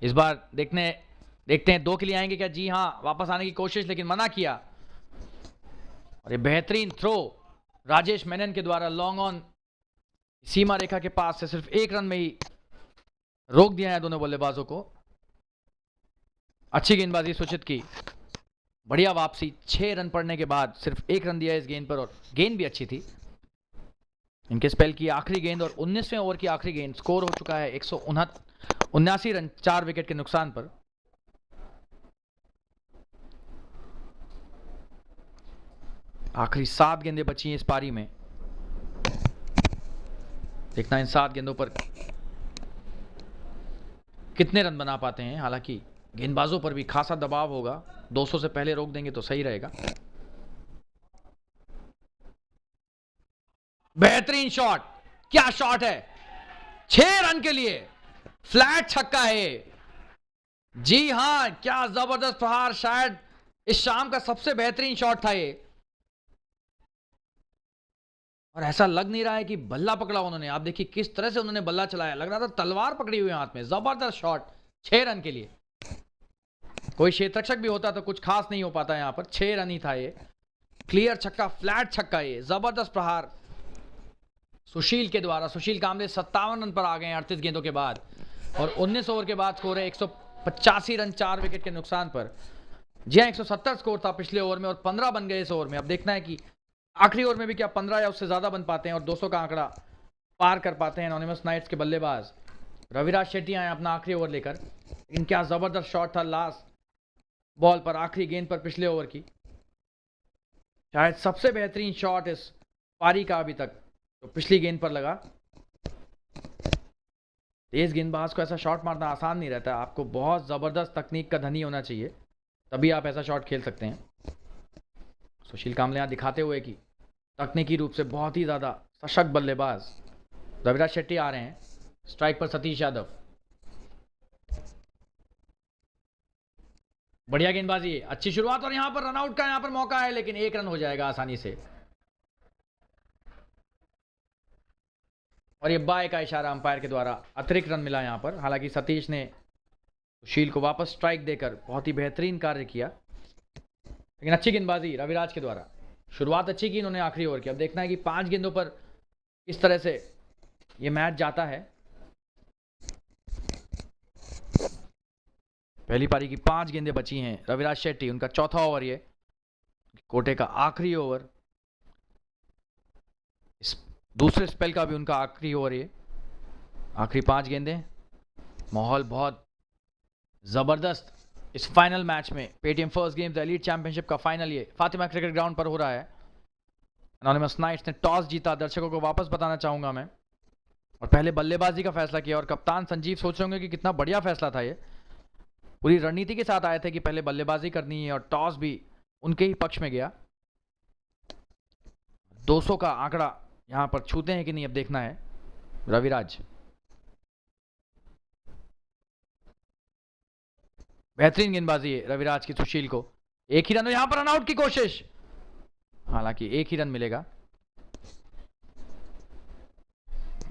इस बार देखते हैं 2 के लिए आएंगे क्या? जी हां, वापस आने की कोशिश, लेकिन मना किया। और ये बेहतरीन थ्रो राजेश मेनन के द्वारा लॉन्ग ऑन सीमा रेखा के पास से सिर्फ 1 रन में ही रोक दिया है दोनों बल्लेबाजों को। अच्छी गेंदबाजी सुचित की, बढ़िया वापसी। 6 रन पड़ने के बाद सिर्फ 1 रन दिया इस गेंद पर और गेंद भी अच्छी थी। इनके स्पेल की आखिरी गेंद और 19वें ओवर की आखिरी गेंद। स्कोर हो चुका है 179 रन 4 विकेट के नुकसान पर। आखिरी 7 गेंदें बची हैं इस पारी में। देखना इन 7 गेंदों पर कितने रन बना पाते हैं। हालांकि गेंदबाजों पर भी खासा दबाव होगा, 200 से पहले रोक देंगे तो सही रहेगा। बेहतरीन शॉट, क्या शॉट है! 6 रन के लिए फ्लैट छक्का है। जी हां, क्या जबरदस्त प्रहार, शायद इस शाम का सबसे बेहतरीन शॉट था ये। और ऐसा लग नहीं रहा है कि बल्ला पकड़ा उन्होंने। आप देखिए किस तरह से उन्होंने बल्ला चलाया, लग रहा था तलवार पकड़ी हुई हाथ में। जबरदस्त शॉट 6 रन के लिए। कोई क्षेत्ररक्षक भी होता तो कुछ खास नहीं हो पाता यहां पर। 6 रन ही था ये। क्लियर छक्का, फ्लैट छक्का, ये जबरदस्त प्रहार। सुशील के द्वारा। सुशील कामले 57 रन पर आ गए हैं 38 गेंदों के बाद, और 19 ओवर के बाद स्कोर है 185 रन 4 विकेट के नुकसान पर। जी हाँ, 170 स्कोर था पिछले ओवर में और 15 बन गए इस ओवर में। अब देखना है कि आखिरी ओवर में भी क्या 15 या उससे ज्यादा बन पाते हैं और 200 का आंकड़ा पार कर पाते हैं एनोनिमस नाइट्स के बल्लेबाज। रविराज शेट्टी आए अपना आखिरी ओवर लेकर, लेकिन क्या जबरदस्त शॉट था लास्ट बॉल पर, आखिरी गेंद पर पिछले ओवर की। शायद सबसे बेहतरीन शॉट इस पारी का अभी तक, तो पिछली गेंद पर लगा। तेज गेंदबाज को ऐसा शॉट मारना आसान नहीं रहता, आपको बहुत जबरदस्त तकनीक का धनी होना चाहिए, तभी आप ऐसा शॉट खेल सकते हैं। सुशील कामले यहां दिखाते हुए कि तकनीकी रूप से बहुत ही ज्यादा सशक्त बल्लेबाज। रविराज शेट्टी आ रहे हैं, स्ट्राइक पर सतीश यादव। बढ़िया गेंदबाजी है, अच्छी शुरुआत, और यहां पर रनआउट का यहां पर मौका है, लेकिन 1 रन हो जाएगा आसानी से। और ये बाय का इशारा अंपायर के द्वारा, अतिरिक्त रन मिला यहां पर। हालांकि सतीश ने सुशील को वापस स्ट्राइक देकर बहुत ही बेहतरीन कार्य किया, लेकिन अच्छी गेंदबाजी रविराज के द्वारा। शुरुआत अच्छी की इन्होंने आखिरी ओवर की। अब देखना है कि 5 गेंदों पर किस तरह से ये मैच जाता है। पहली पारी की 5 गेंदें बची हैं। रविराज शेट्टी, उनका चौथा ओवर ये, कोटे का आखिरी ओवर, इस दूसरे स्पेल का भी उनका आखिरी ओवर ये। आखिरी 5 गेंदें, माहौल बहुत जबरदस्त इस फाइनल मैच में। Paytm first games elite championship का फाइनल ये फातिमा क्रिकेट ग्राउंड पर हो रहा है। एनोनिमस नाइट्स ने टॉस जीता, दर्शकों को वापस बताना चाहूंगा मैं, और पहले बल्लेबाजी का फैसला किया। और कप्तान संजीव सोच रहे होंगे कि कितना बढ़िया फैसला था ये। पूरी रणनीति के साथ आए थे कि पहले बल्लेबाजी करनी है, और टॉस भी उनके ही पक्ष में गया। 200 का आंकड़ा यहां पर छूते हैं कि नहीं, अब देखना है। रविराज, बेहतरीन गेंदबाजी है रविराज की सुशील को। एक ही रन, यहां पर रनआउट की कोशिश, हालांकि 1 ही रन मिलेगा।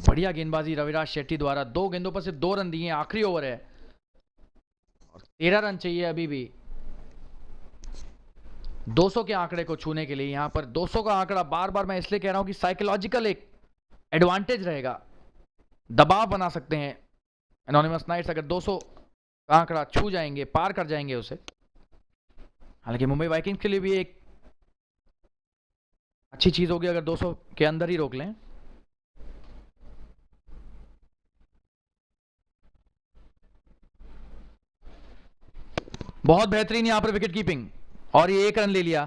बढ़िया गेंदबाजी रविराज शेट्टी द्वारा, 2 गेंदों पर सिर्फ 2 रन दिए, आखिरी ओवर है और 13 रन चाहिए अभी भी 200 के आंकड़े को छूने के लिए। यहां पर 200 का आंकड़ा बार बार मैं इसलिए कह रहा हूं कि साइकोलॉजिकल एक एडवांटेज रहेगा, दबाव बना सकते हैं एनोनिमस नाइट्स अगर 200 का आंकड़ा छू जाएंगे, पार कर जाएंगे उसे। हालांकि मुंबई वाइकिंग्स के लिए भी एक अच्छी चीज होगी अगर 200 के अंदर ही रोक लें। बहुत बेहतरीन यहां पर विकेट कीपिंग, और ये 1 रन ले लिया।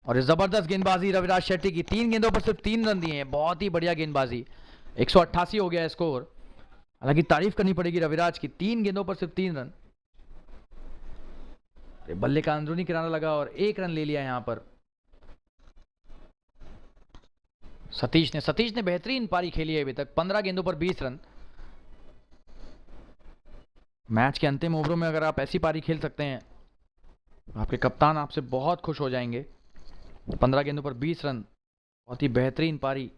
और ये जबरदस्त गेंदबाजी रविराज शेट्टी की, 3 गेंदों पर सिर्फ 3 रन दिए हैं, बहुत ही बढ़िया गेंदबाजी। 188 हो गया है स्कोर। हालांकि तारीफ करनी पड़ेगी रविराज की, 3 गेंदों पर सिर्फ 3 रन। बल्ले का अंदरूनी किनारा लगा और 1 रन ले लिया यहां पर सतीश ने बेहतरीन पारी खेली है अभी तक, 15 गेंदों पर 20 रन। मैच के अंतिम ओवरों में अगर आप ऐसी पारी खेल सकते हैं, आपके कप्तान आपसे बहुत खुश हो जाएंगे। 15 गेंदों पर 20 रन, बहुत ही बेहतरीन पारी।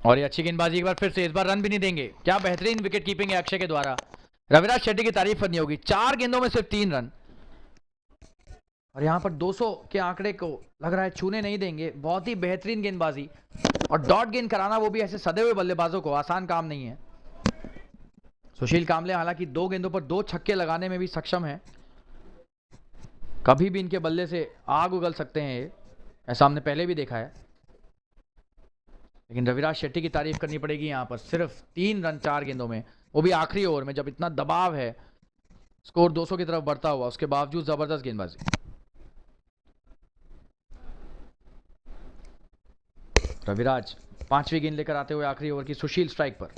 और ये अच्छी गेंदबाजी एक बार फिर से, इस बार रन भी नहीं देंगे। क्या बेहतरीन विकेट कीपिंग है अक्षय के द्वारा। रविराज शेट्टी की तारीफ करनी होगी, 4 गेंदों में सिर्फ 3 रन। और यहां पर 200 के आंकड़े को लग रहा है छूने नहीं देंगे। बहुत ही बेहतरीन गेंदबाजी, और डॉट गेंद कराना वो भी ऐसे सदे हुए बल्लेबाजों को आसान काम नहीं है। सुशील कामले हालांकि 2 गेंदों पर 2 छक्के लगाने में भी सक्षम है, कभी भी इनके बल्ले से आग उगल सकते हैं ये, ऐसा हमने पहले भी देखा है। लेकिन रविराज शेट्टी की तारीफ करनी पड़ेगी यहां पर, सिर्फ 3 रन 4 गेंदों में, वो भी आखिरी ओवर में जब इतना दबाव है, स्कोर 200 की तरफ बढ़ता हुआ, उसके बावजूद जबरदस्त गेंदबाजी। रविराज 5वीं गेंद लेकर आते हुए आखिरी ओवर की, सुशील स्ट्राइक पर।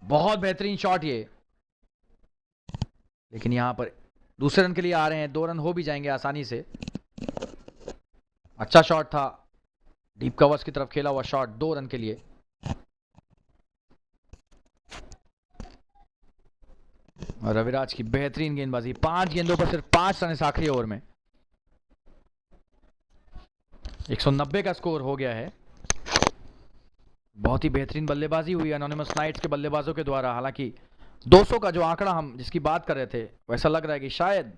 बहुत बेहतरीन शॉट ये, लेकिन यहां पर दूसरे रन के लिए आ रहे हैं, 2 रन हो भी जाएंगे आसानी से। अच्छा शॉट था, डीप कवर्स की तरफ खेला हुआ शॉट, 2 रन के लिए। और रविराज की बेहतरीन गेंदबाजी, 5 गेंदों पर सिर्फ 5 रन इस आखिरी ओवर में। 190 का स्कोर हो गया है। बहुत ही बेहतरीन बल्लेबाजी हुई एनोनिमस नाइट्स के बल्लेबाजों के द्वारा। हालांकि 200 का जो आंकड़ा हम जिसकी बात कर रहे थे वैसा लग रहा है कि शायद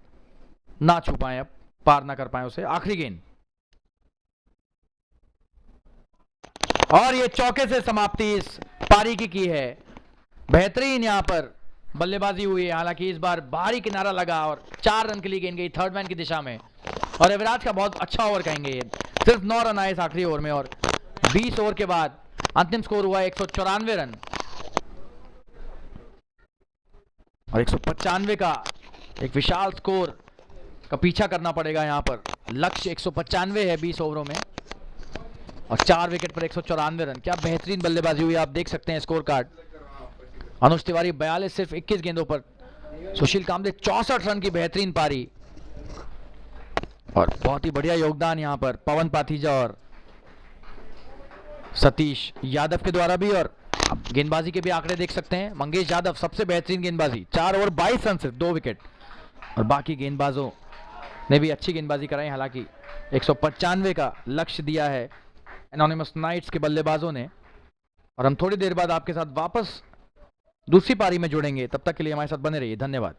ना छू पाए, अब पार ना कर पाए उसे। आखिरी गेंद और ये चौके से समाप्ति इस पारी की है। बेहतरीन यहां पर बल्लेबाजी हुई है। हालांकि इस बार बाहरी किनारा लगा और 4 रन के लिए गेंद गई थर्ड मैन की दिशा में। और युवराज का बहुत अच्छा ओवर कहेंगे ये। सिर्फ 9 रन आए इस आखिरी ओवर में और 20 ओवर के बाद अंतिम स्कोर हुआ 194 रन और 195 का एक विशाल स्कोर का पीछा करना पड़ेगा यहां पर। लक्ष्य 195 है 20 ओवरों में और 4 विकेट पर 194 रन। क्या बेहतरीन बल्लेबाजी हुई, आप देख सकते हैं स्कोर कार्ड। अनुज तिवारी 42 सिर्फ 21 गेंदों पर। सुशील कामदे 64 रन की बेहतरीन पारी और बहुत ही बढ़िया योगदान यहां पर पवन पाथीजा और सतीश यादव के द्वारा भी। और आप गेंदबाजी के भी आंकड़े देख सकते हैं। मंगेश यादव सबसे बेहतरीन गेंदबाजी, 4 ओवर 22 रन सिर्फ 2 विकेट। और बाकी गेंदबाजों ने भी अच्छी गेंदबाजी कराई। हालांकि 195 का लक्ष्य दिया है एनोनिमस नाइट्स के बल्लेबाजों ने। और हम थोड़ी देर बाद आपके साथ वापस दूसरी पारी में जुड़ेंगे। तब तक के लिए हमारे साथ बने रहिए। धन्यवाद।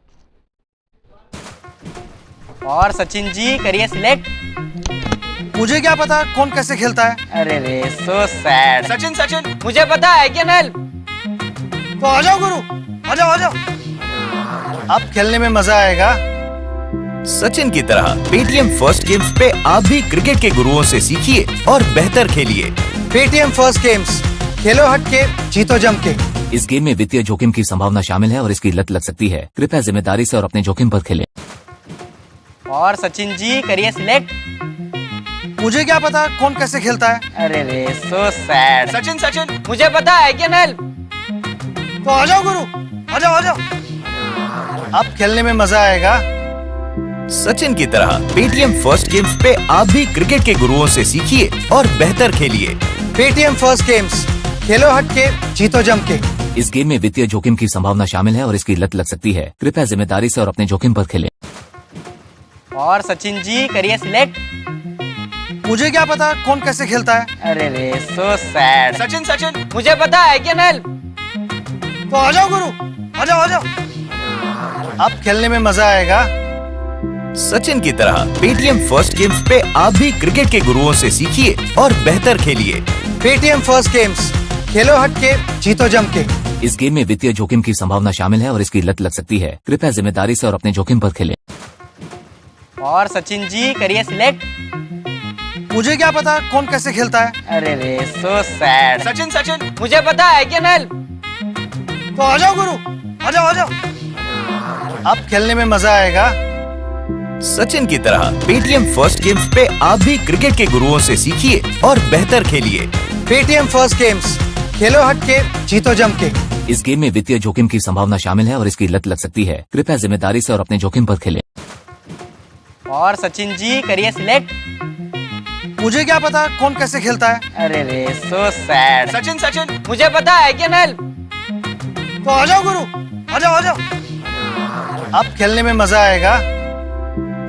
और सचिन जी करिए सिलेक्ट। मुझे क्या पता कौन कैसे खेलता है। अरे रे सो सैड। सचिन सचिन मुझे पता है क्या नल। तो आ जाओ गुरु, आ जाओ आ जाओ। अब खेलने में मजा आएगा। सचिन की तरह पेटीएम फर्स्ट गेम्स पे आप भी क्रिकेट के गुरुओं से सीखिए और बेहतर खेलिए। पेटीएम फर्स्ट गेम्स, खेलो हट के जीतो जम के। इस गेम में वित्तीय जोखिम की संभावना शामिल है और इसकी लत लग सकती है। कृपया जिम्मेदारी से और अपने जोखिम पर खेलें। और सचिन जी करिए सिलेक्ट। मुझे क्या पता कौन कैसे खेलता है। अरे रे सो सैड। सचिन सचिन मुझे पता है क्या नल। तो आ जाओ गुरु, आ जाओ आ जाओ। अब खेलने में मजा आएगा। सचिन की तरह पेटीएम फर्स्ट गेम्स पे आप भी क्रिकेट के गुरुओं से सीखिए और बेहतर खेलिए। पेटीएम फर्स्ट गेम्स, खेलो हट के जीतो जम के। इस गेम में वित्तीय जोखिम की संभावना शामिल है और इसकी लत लग सकती है। कृपया जिम्मेदारी से और अपने जोखिम पर खेलें। और सचिन जी करिए सिलेक्ट। मुझे क्या पता कौन कैसे खेलता है। अरे रे सो सैड। सचिन सचिन मुझे पता है क्या नल। तो आ जाओ गुरु, आ जाओ आ जाओ। अब खेलने में मजा आएगा। सचिन की तरह पेटीएम फर्स्ट गेम्स पे आप भी क्रिकेट के गुरुओं से सीखिए और बेहतर खेलिए। पेटीएम फर्स्ट गेम्स, खेलो हट के जीतो जम के। इस गेम में वित्तीय जोखिम की संभावना शामिल है और इसकी लत लग सकती है। कृपया जिम्मेदारी से और अपने जोखिम पर खेलें। और सचिन जी करिए सिलेक्ट। मुझे क्या पता कौन कैसे खेलता है। अरे रे सो सैड। सचिन सचिन मुझे पता है क्या नल। तो आ जाओ गुरु, आ जाओ आ जाओ। अब खेलने में मजा आएगा। सचिन की तरह पेटीएम फर्स्ट गेम्स पे आप भी क्रिकेट के गुरुओं से सीखिए और बेहतर खेलिए। पेटीएम फर्स्ट गेम्स, खेलो हट के जीतो जम के। इस गेम में वित्तीय जोखिम की संभावना शामिल है और इसकी लत लग सकती है। कृपया जिम्मेदारी से और अपने जोखिम पर खेलें। और सचिन जी करिए सिलेक्ट। मुझे क्या पता कौन कैसे खेलता है। अरे रे सो सैड। सचिन सचिन मुझे पता है क्या नल। तो आ जाओ गुरु, आ जाओ आ जाओ। अब खेलने में मजा आएगा।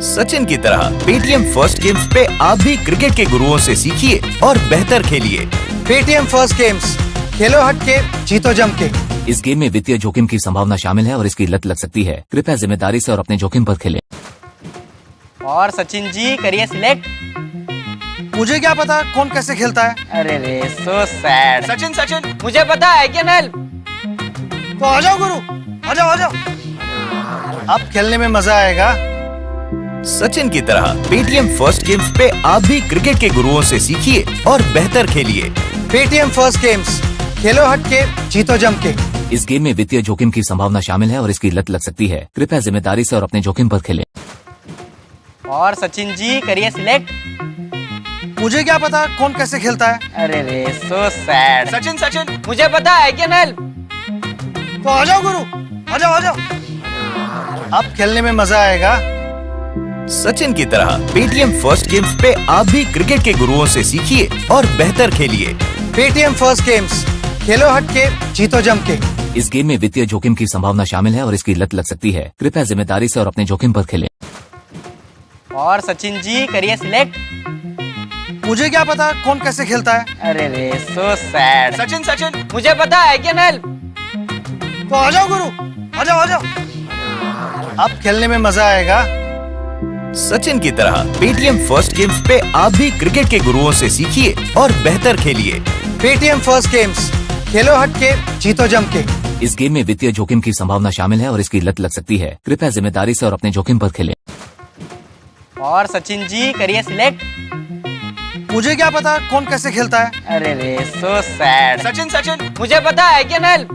सचिन की तरह पेटीएम फर्स्ट गेम्स पे आप भी क्रिकेट के गुरुओं से सीखिए और बेहतर खेलिए। पेटीएम फर्स्ट गेम्स, खेलो हट के जीतो जम के। इस गेम में वित्तीय जोखिम की संभावना शामिल है और इसकी लत लग सकती है। कृपया जिम्मेदारी से और अपने जोखिम पर खेलें। और सचिन जी करिए सिलेक्ट। मुझे क्या पता कौन कैसे खेलता है। अरे रे सो सैड। सचिन सचिन मुझे पता है क्या नल। तो आ जाओ गुरु, आ जाओ आ जाओ। अब खेलने में मजा आएगा। सचिन की तरह पेटीएम फर्स्ट गेम्स पे आप भी क्रिकेट के गुरुओं से सीखिए और बेहतर खेलिए। पेटीएम फर्स्ट गेम्स, खेलो हट के जीतो जम के। इस गेम में वित्तीय जोखिम की संभावना शामिल है और इसकी लत लग सकती है। कृपया जिम्मेदारी से और अपने जोखिम पर खेलें। और सचिन जी करिए सिलेक्ट। मुझे क्या पता कौन कैसे खेलता है। अरे रे सो सैड। सचिन सचिन मुझे पता है क्या नल। तो आ जाओ गुरु, आ जाओ आ जाओ। अब खेलने में मजा आएगा। सचिन की तरह पेटीएम फर्स्ट गेम्स पे आप भी क्रिकेट के गुरुओं से सीखिए और बेहतर खेलिए। पेटीएम फर्स्ट गेम्स, खेलो हट के जीतो जम के। इस गेम में वित्तीय जोखिम की संभावना शामिल है और इसकी लत लग सकती है। कृपया जिम्मेदारी से और अपने जोखिम पर खेलें। और सचिन जी करिए सिलेक्ट। मुझे क्या पता कौन कैसे खेलता है। अरे रे सो सैड। सचिन सचिन मुझे पता है, कैन हेल्प। तो आ जाओ गुरु, आ जाओ आ जाओ। अब खेलने में मजा आएगा। सचिन की तरह पेटीएम फर्स्ट गेम्स पे आप भी क्रिकेट के गुरुओं से सीखिए और बेहतर खेलिए। पेटीएम फर्स्ट गेम्स, खेलो हट के, जीतो जम के। इस गेम में वित्तीय जोखिम की संभावना शामिल है और इसकी लत लग सकती है। कृपया जिम्मेदारी से और अपने जोखिम पर खेलें। और सचिन जी करिए सिलेक्ट। मुझे क्या पता कौन कैसे खेलता है। अरे रे सो सैड। सचिन सचिन मुझे पता है, कैन हेल्प।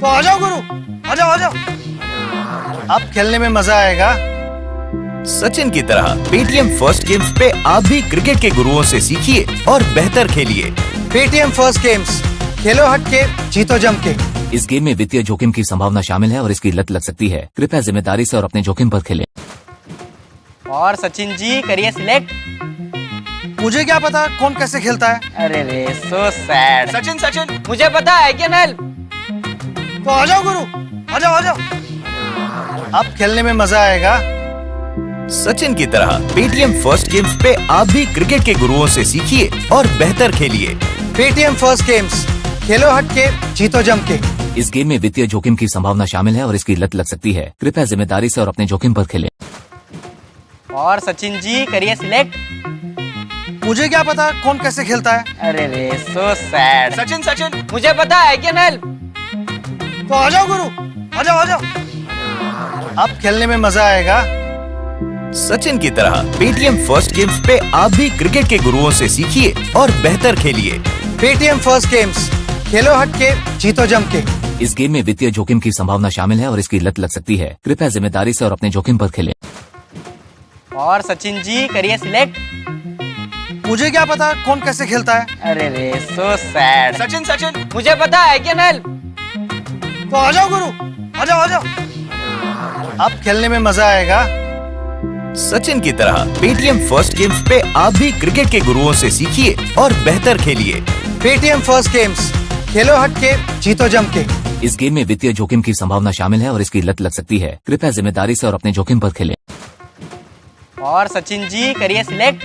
तो आ जाओ गुरु, आ जाओ आ जाओ। अब खेलने में मजा आएगा। सचिन की तरह पेटीएम फर्स्ट गेम्स पे आप भी क्रिकेट के गुरुओं से सीखिए और बेहतर खेलिए। पेटीएम फर्स्ट गेम्स, खेलो हट के, जीतो जम के। इस गेम में वित्तीय जोखिम की संभावना शामिल है और इसकी लत लग सकती है। कृपया जिम्मेदारी से और अपने जोखिम पर खेलें। और सचिन जी करिए सिलेक्ट। मुझे क्या पता कौन कैसे खेलता है। अरे रे सो सैड। सचिन सचिन मुझे पता है, कैन हेल्प। तो आ जाओ गुरु, आ जाओ आ जाओ। अब खेलने में मजा आएगा। सचिन की तरह पेटीएम फर्स्ट गेम्स पे आप भी क्रिकेट के गुरुओं से सीखिए और बेहतर खेलिए। पेटीएम फर्स्ट गेम्स, खेलो हट के, जीतो जम के। इस गेम में वित्तीय जोखिम की संभावना शामिल है और इसकी लत लग सकती है। कृपया जिम्मेदारी से और अपने जोखिम पर खेलें। और सचिन जी करिए सिलेक्ट। मुझे क्या पता कौन कैसे खेलता है। अरे रे सो सैड। सचिन सचिन मुझे पता है, कैन हेल्प। तो आ जाओ गुरु, आ जाओ आ जाओ। अब खेलने में मजा आएगा। सचिन की तरह पेटीएम फर्स्ट गेम्स पे आप भी क्रिकेट के गुरुओं से सीखिए और बेहतर खेलिए। पेटीएम फर्स्ट गेम्स, खेलो हट के, जीतो जम के। इस गेम में वित्तीय जोखिम की संभावना शामिल है और इसकी लत लग सकती है। कृपया जिम्मेदारी से और अपने जोखिम पर खेलें। और सचिन जी करिए सिलेक्ट। मुझे क्या पता कौन कैसे खेलता है। अरे रे सो सैड। सचिन सचिन मुझे पता है, कैन हेल्प। तो आ जाओ गुरु, आ जाओ आ जाओ। अब खेलने में मजा आएगा। सचिन की तरह पेटीएम फर्स्ट गेम्स पे आप भी क्रिकेट के गुरुओं से सीखिए और बेहतर खेलिए। पेटीएम फर्स्ट गेम्स, खेलो हट के, जीतो जम के। इस गेम में वित्तीय जोखिम की संभावना शामिल है और इसकी लत लग सकती है। कृपया जिम्मेदारी से और अपने जोखिम पर खेलें। और सचिन जी करिए सिलेक्ट।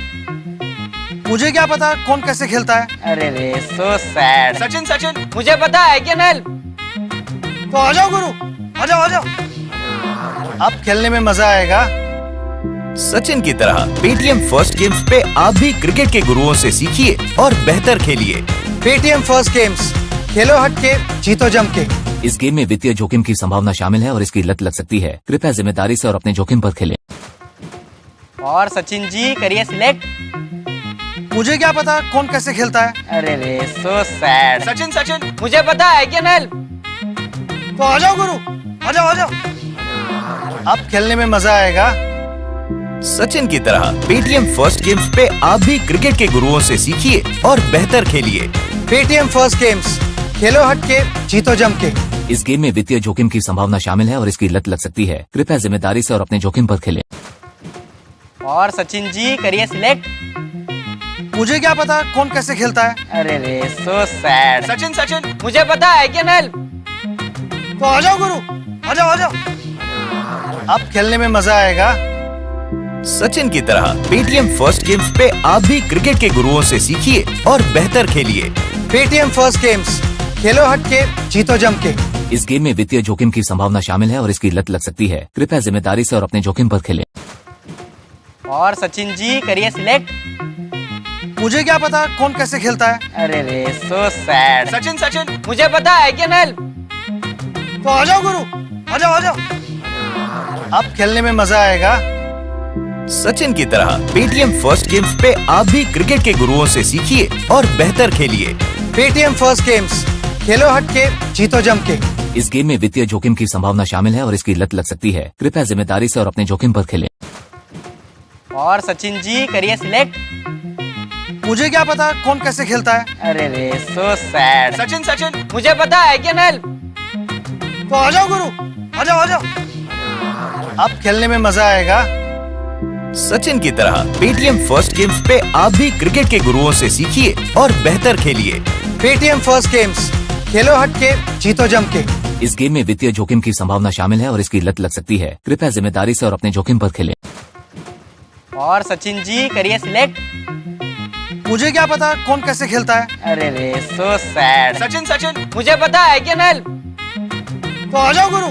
मुझे क्या पता कौन कैसे खेलता है। अरे रे सो सैड। सचिन सचिन मुझे पता है, कैन हेल्प। तो आ जाओ गुरु, आ जाओ आ जाओ। अब खेलने में मजा आएगा। सचिन की तरह पेटीएम फर्स्ट गेम्स पे आप भी क्रिकेट के गुरुओं से सीखिए और बेहतर खेलिए। पेटीएम फर्स्ट गेम्स, खेलो हट के, जीतो जम के। इस गेम में वित्तीय जोखिम की संभावना शामिल है और इसकी लत लग सकती है। कृपया जिम्मेदारी से और अपने जोखिम पर खेलें। और सचिन जी करिए सिलेक्ट। मुझे क्या पता कौन कैसे खेलता है। अरे रे सो सैड। सचिन सचिन मुझे पता है, कैन हेल्प। तो आ जाओ गुरु, आ जाओ आ जाओ। अब खेलने में मजा आएगा। सचिन की तरह पेटीएम फर्स्ट गेम्स पे आप भी क्रिकेट के गुरुओं से सीखिए और बेहतर खेलिए। पेटीएम फर्स्ट गेम्स, खेलो हट के, जीतो जम के। इस गेम में वित्तीय जोखिम की संभावना शामिल है और इसकी लत लग सकती है। कृपया जिम्मेदारी से और अपने जोखिम पर खेलें। और सचिन जी करिए सिलेक्ट। मुझे क्या पता कौन कैसे खेलता है। अरे रे सो सैड। सचिन सचिन मुझे पता है, कैन हेल्प। तो आ जाओ गुरु, आ जाओ आ जाओ। अब खेलने में मजा आएगा। सचिन की तरह पेटीएम फर्स्ट गेम्स पे आप भी क्रिकेट के गुरुओं से सीखिए और बेहतर खेलिए। पेटीएम फर्स्ट गेम्स, खेलो हट के, जीतो जम के। इस गेम में वित्तीय जोखिम की संभावना शामिल है और इसकी लत लग सकती है। कृपया जिम्मेदारी से और अपने जोखिम पर खेलें। और सचिन जी करिए सिलेक्ट। मुझे क्या पता कौन कैसे खेलता है। अरे रे सो सैड। सचिन सचिन मुझे पता है, कैन हेल्प। तो आ जाओ गुरु, आ जाओ आ जाओ। अब खेलने में मजा आएगा। सचिन की तरह पेटीएम फर्स्ट गेम्स पे आप भी क्रिकेट के गुरुओं से सीखिए और बेहतर खेलिए। पेटीएम फर्स्ट गेम्स, खेलो हट के, जीतो जम के। इस गेम में वित्तीय जोखिम की संभावना शामिल है और इसकी लत लग सकती है। कृपया जिम्मेदारी से और अपने जोखिम पर खेलें। और सचिन जी करिए सिलेक्ट। मुझे क्या पता कौन कैसे खेलता है। अरे रे सो सैड। सचिन सचिन मुझे पता है, कैन हेल्प। तो आ जाओ गुरु, आ जाओ आ जाओ। अब खेलने में मजा आएगा। सचिन की तरह पेटीएम फर्स्ट गेम्स पे आप भी क्रिकेट के गुरुओं से सीखिए और बेहतर खेलिए। पेटीएम फर्स्ट गेम्स, खेलो हट के, जीतो जम के। इस गेम में वित्तीय जोखिम की संभावना शामिल है और इसकी लत लग सकती है। कृपया जिम्मेदारी से और अपने जोखिम पर खेलें। और सचिन जी करिए सिलेक्ट। मुझे क्या पता कौन कैसे खेलता है। अरे रे सो सैड। सचिन सचिन मुझे पता है क्या नल। तो आ जाओ गुरु,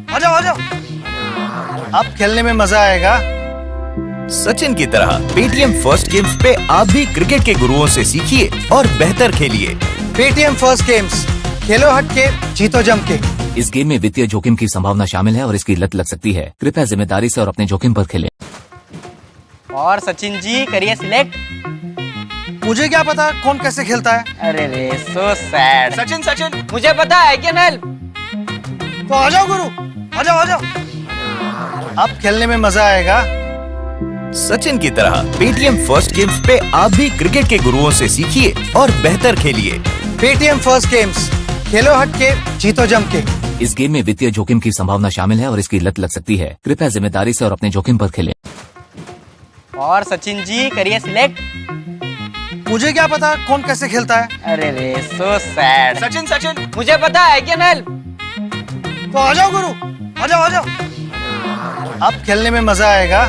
आ जाओ आ जाओ, अब खेलने में मजा आएगा। सचिन की तरह पेटीएम फर्स्ट गेम्स पे आप भी क्रिकेट के गुरुओं से सीखिए और बेहतर खेलिए। पेटीएम फर्स्ट गेम्स, खेलो हटके, जीतो जम के। इस गेम में वित्तीय जोखिम की संभावना शामिल है और इसकी लत लग सकती है। कृपया जिम्मेदारी से और अपने जोखिम पर खेलें। और सचिन जी करिए सिलेक्ट। मुझे क्या पता कौन कैसे खेलता है। अरे रे सो सैड। सचिन सचिन मुझे पता है क्या नल। तो आ जाओ गुरु, आ जाओ आ जाओ, अब खेलने में मजा आएगा। सचिन की तरह पेटीएम फर्स्ट गेम्स पे आप भी क्रिकेट के गुरुओं से सीखिए और बेहतर खेलिए। पेटीएम फर्स्ट गेम्स, खेलो हटके, जीतो जम के। इस गेम में वित्तीय जोखिम की संभावना शामिल है और इसकी लत लग सकती है। कृपया जिम्मेदारी से और अपने जोखिम पर खेलें। और सचिन जी करिए सिलेक्ट। मुझे क्या पता कौन कैसे खेलता है। अरे रे सो सैड। सचिन सचिन मुझे पता है क्या नल। तो आ जाओ गुरु, आ जाओ आ जाओ, अब खेलने में मजा आएगा।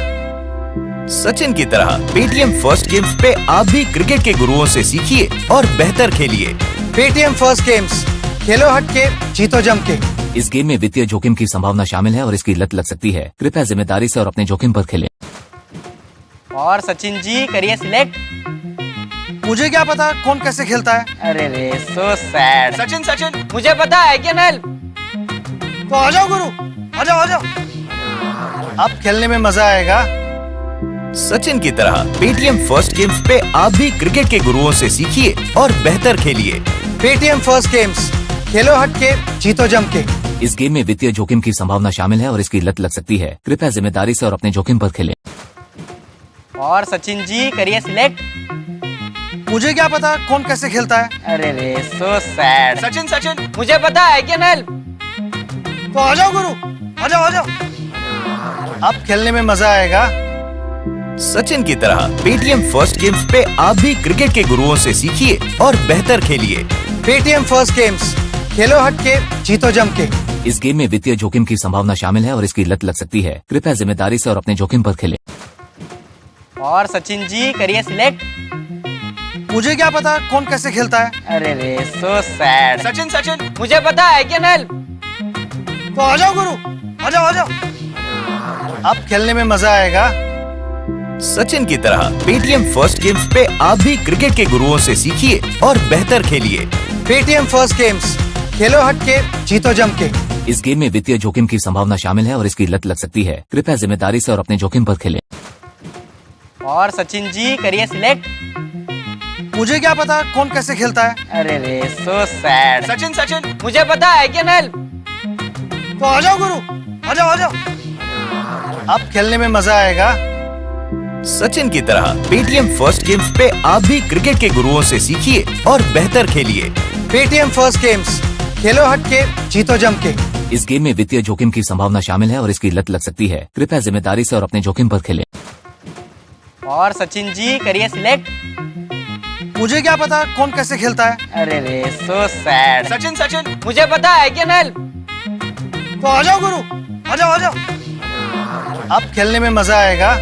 सचिन की तरह पेटीएम फर्स्ट गेम्स पे आप भी क्रिकेट के गुरुओं से सीखिए और बेहतर खेलिए। पेटीएम फर्स्ट गेम्स, खेलो हटके, जीतो जम के। इस गेम में वित्तीय जोखिम की संभावना शामिल है और इसकी लत लग सकती है। कृपया जिम्मेदारी से और अपने जोखिम पर खेलें। और सचिन जी करिए सिलेक्ट। मुझे क्या पता कौन कैसे खेलता है। अरे रे सो सैड। सचिन सचिन मुझे पता है क्या नल। तो आ जाओ गुरु, आ जाओ आ जाओ, अब खेलने में मजा आएगा। सचिन की तरह पेटीएम फर्स्ट गेम्स पे आप भी क्रिकेट के गुरुओं से सीखिए और बेहतर खेलिए। पेटीएम फर्स्ट गेम्स, खेलो हटके, जीतो जम के। इस गेम में वित्तीय जोखिम की संभावना शामिल है और इसकी लत लग सकती है। कृपया जिम्मेदारी से और अपने जोखिम पर खेलें। और सचिन जी करिए सिलेक्ट। मुझे क्या पता कौन कैसे खेलता है। अरे रे सो सैड। सचिन सचिन मुझे पता है क्या नल। तो आ जाओ गुरु, आ जाओ आ जाओ, अब खेलने में मजा आएगा। सचिन की तरह पेटीएम फर्स्ट गेम्स पे आप भी क्रिकेट के गुरुओं से सीखिए और बेहतर खेलिए। पेटीएम फर्स्ट गेम्स, खेलो हटके, जीतो जम के। इस गेम में वित्तीय जोखिम की संभावना शामिल है और इसकी लत लग सकती है। कृपया जिम्मेदारी से और अपने जोखिम पर खेलें। और सचिन जी करिए सिलेक्ट। मुझे क्या पता कौन कैसे खेलता है। अरे रे सो सैड। सचिन सचिन मुझे पता है क्या नल। तो आ जाओ गुरु, आ जाओ आ जाओ, अब खेलने में मजा आएगा। सचिन की तरह पेटीएम फर्स्ट गेम्स पे आप भी क्रिकेट के गुरुओं से सीखिए और बेहतर खेलिए। पेटीएम फर्स्ट गेम्स, खेलो हटके, जीतो जम के। इस गेम में वित्तीय जोखिम की संभावना शामिल है और इसकी लत लग सकती है। कृपया जिम्मेदारी से और अपने जोखिम पर खेलें। और सचिन जी करिए सिलेक्ट। मुझे क्या पता कौन कैसे खेलता है। अरे रे सो सैड। सचिन सचिन मुझे पता है क्या नल। तो आ जाओ गुरु, आ जाओ आ जाओ, अब खेलने में मजा आएगा। सचिन की तरह पेटीएम फर्स्ट गेम्स पे आप भी क्रिकेट के गुरुओं से सीखिए और बेहतर खेलिए। पेटीएम फर्स्ट गेम्स, खेलो हटके, जीतो जम के। इस गेम में वित्तीय जोखिम की संभावना शामिल है और इसकी लत लग सकती है। कृपया जिम्मेदारी से और अपने जोखिम पर खेलें। और सचिन जी करिए सिलेक्ट। मुझे क्या पता कौन कैसे खेलता है। अरे रे सो सैड। सचिन सचिन मुझे पता है क्या नल। तो आ जाओ गुरु, आ जाओ आ जाओ, अब खेलने में मजा आएगा।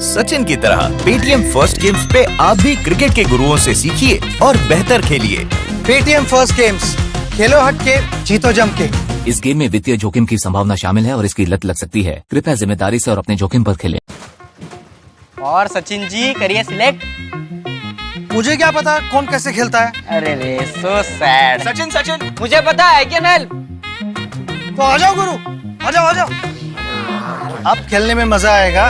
सचिन की तरह पेटीएम फर्स्ट गेम्स पे आप भी क्रिकेट के गुरुओं से सीखिए और बेहतर खेलिए। पेटीएम फर्स्ट गेम्स, खेलो हटके, जीतो जम के। इस गेम में वित्तीय जोखिम की संभावना शामिल है और इसकी लत लग सकती है। कृपया जिम्मेदारी से और अपने जोखिम पर खेलें। और सचिन जी करिए सिलेक्ट। मुझे क्या पता कौन कैसे खेलता है। अरे रे सो सैड। सचिन सचिन मुझे पता है क्या नल। तो आ जाओ गुरु, आ जाओ आ जाओ, अब खेलने में मजा आएगा।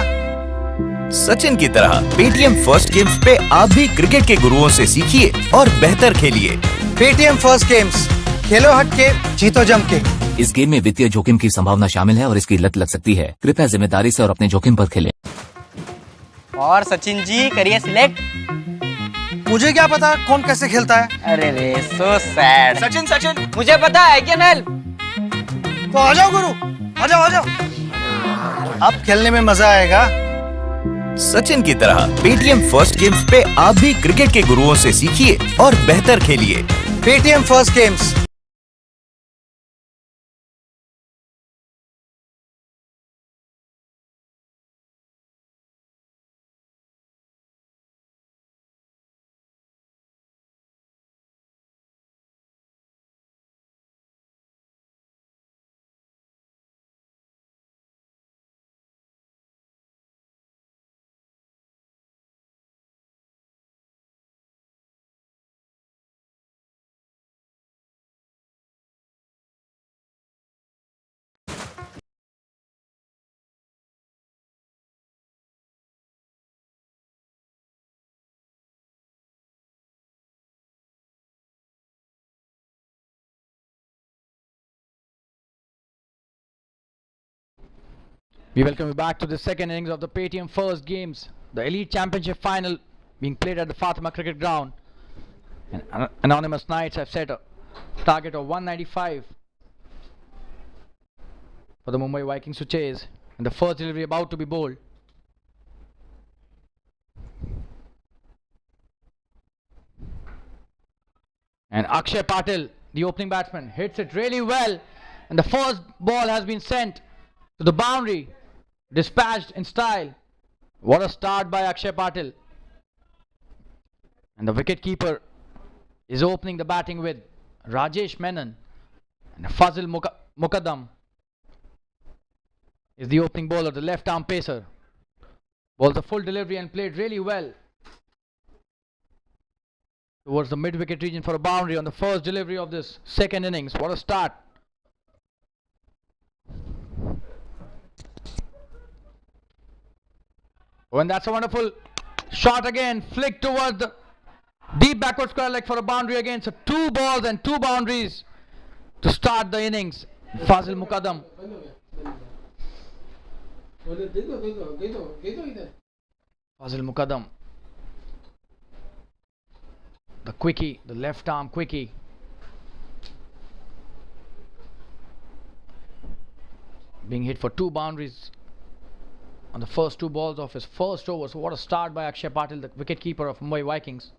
सचिन की तरह पेटीएम फर्स्ट गेम्स पे आप भी क्रिकेट के गुरुओं से सीखिए और बेहतर खेलिए। पेटीएम फर्स्ट गेम्स, खेलो हटके, जीतो जम के। इस गेम में वित्तीय जोखिम की संभावना शामिल है और इसकी लत लग सकती है। कृपया जिम्मेदारी से और अपने जोखिम पर खेलें। और सचिन जी करिए सिलेक्ट। मुझे क्या पता कौन कैसे खेलता है। अरे रे सो सैड। सचिन सचिन मुझे पता है क्या नल। तो आ जाओ गुरु, आ जाओ आ जाओ, अब खेलने में मजा आएगा। सचिन की तरह पेटीएम फर्स्ट गेम्स पे आप भी क्रिकेट के गुरुओं से सीखिए और बेहतर खेलिए। Paytm first games, We welcome you back to the second innings of the Paytm First Games, the Elite Championship Final being played at the Fatima Cricket Ground. And Anonymous Knights have set a target of 195 for the Mumbai Vikings to chase, and the first delivery about to be bowled. And Akshay Patil, the opening batsman, hits it really well, and the first ball has been sent to the boundary, dispatched in style. What a start by Akshay Patil. And the wicketkeeper is opening the batting with Rajesh Menon, and Fazil Mukaddam is the opening bowler, the left arm pacer. Bowls a full delivery and played really well towards the mid-wicket region for a boundary on the first delivery of this second innings. What a start. Oh, and that's a wonderful shot again, flicked towards the deep backward square leg for a boundary again. So 2 balls and 2 boundaries to start the innings. Fazil Mukaddam. Fazil Mukaddam, the quickie, the left arm quickie. Being hit for 2 boundaries on the first 2 balls of his first over. So what a start by Akshay Patil, the wicketkeeper of Mumbai Vikings.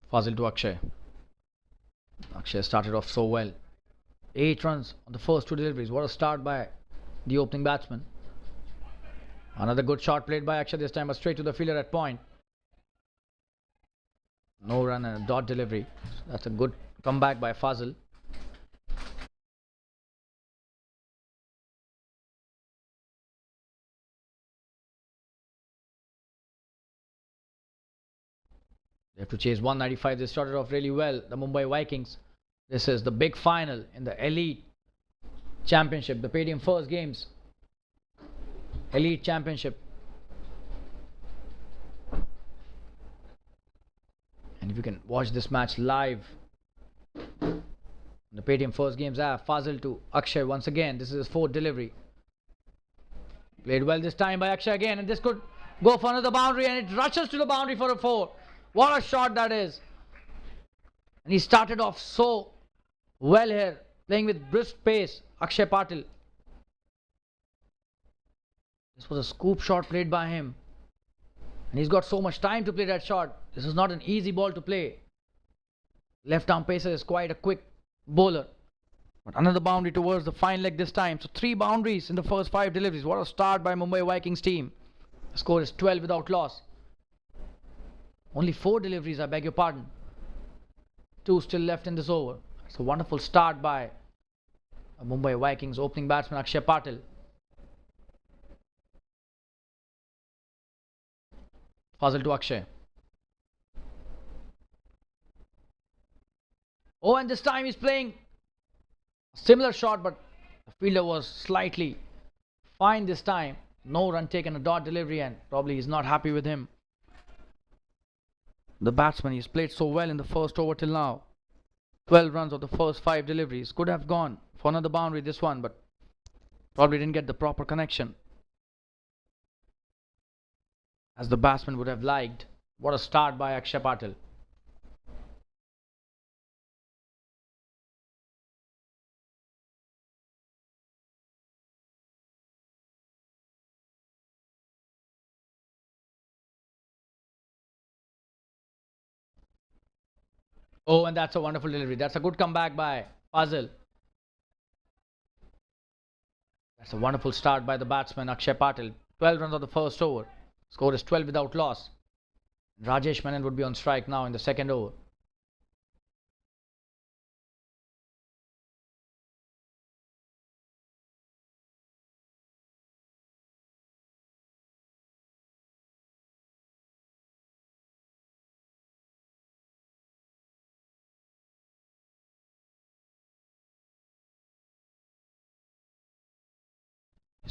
Fazil to Akshay. Akshay started off so well. 8 runs on the first 2 deliveries. What a start by the opening batsman. Another good shot played by Akshay, this time but straight to the fielder at point. No run and a dot delivery. That's a good comeback by Fazil. They have to chase 195. They started off really well, the Mumbai Vikings. This is the big final in the Elite Championship, the Paytm First Games Elite Championship. And if you can watch this match live on the Paytm First Games app, Fazil to Akshay once again. This is his 4th delivery. Played well this time by Akshay again, and this could go for another boundary, and it rushes to the boundary for a 4. What a shot that is. And he started off so well here, playing with brisk pace, Akshay Patil. This was a scoop shot played by him, and he's got so much time to play that shot. This is not an easy ball to play. Left arm pacer is quite a quick bowler. But another boundary towards the fine leg this time. So 3 boundaries in the first 5 deliveries. What a start by Mumbai Vikings team. The score is 12 without loss. Only 4 deliveries, I beg your pardon. 2 still left in this over. It's a wonderful start by Mumbai Vikings opening batsman Akshay Patil. Fazil to Akshay. Oh, and this time he's playing a similar shot, but the fielder was slightly fine this time. No run taken, a dot delivery, and probably he's not happy with him. The batsman, he's played so well in the first over till now. 12 runs of the first 5 deliveries. Could have gone for another boundary this one, but probably didn't get the proper connection as the batsman would have liked. What a start by Akshay Patil. Oh, and that's a wonderful delivery. That's a good comeback by Fazil. That's a wonderful start by the batsman Akshay Patil. 12 runs of the first over. Score is 12 without loss. Rajesh Menon would be on strike now in the second over.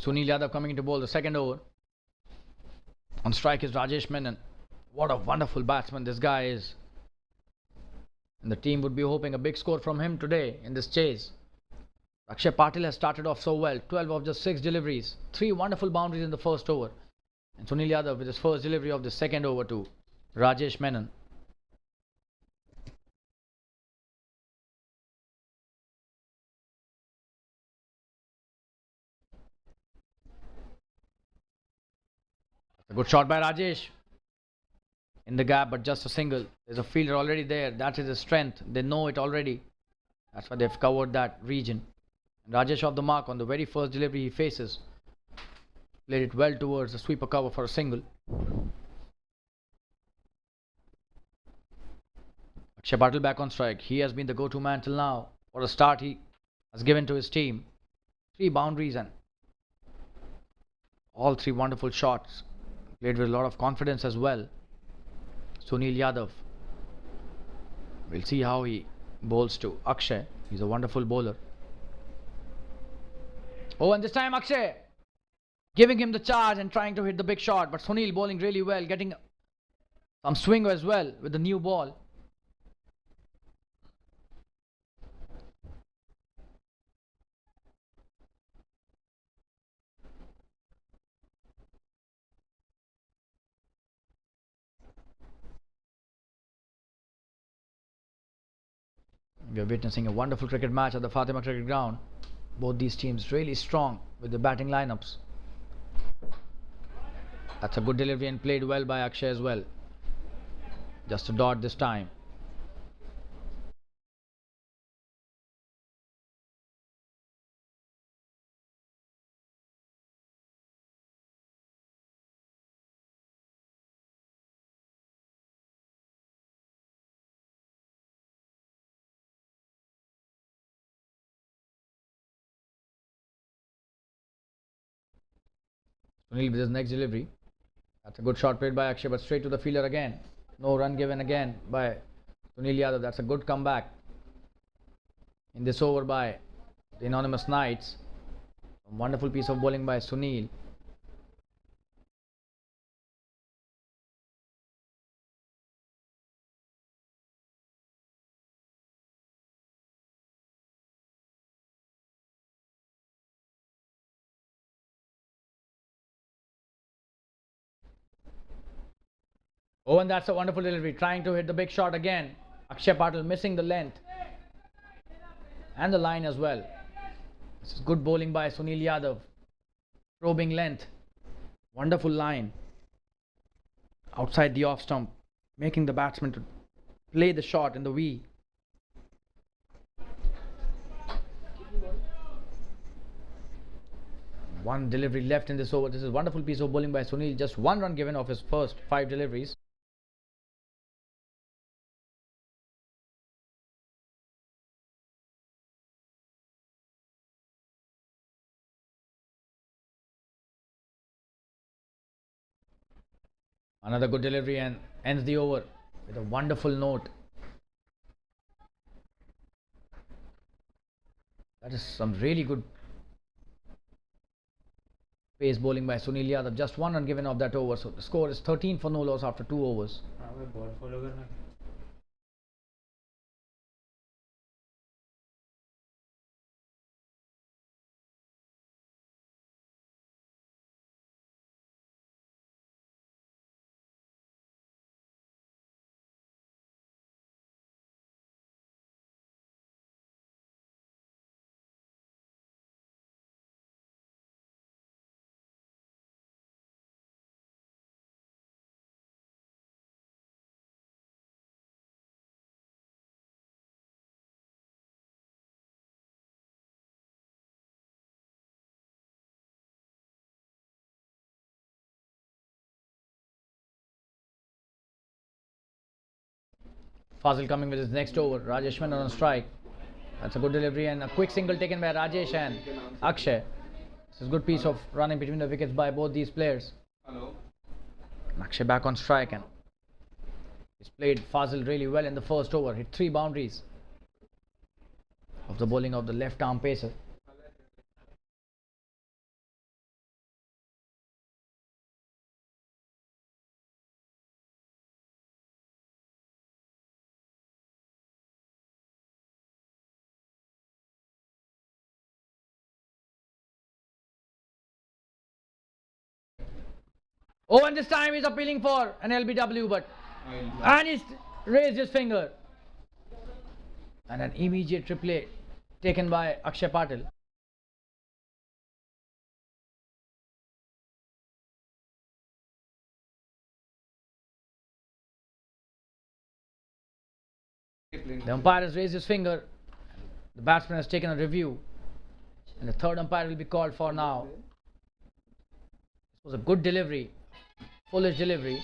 Sunil Yadav coming into bowl the second over. On strike is Rajesh Menon. What a wonderful batsman this guy is. And the team would be hoping a big score from him today in this chase. Akshay Patil has started off so well. 12 of just 6 deliveries. 3 wonderful boundaries in the first over. And Sunil Yadav with his first delivery of the second over to Rajesh Menon. A good shot by Rajesh. In the gap, but just a single. There's a fielder already there. That is his strength. They know it already. That's why they've covered that region. And Rajesh off the mark on the very first delivery he faces. Played it well towards the sweeper cover for a single. Akshay Patil back on strike. He has been the go-to man till now. What a start he has given to his team. 3 boundaries and all 3 wonderful shots. Played with a lot of confidence as well. Sunil Yadav. We'll see how he bowls to Akshay. He's a wonderful bowler. Oh, and this time Akshay giving him the charge and trying to hit the big shot. But Sunil bowling really well, getting some swing as well with the new ball. We are witnessing a wonderful cricket match at the Fatima Cricket Ground. Both these teams really strong with the batting lineups. That's a good delivery and played well by Akshay as well. Just a dot this time. Sunil with his next delivery. That's a good shot played by Akshay, but straight to the fielder again. No run given again by Sunil Yadav. That's a good comeback in this over by the anonymous Knights. A wonderful piece of bowling by Sunil. Oh, and that's a wonderful delivery. Trying to hit the big shot again. Akshay Patil missing the length and the line as well. This is good bowling by Sunil Yadav. Probing length. Wonderful line. Outside the off stump. Making the batsman to play the shot in the V. One delivery left in this over. This is a wonderful piece of bowling by Sunil. Just 1 run given off his first 5 deliveries. Another good delivery and ends the over with a wonderful note. That is some really good pace bowling by Sunil Yadav. Just 1 run given off that over. So the score is 13 for no loss after 2 overs. Fazil coming with his next over. Rajesh Menon on strike. That's a good delivery and a quick single taken by Rajesh and Akshay. This is a good piece of running between the wickets by both these players. Akshay back on strike and he's played Fazil really well in the first over. Hit 3 boundaries of the bowling of the left arm pacer. Oh, and this time he's appealing for an LBW, but and he's raised his finger. And an immediate replay taken by Akshay Patil. The umpire has raised his finger. The batsman has taken a review. And the third umpire will be called for now. It was a good delivery. Foolish delivery.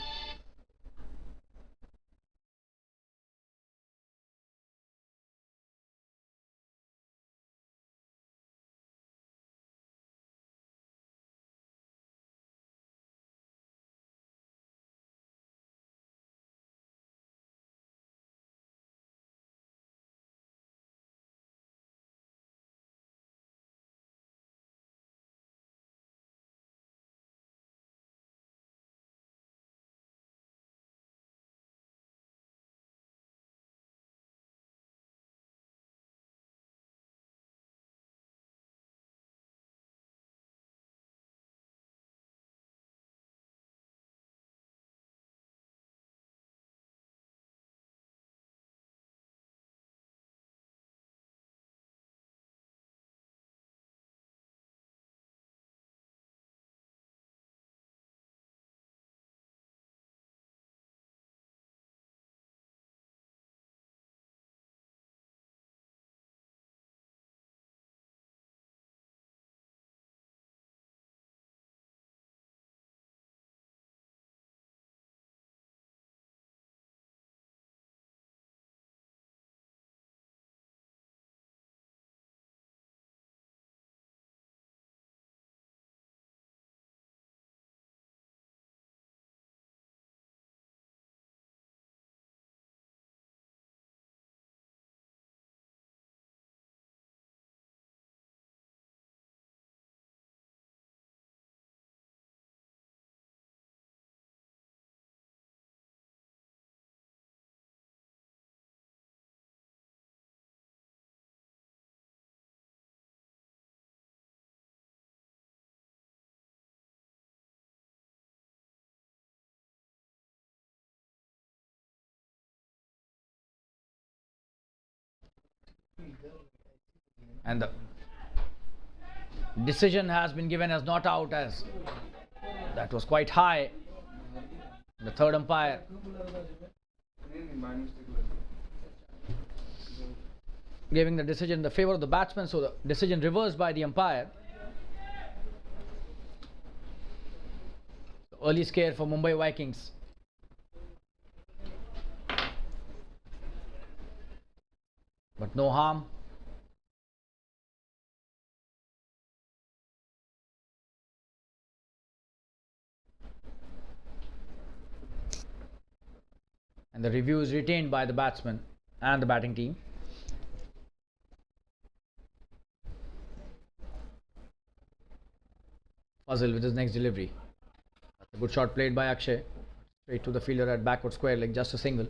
And the decision has been given as not out, as that was quite high. The third umpire giving the decision in the favor of the batsman, so the decision reversed by the umpire. Early scare for Mumbai Vikings. But no harm. And the review is retained by the batsman and the batting team. Puzzle with his next delivery. That's a good shot played by Akshay. Straight to the fielder at backward square leg, just a single.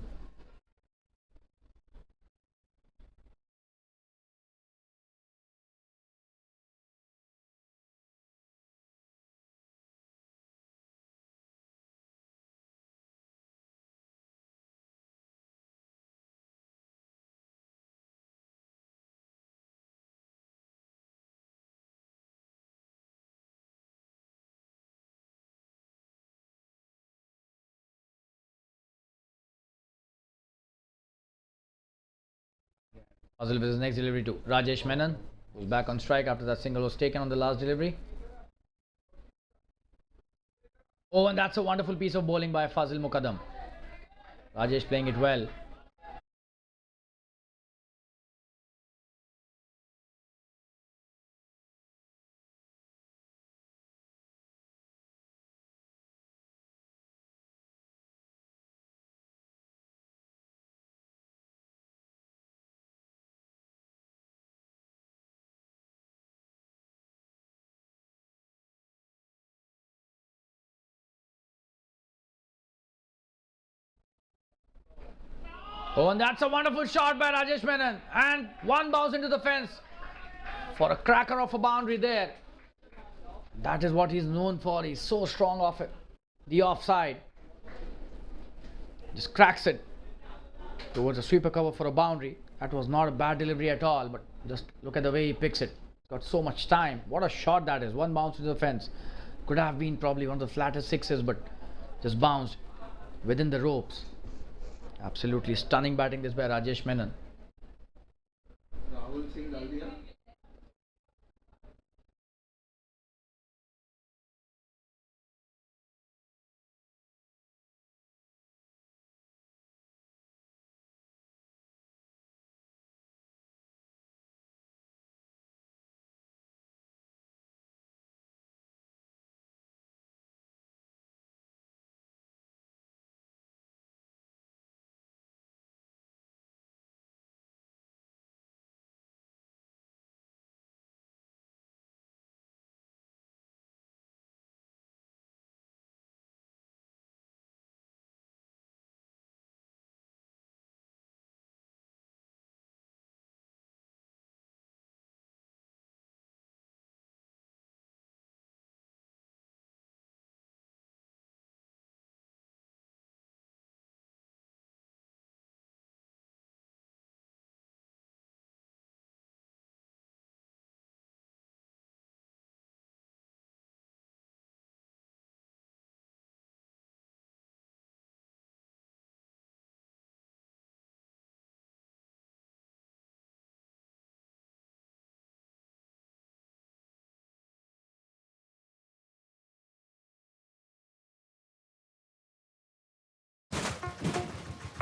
Puzzle with his next delivery to Rajesh Menon, who's back on strike after that single was taken on the last delivery. Oh, and that's a wonderful piece of bowling by Fazil Muqaddam. Rajesh playing it well. Oh, and that's a wonderful shot by Rajesh Menon. And one bounce into the fence for a cracker of a boundary there. That is what he's known for. He's so strong off it. the offside. Just cracks it towards a sweeper cover for a boundary. That was not a bad delivery at all, but just look at the way he picks it. Got so much time. What a shot that is. One bounce to the fence. Could have been probably one of the flattest sixes, but just bounced within the ropes. Absolutely stunning batting this by Rajesh Menon.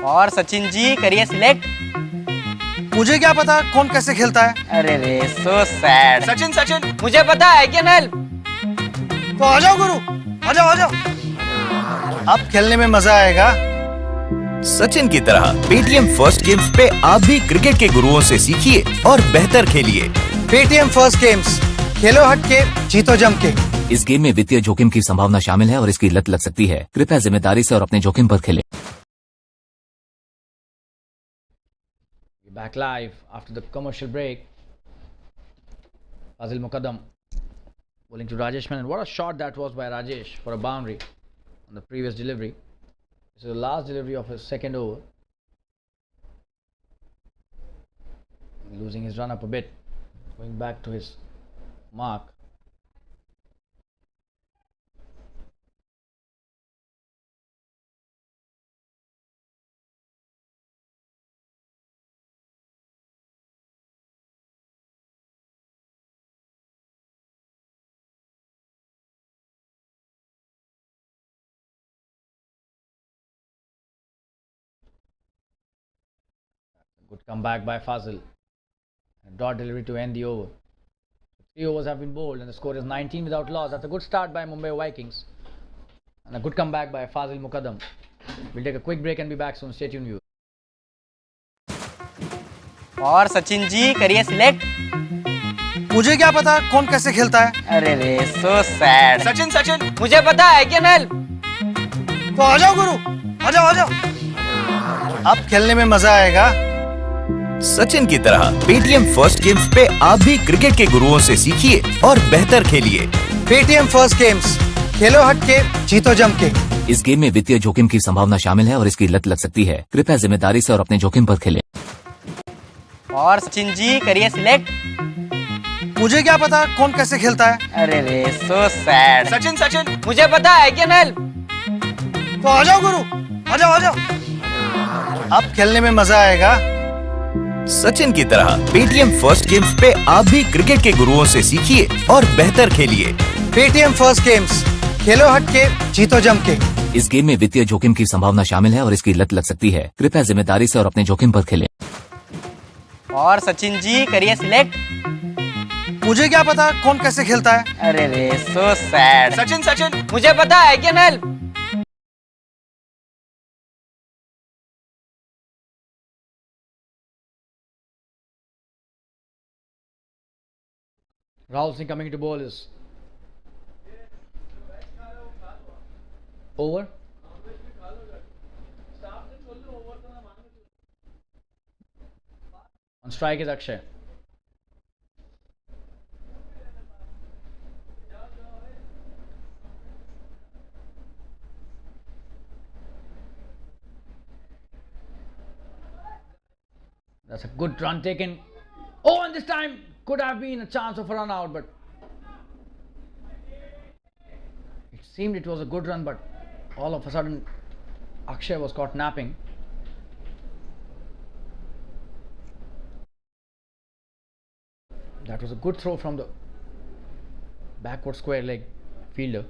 और सचिन जी करिए select. मुझे क्या पता कौन कैसे खेलता है। अरे रे सो सैड। सचिन सचिन मुझे पता है क्या नल। तो आ जाओ गुरु, आ जाओ आ जाओ। अब खेलने में मजा आएगा। सचिन की तरह पेटीएम फर्स्ट गेम्स पे आप भी क्रिकेट के गुरुओं से सीखिए और बेहतर खेलिए। पेटीएम फर्स्ट गेम्स, खेलो हट के, जीतो जम के। इस गेम में वित्तीय जोखिम की संभावना शामिल है और इसकी लत लग सकती है। कृपया जिम्मेदारी से और अपने जोखिम पर खेलें। Back live after the commercial break. Fazil Muqaddam bowling to Rajesh Menon. What a shot that was by Rajesh for a boundary on the previous delivery. This is the last delivery of his second over. Losing his run up a bit, going back to his mark. Good comeback by Fazil. A dot delivery to end the over. 3 overs have been bowled and the score is 19 without loss. That's a good start by Mumbai Vikings. And a good comeback by Fazil Muqaddam. We'll take a quick break and be back soon. Stay tuned, viewers. और सचिन जी करिए select. मुझे क्या पता कौन कैसे खेलता है। अरे रे सो सैड। सचिन सचिन मुझे पता है क्या नल। तो आ जाओ गुरु, आ जाओ आ जाओ। अब खेलने में मजा आएगा। सचिन की तरह पेटीएम फर्स्ट गेम्स पे आप भी क्रिकेट के गुरुओं से सीखिए और बेहतर खेलिए। पेटीएम फर्स्ट गेम्स, खेलो हट के, जीतो जम के। इस गेम में वित्तीय जोखिम की संभावना शामिल है और इसकी लत लग सकती है। कृपया जिम्मेदारी से और अपने जोखिम पर खेलें। और सचिन जी करिए सिलेक्ट। मुझे क्या पता कौन कैसे खेलता है। अरे रे सो सैड। सचिन सचिन मुझे पता है क्या नल। तो आ जाओ गुरु, आ जाओ आ जाओ। अब खेलने में मजा आएगा। सचिन की तरह पेटीएम फर्स्ट गेम्स पे आप भी क्रिकेट के गुरुओं से सीखिए और बेहतर खेलिए। पेटीएम फर्स्ट गेम्स, खेलो हट के, जीतो जम के। इस गेम में वित्तीय जोखिम की संभावना शामिल है और इसकी लत लग सकती है। कृपया जिम्मेदारी से और अपने जोखिम पर खेलें। और सचिन जी करिए सिलेक्ट। मुझे क्या पता कौन कैसे खेलता है। अरे रे सो सैड। सचिन सचिन मुझे पता है क्या नल। Rahul Singh coming to bowl is over. On strike is Akshay. That's a good run taken. Oh, and this time could have been a chance of a run out, but it seemed it was a good run, but all of a sudden Akshay was caught napping. That was a good throw from the backward square leg fielder.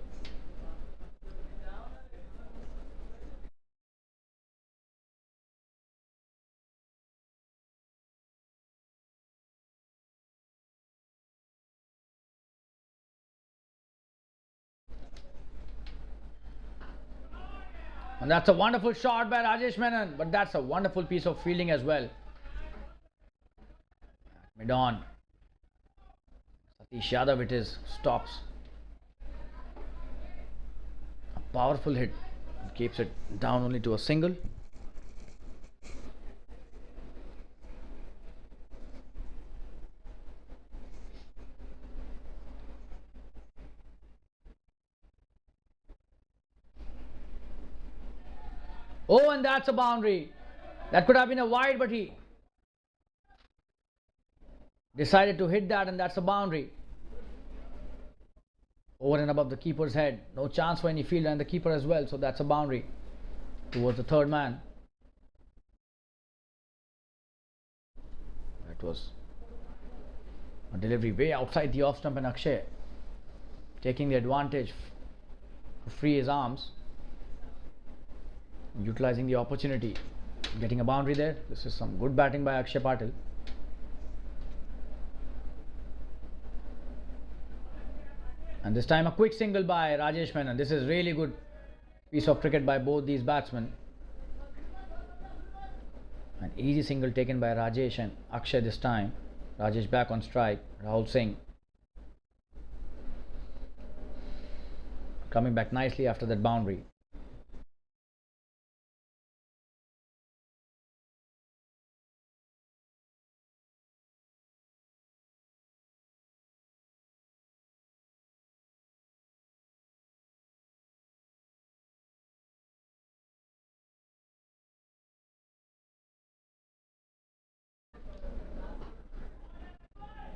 And that's a wonderful shot by Rajesh Menon, but that's a wonderful piece of fielding as well. Mid on. Satish Yadav it is, stops. A powerful hit, keeps it down only to a single. Oh, and that's a boundary. That could have been a wide, but he decided to hit that, and that's a boundary. Over and above the keeper's head. No chance for any fielder and the keeper as well, so that's a boundary towards the third man. That was a delivery way outside the off stump, and Akshay taking the advantage to free his arms, utilizing the opportunity, getting a boundary there. This is some good batting by Akshay Patil. And this time a quick single by Rajesh Menon. This is really good piece of cricket by both these batsmen. An easy single taken by Rajesh and Akshay this time. Rajesh back on strike. Rahul Singh coming back nicely after that boundary.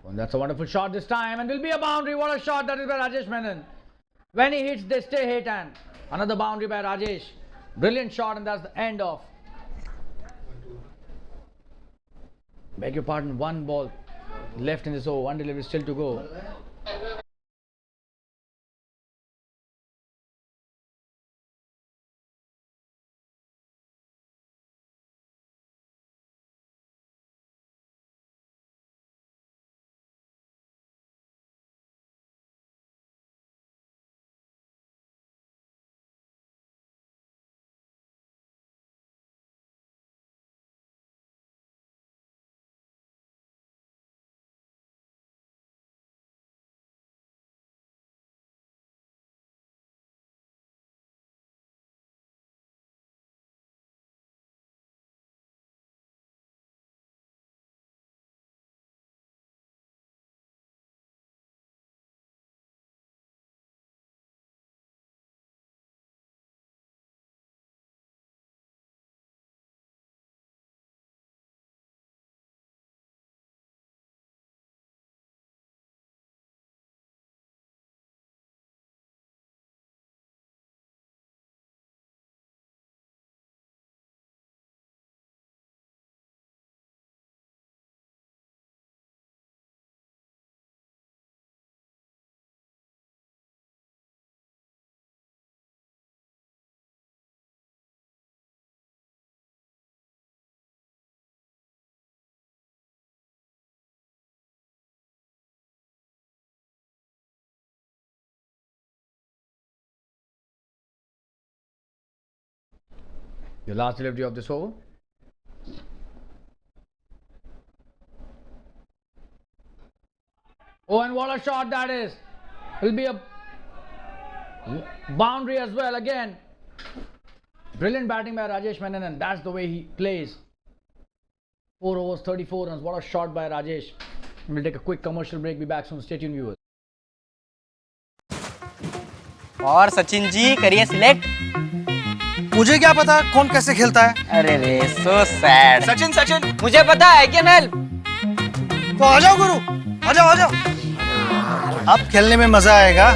And that's a wonderful shot this time, and will be a boundary. What a shot that is by Rajesh Menon. When he hits, they stay hit, and another boundary by Rajesh. Brilliant shot, and that's the end of. Beg your pardon, one ball left in this over, one delivery still to go. Your last delivery of this over. Oh, and what a shot that is. Will be a boundary as well again. Brilliant batting by Rajesh Menon, and that's the way he plays. 4 overs, 34 runs. What a shot by Rajesh. We'll take a quick commercial break. Be back soon. Stay tuned, viewers. और सचिन जी करिए select. मुझे क्या पता कौन कैसे खेलता है। अरे रे सो सैड। सचिन सचिन मुझे पता है, कैन हेल्प। तो आ जाओ गुरु, आ जाओ आ जाओ। अब खेलने में मजा आएगा।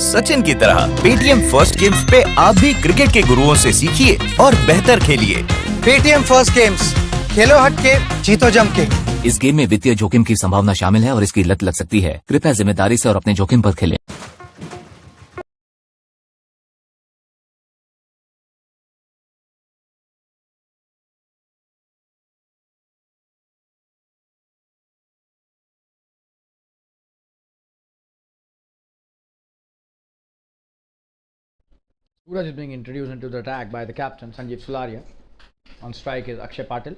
सचिन की तरह पेटीएम फर्स्ट गेम्स पे आप भी क्रिकेट के गुरुओं से सीखिए और बेहतर खेलिए। पेटीएम फर्स्ट गेम्स, खेलो हट के, जीतो जम के। इस गेम में वित्तीय जोखिम की संभावना शामिल है और इसकी लत लग सकती है। कृपया जिम्मेदारी से और अपने जोखिम पर खेलें। Suraj is being introduced into the attack by the captain Sanjeev Sularia. On strike is Akshay Patil.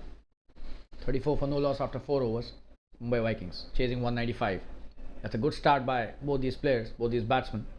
34 for no loss after 4 overs. Mumbai Vikings chasing 195. That's a good start by both these players, both these batsmen.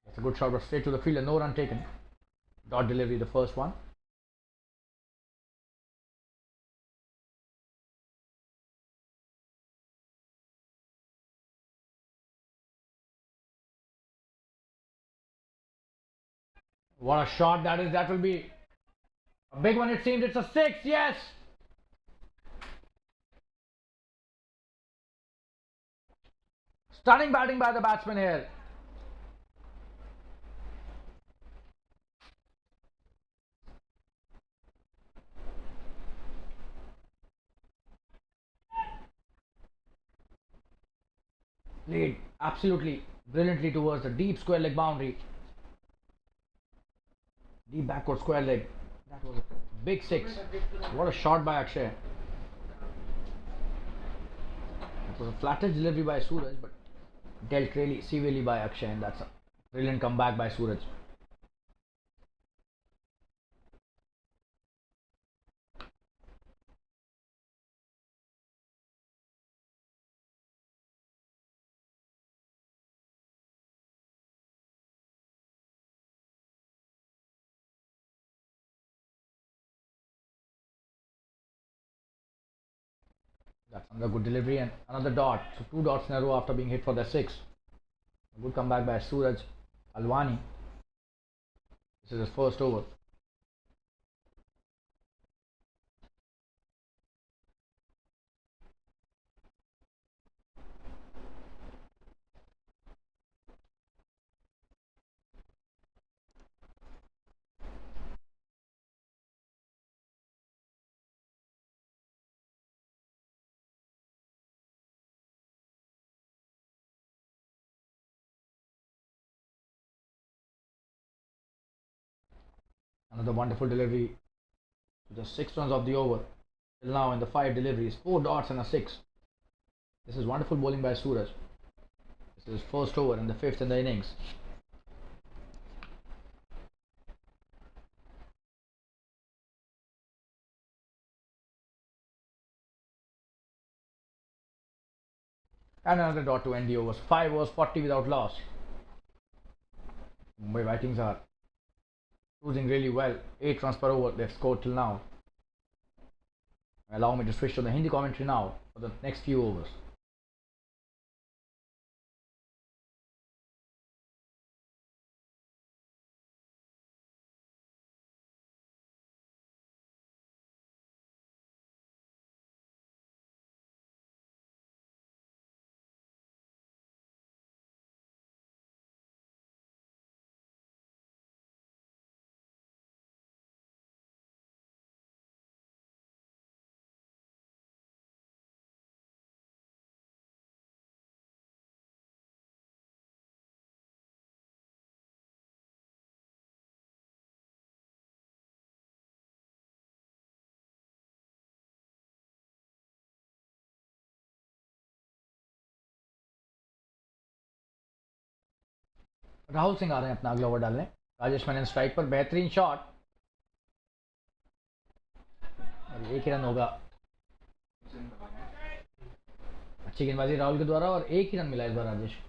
That's a good shot, but straight to the field and no run taken. Dot delivery, the first one. What a shot that is. That will be a big one, it seems. It's a 6, yes! Stunning batting by the batsman here. Played absolutely brilliantly towards the deep square leg boundary. Deep backward square leg. That was a big 6. What a shot by Akshay. That was a flattish delivery by Suraj, but dealt really severely by Akshay, and that's a brilliant comeback by Suraj. That's another good delivery and another dot. So 2 dots in a row after being hit for the 6. A good comeback by Suraj Alwani. This is his first over. Another wonderful delivery. Just 6 runs of the over. Till now in the 5 deliveries, 4 dots and a 6. This is wonderful bowling by Suraj. This is his first over and the 5th in the innings. And another dot to end the overs. 5 overs, 40 without loss. Mumbai Vikings are cruising really well. 8 runs per over they've scored till now. Allow me to switch to the Hindi commentary now for the next few overs. Rahul Singh आ रहे हैं अपना अगला over डालने। Rajesh Menon strike पर, बेहतरीन shot और 1 run होगा। अच्छी गेंदबाजी राहुल के द्वारा और 1 ही रन मिला इस बार राजेश।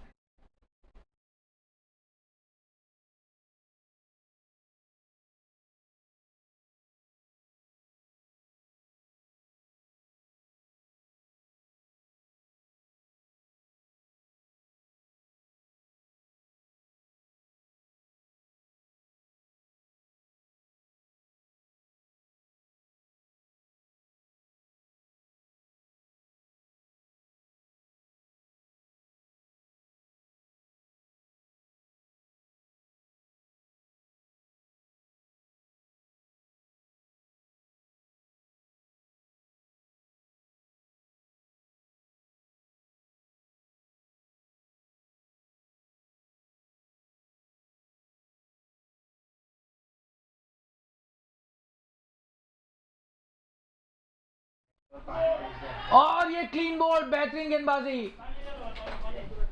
और ये क्लीन बॉल, बेहतरीन गेंदबाजी,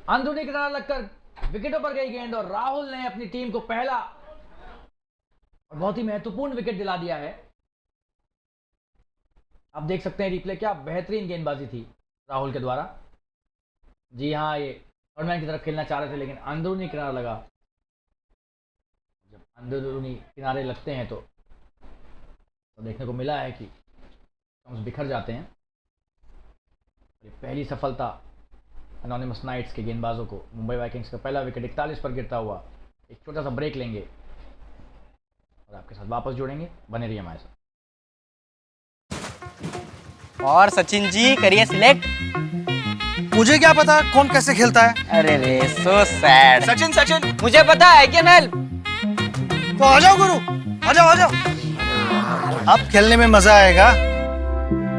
अंदरूनी किनारा लगकर विकेटों पर गई गेंद और राहुल ने अपनी टीम को पहला और बहुत ही महत्वपूर्ण विकेट दिला दिया है। आप देख सकते हैं रिप्ले, क्या बेहतरीन गेंदबाजी थी राहुल के द्वारा। जी हाँ, ये थर्डमैन की तरफ खेलना चाह रहे थे लेकिन अंदरूनी किनारा लगा। जब अंदरूनी किनारे लगते हैं तो देखने को मिला है कि बिखर जाते हैं। पहली सफलता एनोनिमस नाइट्स के गेंदबाजों को। मुंबई वाइकिंग्स का पहला विकेट 41 पर गिरता हुआ। एक छोटा सा ब्रेक लेंगे और आपके साथ वापस जुड़ेंगे, बने रहिए हमारे साथ। और सचिन जी करिए सिलेक्ट। मुझे क्या पता कौन कैसे खेलता है। अरे रे सो सैड। सचिन सचिन मुझे पता है क्या हेल्प। तो आ जाओ गुरु, आ जाओ आ जाओ। अब खेलने में मजा आएगा।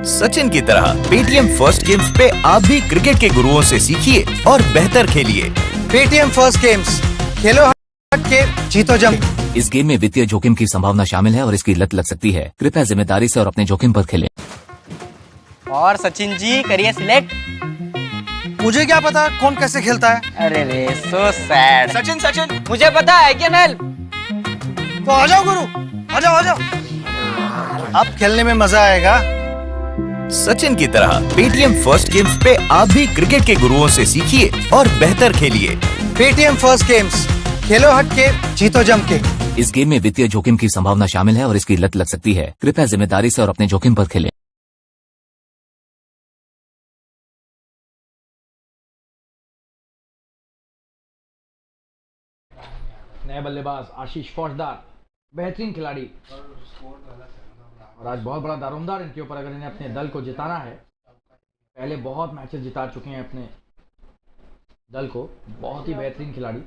सचिन की तरह पेटीएम फर्स्ट गेम्स पे आप भी क्रिकेट के गुरुओं से सीखिए और बेहतर खेलिए। पेटीएम फर्स्ट गेम्स, खेलो हट के जीतो जम। इस गेम में वित्तीय जोखिम की संभावना शामिल है और इसकी लत लग सकती है। कृपया जिम्मेदारी से और अपने जोखिम पर खेलें। और सचिन जी करिए सिलेक्ट। मुझे क्या पता कौन कैसे खेलता है। अरे रे सो सैड। सचिन सचिन मुझे पता है क्या हेल्प। तो आ जाओ गुरु, आ जाओ आ जाओ। अब खेलने में मजा आएगा। सचिन की तरह पेटीएम फर्स्ट गेम्स पे आप भी क्रिकेट के गुरुओं से सीखिए और बेहतर खेलिए। पेटीएम फर्स्ट गेम्स, खेलो हट के जीतो जम के। इस गेम में वित्तीय जोखिम की संभावना शामिल है और इसकी लत लग सकती है। कृपया जिम्मेदारी से और अपने जोखिम पर खेलें। नए बल्लेबाज आशीष फौजदार, बेहतरीन खिलाड़ी और आज बहुत बड़ा दारोमदार इनके ऊपर। अगर इन्हें अपने दल को जिताना है, पहले बहुत मैचेस जिता चुके हैं अपने दल को। बहुत ही बेहतरीन खिलाड़ी,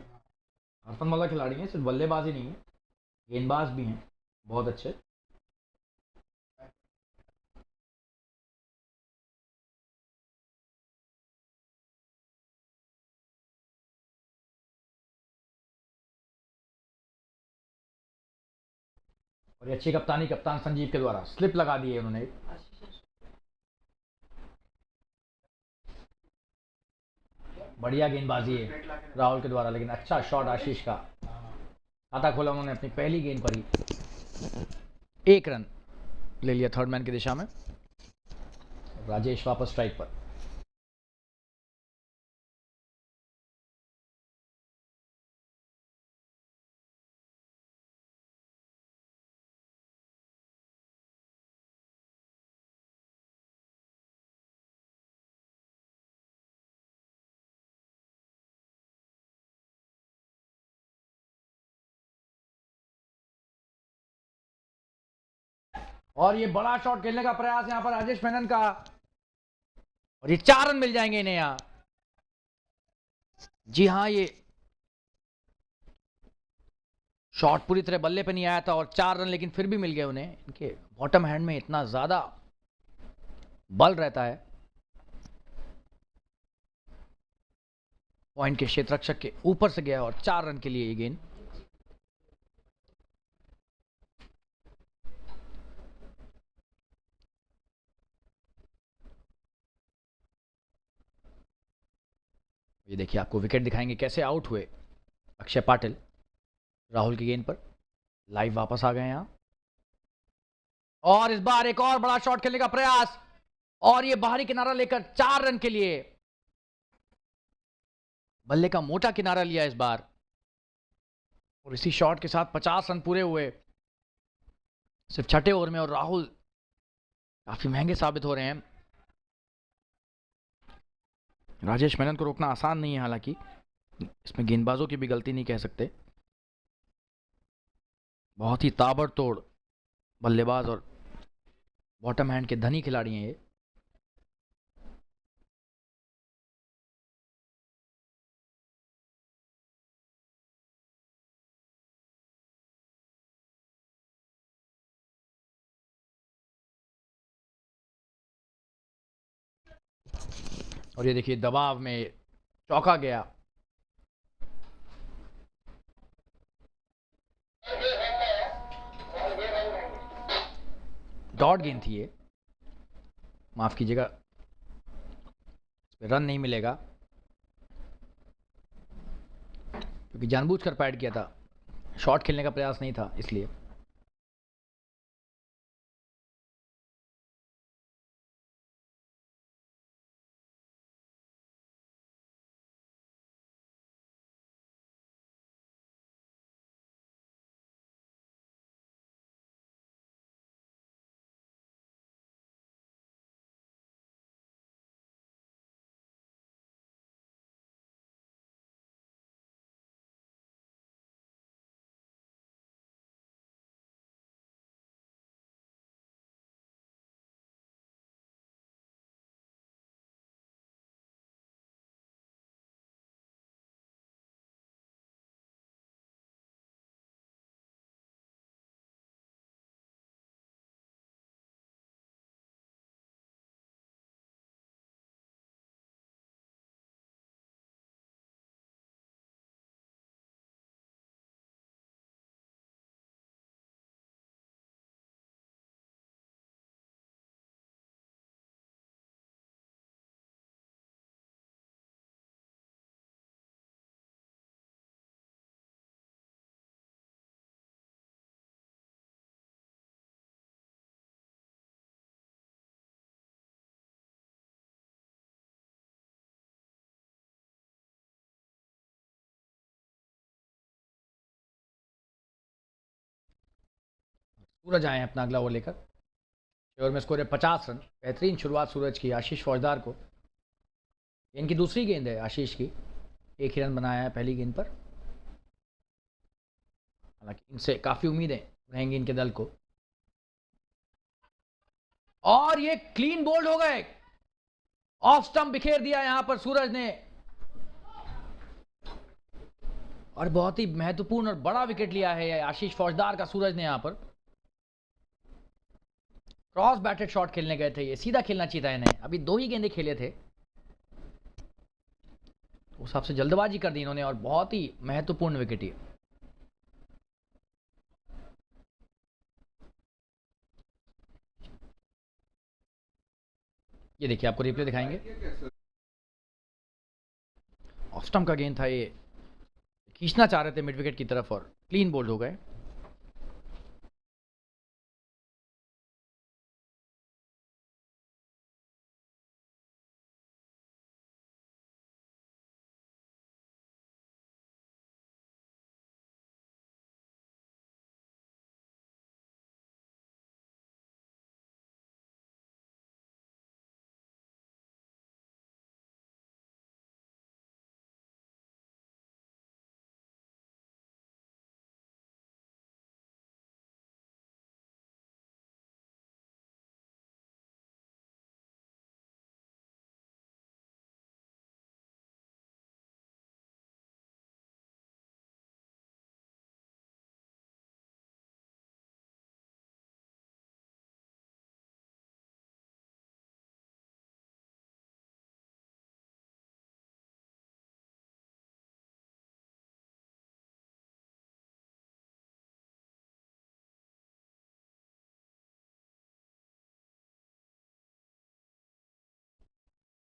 हरफन वाला खिलाड़ी है, सिर्फ बल्लेबाज ही नहीं है, गेंदबाज भी हैं बहुत अच्छे। और ये अच्छी कप्तानी कप्तान संजीव के द्वारा, स्लिप लगा दी है उन्होंने। बढ़िया गेंदबाजी है राहुल के द्वारा, लेकिन अच्छा शॉट आशीष का। खाता खोला उन्होंने अपनी पहली गेंद पर ही। 1 रन ले लिया थर्ड मैन की दिशा में। राजेश वापस स्ट्राइक पर। और ये बड़ा शॉट खेलने का प्रयास यहां पर राजेश मेनन का, और ये 4 रन मिल जाएंगे इन्हें यहां। जी हां, ये शॉट पूरी तरह बल्ले पे नहीं आया था और 4 रन लेकिन फिर भी मिल गए उन्हें। इनके बॉटम हैंड में इतना ज्यादा बल रहता है। पॉइंट के क्षेत्ररक्षक के ऊपर से गया और 4 रन के लिए ये गेंद। ये देखिए, आपको विकेट दिखाएंगे कैसे आउट हुए अक्षय पाटिल राहुल की गेंद पर लाइव वापस आ गए यहां, और इस बार एक और बड़ा शॉट खेलने का प्रयास, और ये बाहरी किनारा लेकर 4 रन के लिए। बल्ले का मोटा किनारा लिया इस बार, और इसी शॉट के साथ 50 रन पूरे हुए सिर्फ छठे ओवर में, और राहुल काफी महंगे साबित हो रहे हैं। राजेश मेनन को रोकना आसान नहीं है, हालांकि इसमें गेंदबाजों की भी गलती नहीं कह सकते। बहुत ही ताबड़तोड़ बल्लेबाज और बॉटम हैंड के धनी खिलाड़ी हैं ये। और ये देखिए दबाव में चौका गया। डॉट गेंद थी ये, माफ कीजिएगा, रन नहीं मिलेगा क्योंकि जानबूझकर पैड किया था, शॉट खेलने का प्रयास नहीं था इसलिए। सूरज आए हैं अपना अगला ओवर लेकर। ओवर में स्कोर है 50 रन। बेहतरीन शुरुआत सूरज की आशीष फौजदार को। इनकी दूसरी गेंद है आशीष की, एक ही रन बनाया है पहली गेंद पर। हालांकि इनसे काफी उम्मीदें रहेंगी इनके दल को। और ये क्लीन बोल्ड हो गए, ऑफ स्टंप बिखेर दिया यहां पर सूरज ने, और बहुत ही महत्वपूर्ण और बड़ा विकेट लिया है आशीष फौजदार का सूरज ने। यहां पर क्रॉस बैटेड शॉट खेलने गए थे, ये सीधा खेलना चाहिए था इन्हें। अभी 2 ही गेंदे खेले थे, उस हिसाब से जल्दबाजी कर दी इन्होंने, और बहुत ही महत्वपूर्ण विकेट ये। ये देखिए आपको रिप्ले दिखाएंगे। ऑफ स्टंप का गेंद था ये, खींचना चाह रहे थे मिड विकेट की तरफ और क्लीन बोल्ड हो गए।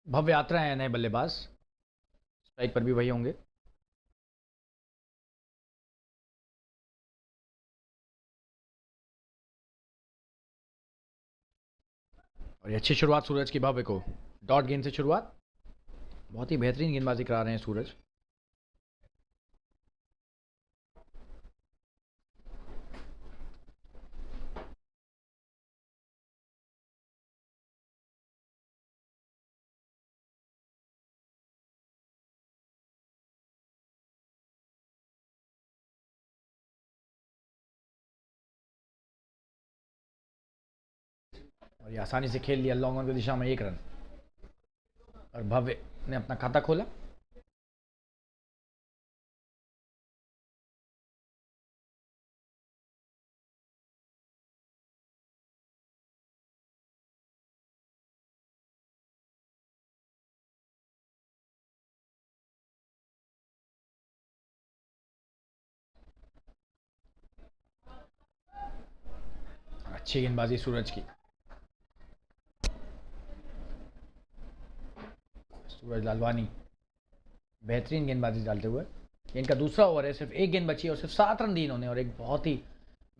भव्य यात्रा है नए बल्लेबाज, स्ट्राइक पर भी वही होंगे। और ये अच्छी शुरुआत सूरज की भव्य को डॉट गेंद से शुरुआत। बहुत ही बेहतरीन गेंदबाजी करा रहे हैं सूरज। और ये आसानी से खेल लिया लॉन्ग ऑन की दिशा में 1 रन। और भव्य ने अपना खाता खोला। अच्छी गेंदबाजी सूरज की। सूरज लालवानी बेहतरीन गेंदबाजी डालते हुए। इनका दूसरा ओवर है, सिर्फ 1 गेंद बची है और सिर्फ 7 रन दिए इन्होंने। और एक बहुत ही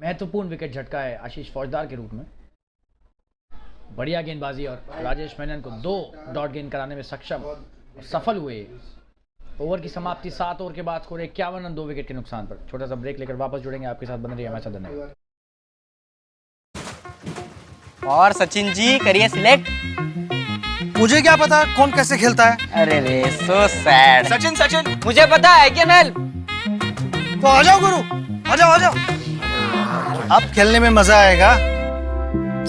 महत्वपूर्ण विकेट झटका है आशीष फौजदार के रूप में। बढ़िया गेंदबाजी और राजेश मेनन को 2 डॉट गेंद कराने में सक्षम और सफल हुए। ओवर की समाप्ति 7 ओवर के बाद स्कोर 51 रन 2 विकेट के नुकसान पर। छोटा सा ब्रेक लेकर वापस जुड़ेंगे आपके साथ, बने रहिए हमारे साथ। धन्यवाद। और सचिन जी करिए सिलेक्ट। मुझे क्या पता कौन कैसे खेलता है। अरे रे सो सैड। सचिन सचिन मुझे पता है क्या हेल्प। तो आ जाओ गुरु, आ जाओ आ जाओ। अब खेलने में मजा आएगा।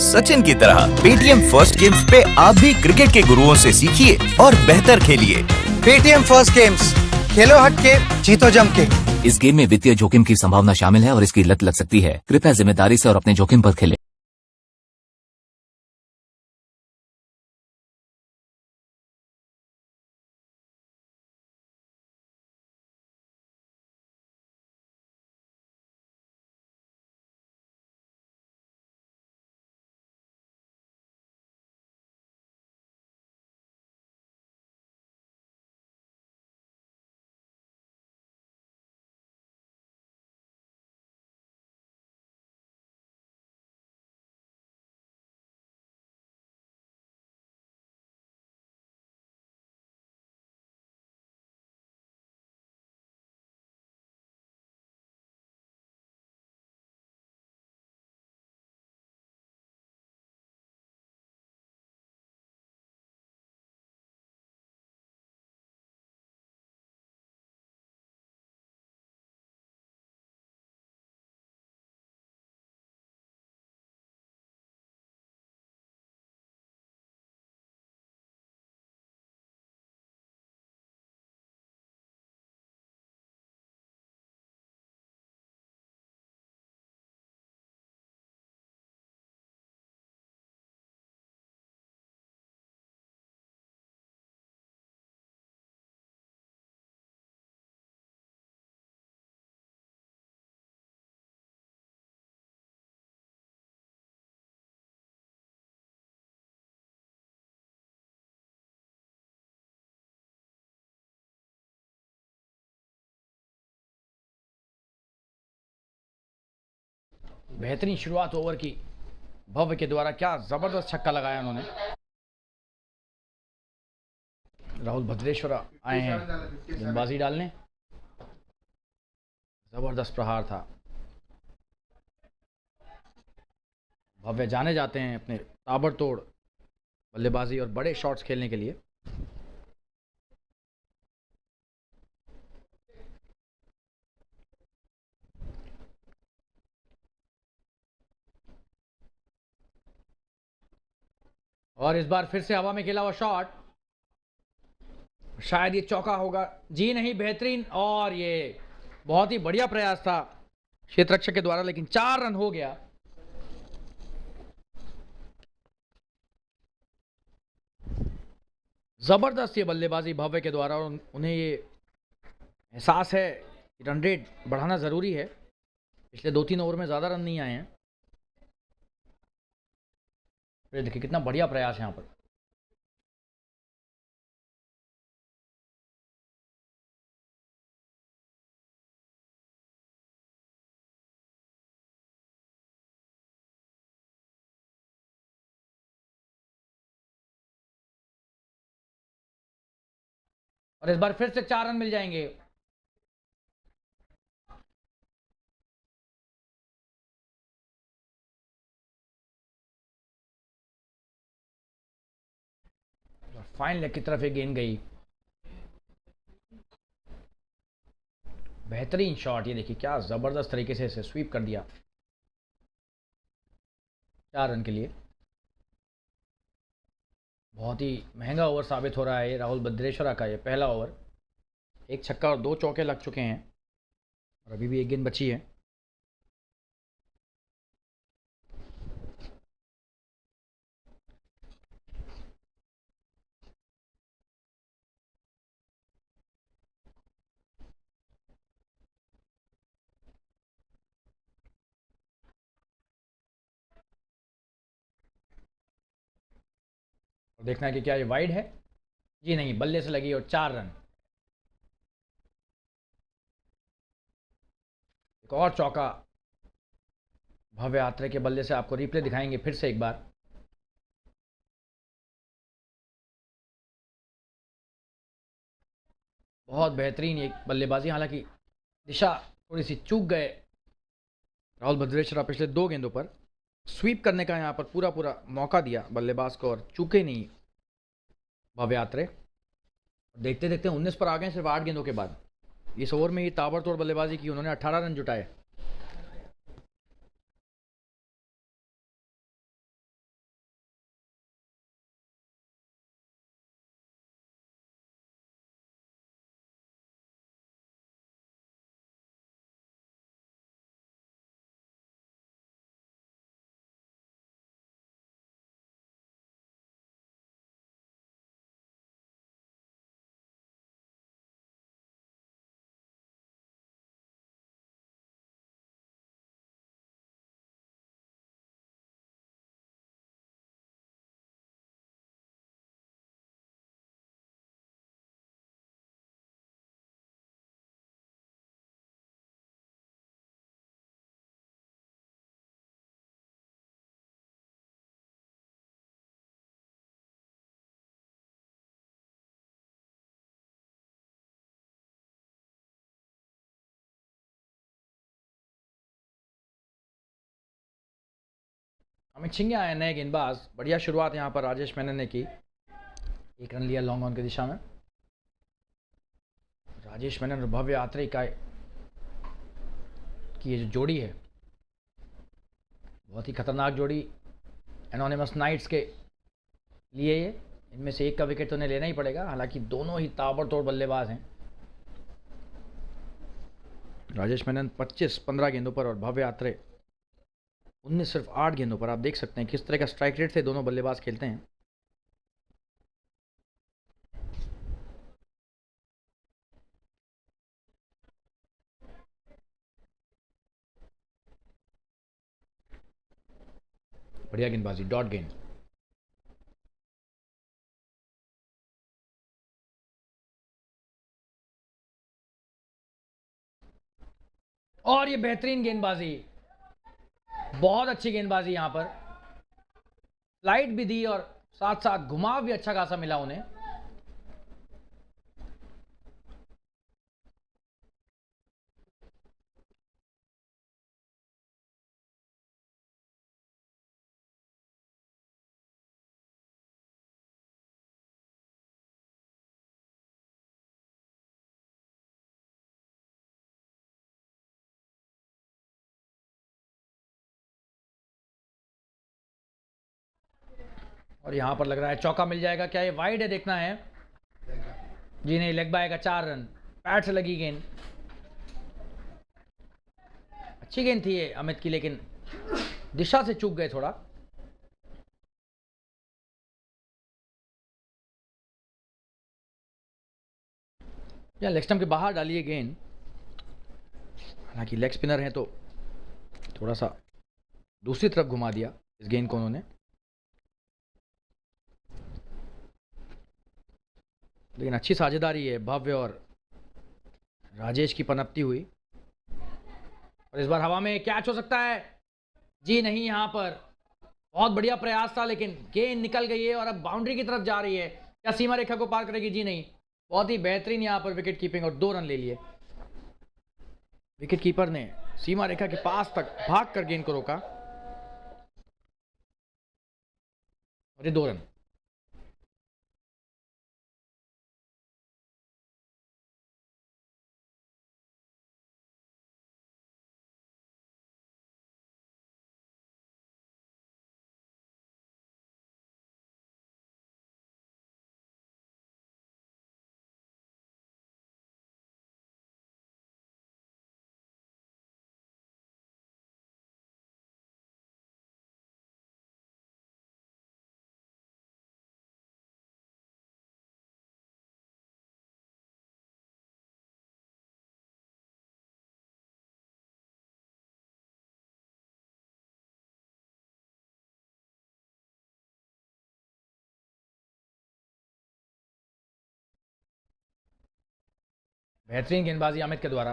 सचिन की तरह पेटीएम फर्स्ट गेम्स पे आप भी क्रिकेट के गुरुओं से सीखिए और बेहतर खेलिए। पेटीएम फर्स्ट गेम्स, खेलो हट के जीतो जम के। इस गेम में वित्तीय जोखिम की संभावना शामिल है और इसकी लत लग सकती है। कृपया जिम्मेदारी से और अपने जोखिम पर खेलें। बेहतरीन शुरुआत ओवर की भव्य के द्वारा। क्या जबरदस्त छक्का लगाया उन्होंने। राहुल भद्रेश्वर आए हैं गेंदबाजी डालने। जबरदस्त प्रहार था। भव्य जाने जाते हैं अपने ताबड़तोड़ बल्लेबाजी और बड़े शॉट्स खेलने के लिए। और इस बार फिर से हवा में खेला हुआ शॉट, शायद ये चौका होगा। जी नहीं, बेहतरीन। और ये बहुत ही बढ़िया प्रयास था क्षेत्ररक्षक के द्वारा, लेकिन 4 रन हो गया। जबरदस्त ये बल्लेबाजी भव्य के द्वारा। और उन्हें ये एहसास है कि रन रेट बढ़ाना जरूरी है। पिछले 2-3 ओवर में ज्यादा रन नहीं आए हैं। देखिए कितना बढ़िया प्रयास है यहाँ पर। और इस बार फिर से 4 रन मिल जाएंगे। फाइन लेग की तरफ एक गेंद गई। बेहतरीन शॉट, ये देखिए क्या जबरदस्त तरीके से इसे स्वीप कर दिया 4 रन के लिए। बहुत ही महंगा ओवर साबित हो रहा है ये राहुल भद्रेश्वरा का। ये पहला ओवर, 1 छक्का और 2 चौके लग चुके हैं और अभी भी एक गेंद बची है। और देखना है कि क्या ये वाइड है। जी नहीं, बल्ले से लगी और 4 रन। एक और चौका भव्य आत्रे के बल्ले से, आपको रिप्ले दिखाएंगे फिर से एक बार। बहुत बेहतरीन ये बल्लेबाजी, हालांकि दिशा थोड़ी सी चूक गए राहुल भद्रेश्वरा पिछले 2 गेंदों पर। स्वीप करने का यहाँ पर पूरा पूरा मौका दिया बल्लेबाज को और चूके नहीं भव्य आत्रे। देखते देखते 19 पर आ गए सिर्फ 8 गेंदों के बाद। इस ओवर में ही ताबड़तोड़ बल्लेबाजी की उन्होंने, 18 रन जुटाए। अमित सिंह आए नए गेंदबाज। बढ़िया शुरुआत यहाँ पर राजेश मेनन ने की, 1 रन लिया लॉन्ग ऑन की दिशा में। राजेश मेनन और भव्य आत्रे की ये जो जोड़ी है, बहुत ही खतरनाक जोड़ी एनोनिमस नाइट्स के लिए। ये इनमें से एक का विकेट तो उन्हें लेना ही पड़ेगा, हालांकि दोनों ही ताबड़तोड़ बल्लेबाज हैं। राजेश मेनन 25-15 गेंदों पर और भव्य आत्रे 19 सिर्फ 8 गेंदों पर। आप देख सकते हैं किस तरह का स्ट्राइक रेट से दोनों बल्लेबाज खेलते हैं। बढ़िया गेंदबाजी, डॉट गेंद। और ये बेहतरीन गेंदबाजी, बहुत अच्छी गेंदबाजी यहां पर। स्लाइड भी दी और साथ साथ घुमाव भी अच्छा खासा मिला उन्हें। और यहां पर लग रहा है चौका मिल जाएगा। क्या ये वाइड है, देखना है। जी नहीं, लेग बाय का 4 रन। पैड से लगी गेंद, अच्छी गेंद थी ये अमित की, लेकिन दिशा से चूक गए थोड़ा। या लेग स्टंप के बाहर डालिए गेंद, हालांकि लेग स्पिनर हैं तो थोड़ा सा दूसरी तरफ घुमा दिया इस गेंद को उन्होंने। लेकिन अच्छी साझेदारी है भव्य और राजेश की पनपती हुई। और इस बार हवा में कैच हो सकता है। जी नहीं, यहां पर बहुत बढ़िया प्रयास था, लेकिन गेंद निकल गई है और अब बाउंड्री की तरफ जा रही है। क्या सीमा रेखा को पार करेगी? जी नहीं, बहुत ही बेहतरीन यहाँ पर विकेट कीपिंग और 2 रन ले लिए। विकेट कीपर ने सीमा रेखा के पास तक भाग कर गेंद को रोका और ये 2 रन। बेहतरीन गेंदबाजी अमित के द्वारा।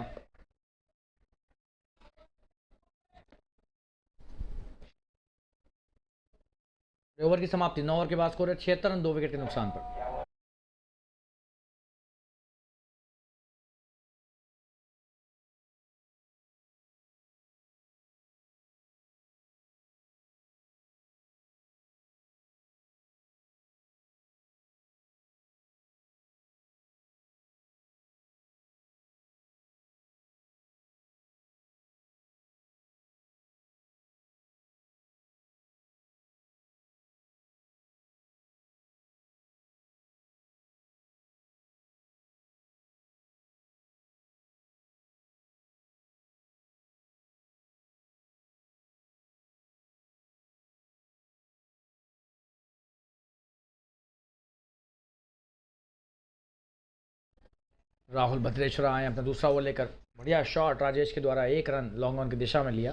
ओवर की समाप्ति 9 ओवर के बाद स्कोर है 76 रन 2 विकेट के नुकसान पर। राहुल भद्रेश्वर आए अपना दूसरा ओवर लेकर। बढ़िया शॉट राजेश के द्वारा, 1 रन लॉन्ग ऑन की दिशा में लिया।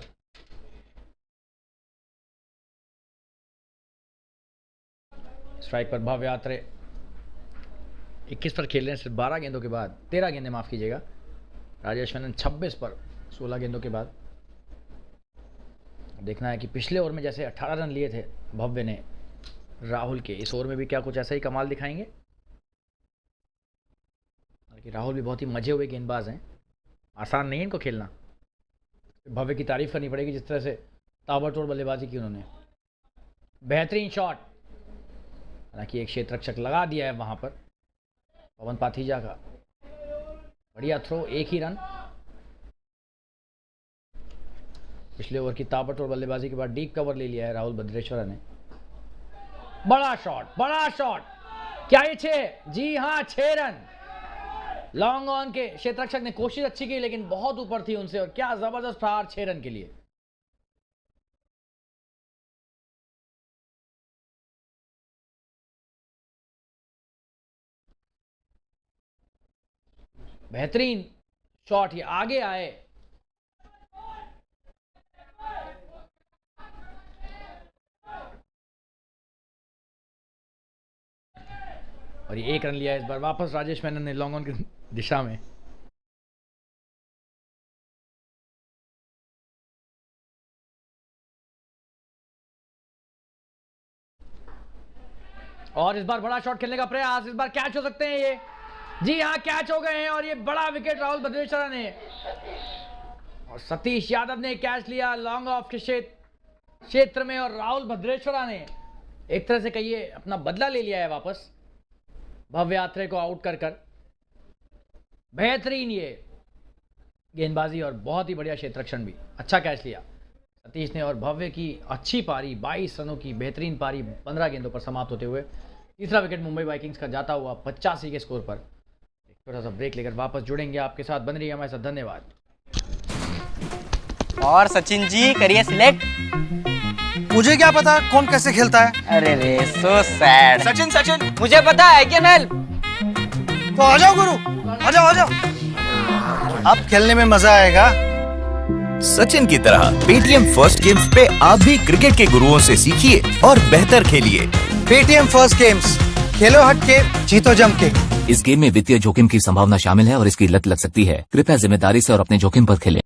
स्ट्राइक पर भव्य यात्रे 21 पर खेल रहे हैं सिर्फ 12 गेंदों के बाद, 13 गेंदें माफ कीजिएगा। राजेश मेनन 26 पर 16 गेंदों के बाद। देखना है कि पिछले ओवर में जैसे 18 रन लिए थे भव्य ने राहुल के, इस ओवर में भी क्या कुछ ऐसा ही कमाल दिखाएंगे। कि राहुल भी बहुत ही मजे हुए गेंदबाज हैं, आसान नहीं है इनको खेलना। भव्य की तारीफ करनी पड़ेगी जिस तरह से ताबड़तोड़ बल्लेबाजी की उन्होंने। बेहतरीन शॉट, हालांकि एक क्षेत्र रक्षक लगा दिया है वहां पर पवन पाथीजा का। बढ़िया थ्रो, 1 ही रन। पिछले ओवर की ताबड़तोड़ बल्लेबाजी के बाद डीप कवर ले लिया है राहुल भद्रेश्वर ने। बड़ा शॉट, बड़ा शॉट, क्या ये 6? जी हाँ, 6 रन। लॉन्ग ऑन के क्षेत्ररक्षक ने कोशिश अच्छी की लेकिन बहुत ऊपर थी उनसे, और क्या जबरदस्त प्रहार 6 रन के लिए। बेहतरीन शॉट, ये आगे आए। और ये 1 रन लिया इस बार वापस राजेश मेनन ने लॉन्ग ऑन की दिशा में। और इस बार बड़ा शॉट खेलने का प्रयास, इस बार कैच हो सकते हैं ये। जी हाँ, कैच हो गए हैं और ये बड़ा विकेट राहुल भद्रेश्वर ने। और सतीश यादव ने कैच लिया लॉन्ग ऑफ के क्षेत्र में, और राहुल भद्रेश्वर ने एक तरह से कहिए अपना बदला ले लिया है वापस भव्य यात्रे को आउट कर कर। बेहतरीन ये गेंदबाजी और बहुत ही बढ़िया क्षेत्ररक्षण भी, अच्छा कैच लिया सतीश ने। और भव्य की अच्छी पारी, 22 रनों की बेहतरीन पारी 15 गेंदों पर समाप्त होते हुए तीसरा विकेट मुंबई वाइकिंग्स का जाता हुआ 85 के स्कोर पर। एक छोटा सा ब्रेक लेकर वापस जुड़ेंगे आपके साथ, बन रही है हमारे साथ, धन्यवाद। और सचिन जी करिए सिलेक्ट। मुझे क्या पता कौन कैसे खेलता है। अरे रे सो सैड। सचिन सचिन मुझे पता है, कैन हेल्प। तो आ जाओ गुरु, आ जाओ आ जाओ, अब खेलने में मजा आएगा। सचिन की तरह पेटीएम फर्स्ट गेम्स पे आप भी क्रिकेट के गुरुओं से सीखिए और बेहतर खेलिए। पेटीएम फर्स्ट गेम्स, खेलो हट के, जीतो जम के। इस गेम में वित्तीय जोखिम की संभावना शामिल है और इसकी लत लग सकती है। कृपया जिम्मेदारी से और अपने जोखिम पर खेलें।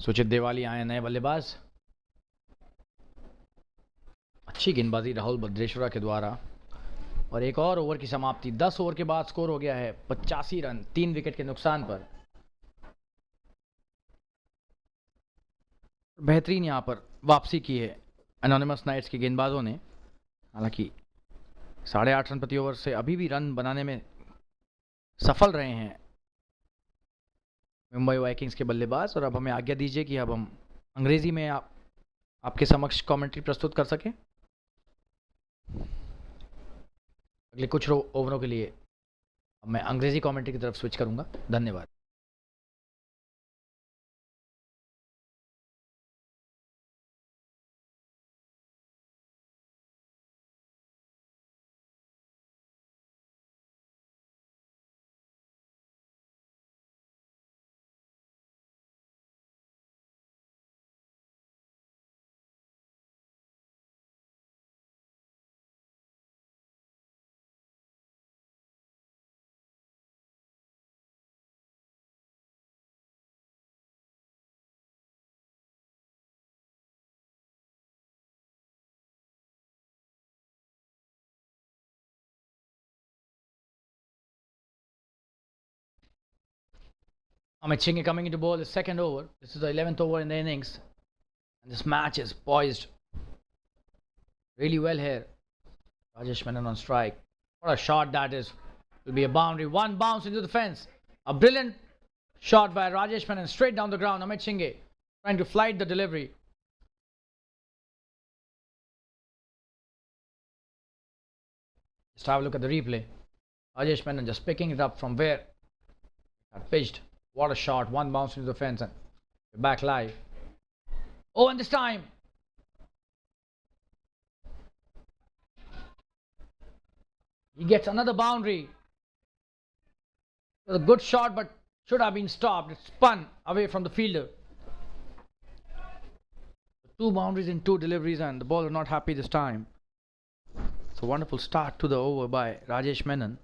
सुचित देवाली आए नए बल्लेबाज। अच्छी गेंदबाजी राहुल भद्रेश्वरा के द्वारा और एक और ओवर की समाप्ति। 10 ओवर के बाद स्कोर हो गया है 85 रन, 3 विकेट के नुकसान पर। बेहतरीन यहां पर वापसी की है एनोनिमस नाइट्स के गेंदबाजों ने। हालांकि 8.5 रन प्रति ओवर से अभी भी रन बनाने में सफल रहे हैं मुंबई वाइकिंग्स के बल्लेबाज। और अब हमें आज्ञा दीजिए कि अब हम अंग्रेजी में आपके समक्ष कमेंट्री प्रस्तुत कर सकें। अगले कुछ ओवरों के लिए अब मैं अंग्रेजी कमेंट्री की तरफ स्विच करूंगा। धन्यवाद। Amit Singh coming into bowl the second over. This is the 11th over in the innings. And this match is poised really well here. Rajesh Menon on strike. What a shot that is. Will be a boundary. One bounce into the fence. A brilliant shot by Rajesh Menon straight down the ground. Amit Singh trying to flight the delivery. Just have a look at the replay. Rajesh Menon just picking it up from where it pitched. What a shot. One bounce into the fence and we're back live. Oh, and this time he gets another boundary. It was a good shot, but should have been stopped. It spun away from the fielder. 2 boundaries in 2 deliveries, and the bowler not happy this time. It's a wonderful start to the over by Rajesh Menon.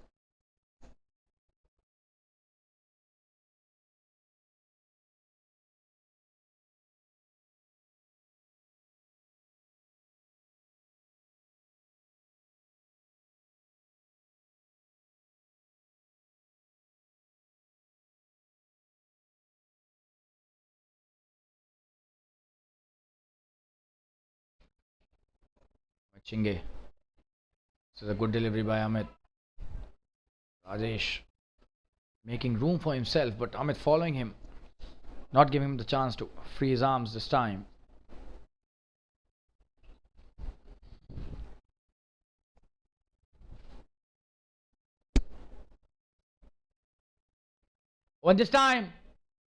Chinge. This is a good delivery by Amit. Rajesh making room for himself, but Amit following him, not giving him the chance to free his arms this time. When this time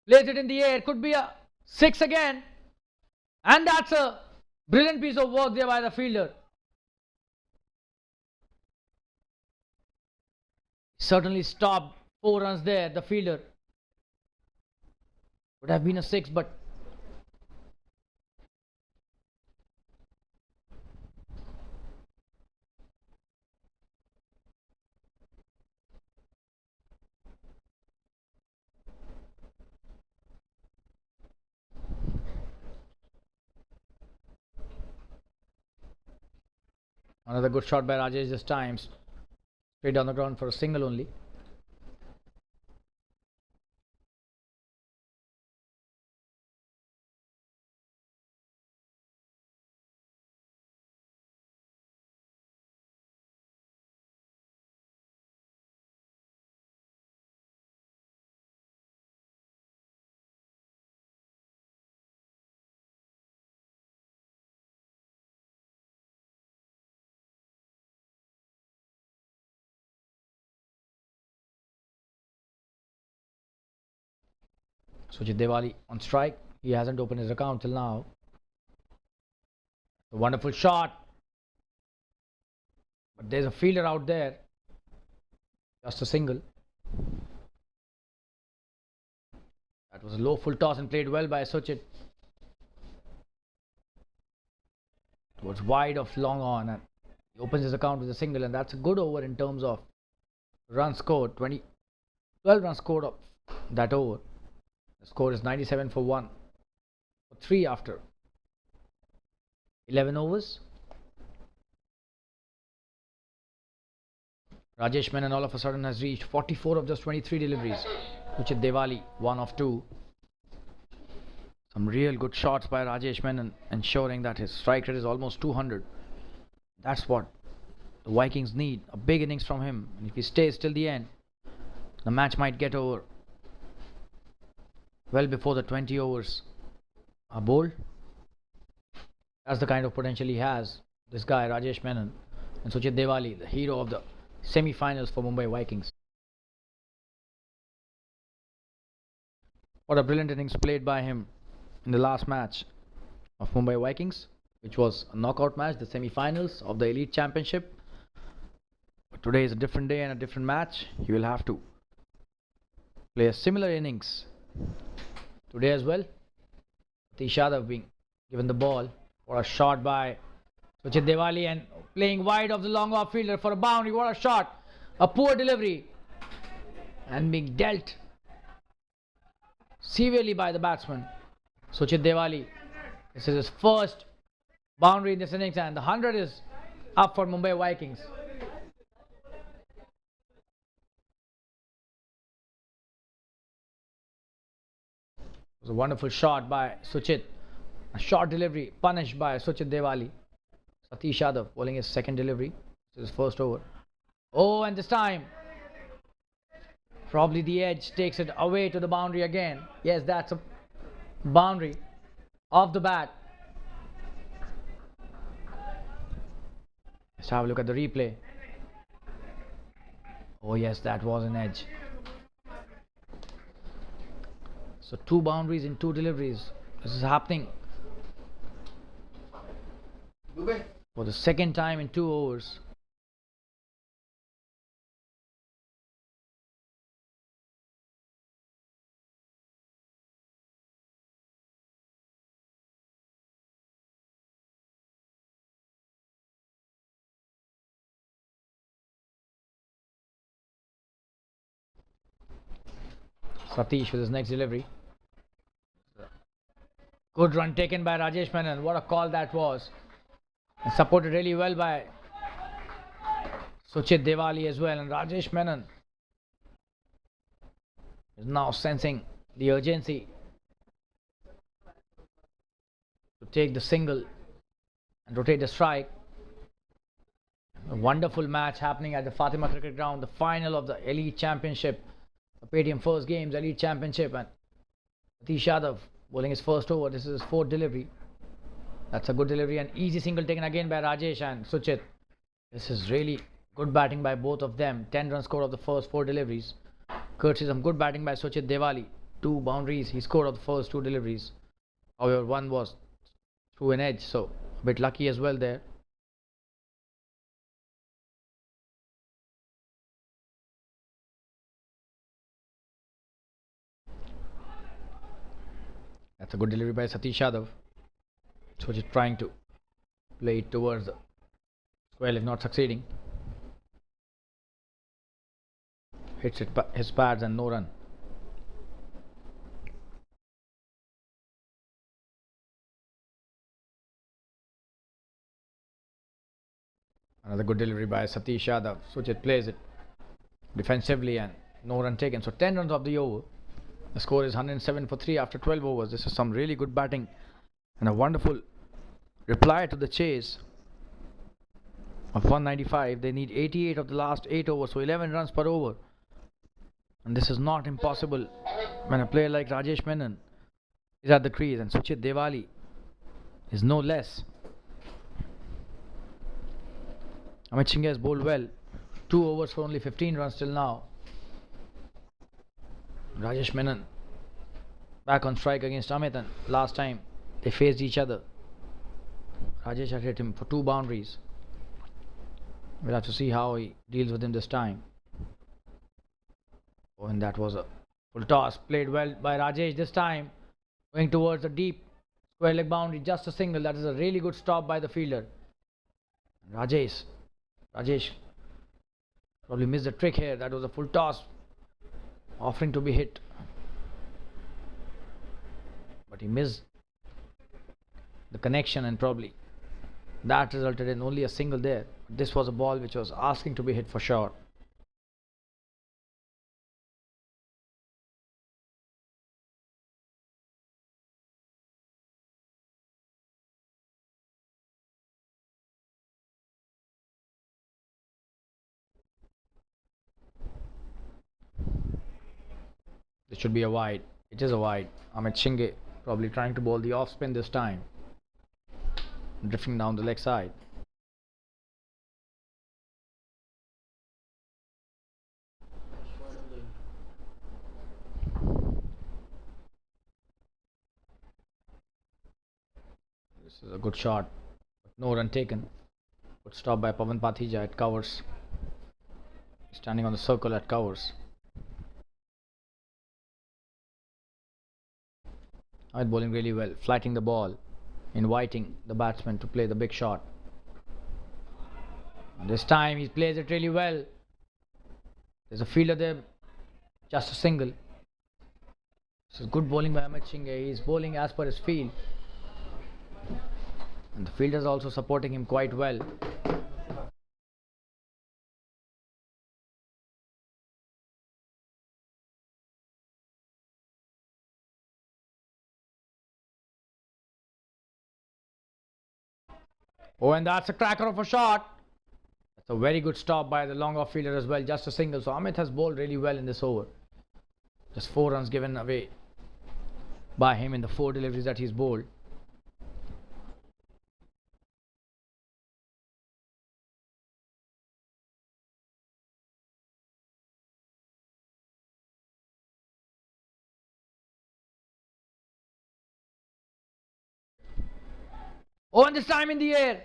plays it in the air, could be a 6 again, and that's a brilliant piece of work there by the fielder. Certainly stopped 4 runs there, the fielder. Would have been a 6, but Another good shot by Rajesh this time. Straight down the ground for a single only. Sujit Diwali on strike. He hasn't opened his account till now. A wonderful shot. But there's a fielder out there. Just a single. That was a low full toss and played well by Sujit. Towards wide of long on, and he opens his account with a single, and that's a good over in terms of runs scored. 12 runs scored of that over. The score is 97 for 1. For 3 after 11 overs. Rajesh Menon all of a sudden has reached 44 of just 23 deliveries. Uchit Diwali 1 of 2. Some real good shots by Rajesh Menon, ensuring that his strike rate is almost 200. That's what the Vikings need. A big innings from him. And if he stays till the end, the match might get over well before the 20 overs are bowled. That's the kind of potential he has, this guy Rajesh Menon. And Sujit Diwali, the hero of the semi-finals for Mumbai Vikings. What a brilliant innings played by him in the last match of Mumbai Vikings, which was a knockout match, the semi-finals of the Elite Championship. But today is a different day and a different match. He will have to play a similar innings today as well. Satish Yadav being given the ball. What a shot by Sujit Diwali, and playing wide of the long off fielder for a boundary. What a shot. A poor delivery. And being dealt severely by the batsman. Sujit Diwali. This is his first boundary in this innings, and the 100 is up for Mumbai Vikings. It was a wonderful shot by Sujit. A short delivery punished by Sujit Diwali. Satish Yadav bowling his second delivery. This is his first over. Oh, and this time probably the edge takes it away to the boundary again. Yes, that's a boundary off the bat. Let's have a look at the replay. Oh yes, that was an edge. So 2 boundaries in 2 deliveries. This is happening for the second time in 2 overs. Satish with his next delivery. Good run taken by Rajesh Menon. What a call that was. And supported really well by Sujit Diwali as well. And Rajesh Menon is now sensing the urgency to take the single and rotate the strike. A wonderful match happening at the Fatima Cricket Ground, the final of the Elite Championship, the Paytm First Games Elite Championship, and Satish Yadav bowling his first over. This is his 4th delivery. That's a good delivery, and easy single taken again by Rajesh and Sujit. This is really good batting by both of them. 10 runs scored of the first 4 deliveries. Courtesy some good batting by Sujit Diwali. 2 boundaries he scored of the first 2 deliveries. However, one was through an edge, so a bit lucky as well there. That's a good delivery by Satish Yadav. Sujit trying to play it towards the square if not succeeding. Hits it his pads and no run. Another good delivery by Satish Yadav. Suchit plays it defensively and no run taken. So 10 runs of the over. The score is 107 for 3 after 12 overs. This is some really good batting and a wonderful reply to the chase of 195. They need 88 of the last 8 overs, so 11 runs per over. And this is not impossible when a player like Rajesh Menon is at the crease, and Suchit Devali is no less. Amit Singh has bowled well. 2 overs for only 15 runs till now. Rajesh Menon back on strike against Amit, and last time they faced each other, Rajesh had hit him for 2 boundaries. We'll have to see how he deals with him this time. Oh, and that was a full toss. Played well by Rajesh this time. Going towards the deep square leg boundary. Just a single. That is a really good stop by the fielder. Rajesh probably missed the trick here. That was a full toss, offering to be hit. But he missed the connection, and probably that resulted in only a single there. This was a ball which was asking to be hit for sure. This should be a wide. It is a wide. Amit Singh probably trying to bowl the off spin this time, drifting down the leg side. This is a good shot, but no run taken. Good stop by Pawan Pathija at covers. Standing on the circle at covers. Amit bowling really well, flighting the ball, inviting the batsman to play the big shot. And this time he plays it really well. There's a fielder there, just a single. This is good bowling by Amit Singh. He's bowling as per his field, and the fielder is also supporting him quite well. Oh, and that's a cracker of a shot. That's a very good stop by the long off fielder as well. Just a single. So Amit has bowled really well in this over. Just 4 runs given away by him in the 4 deliveries that he's bowled. Oh, and this time in the air.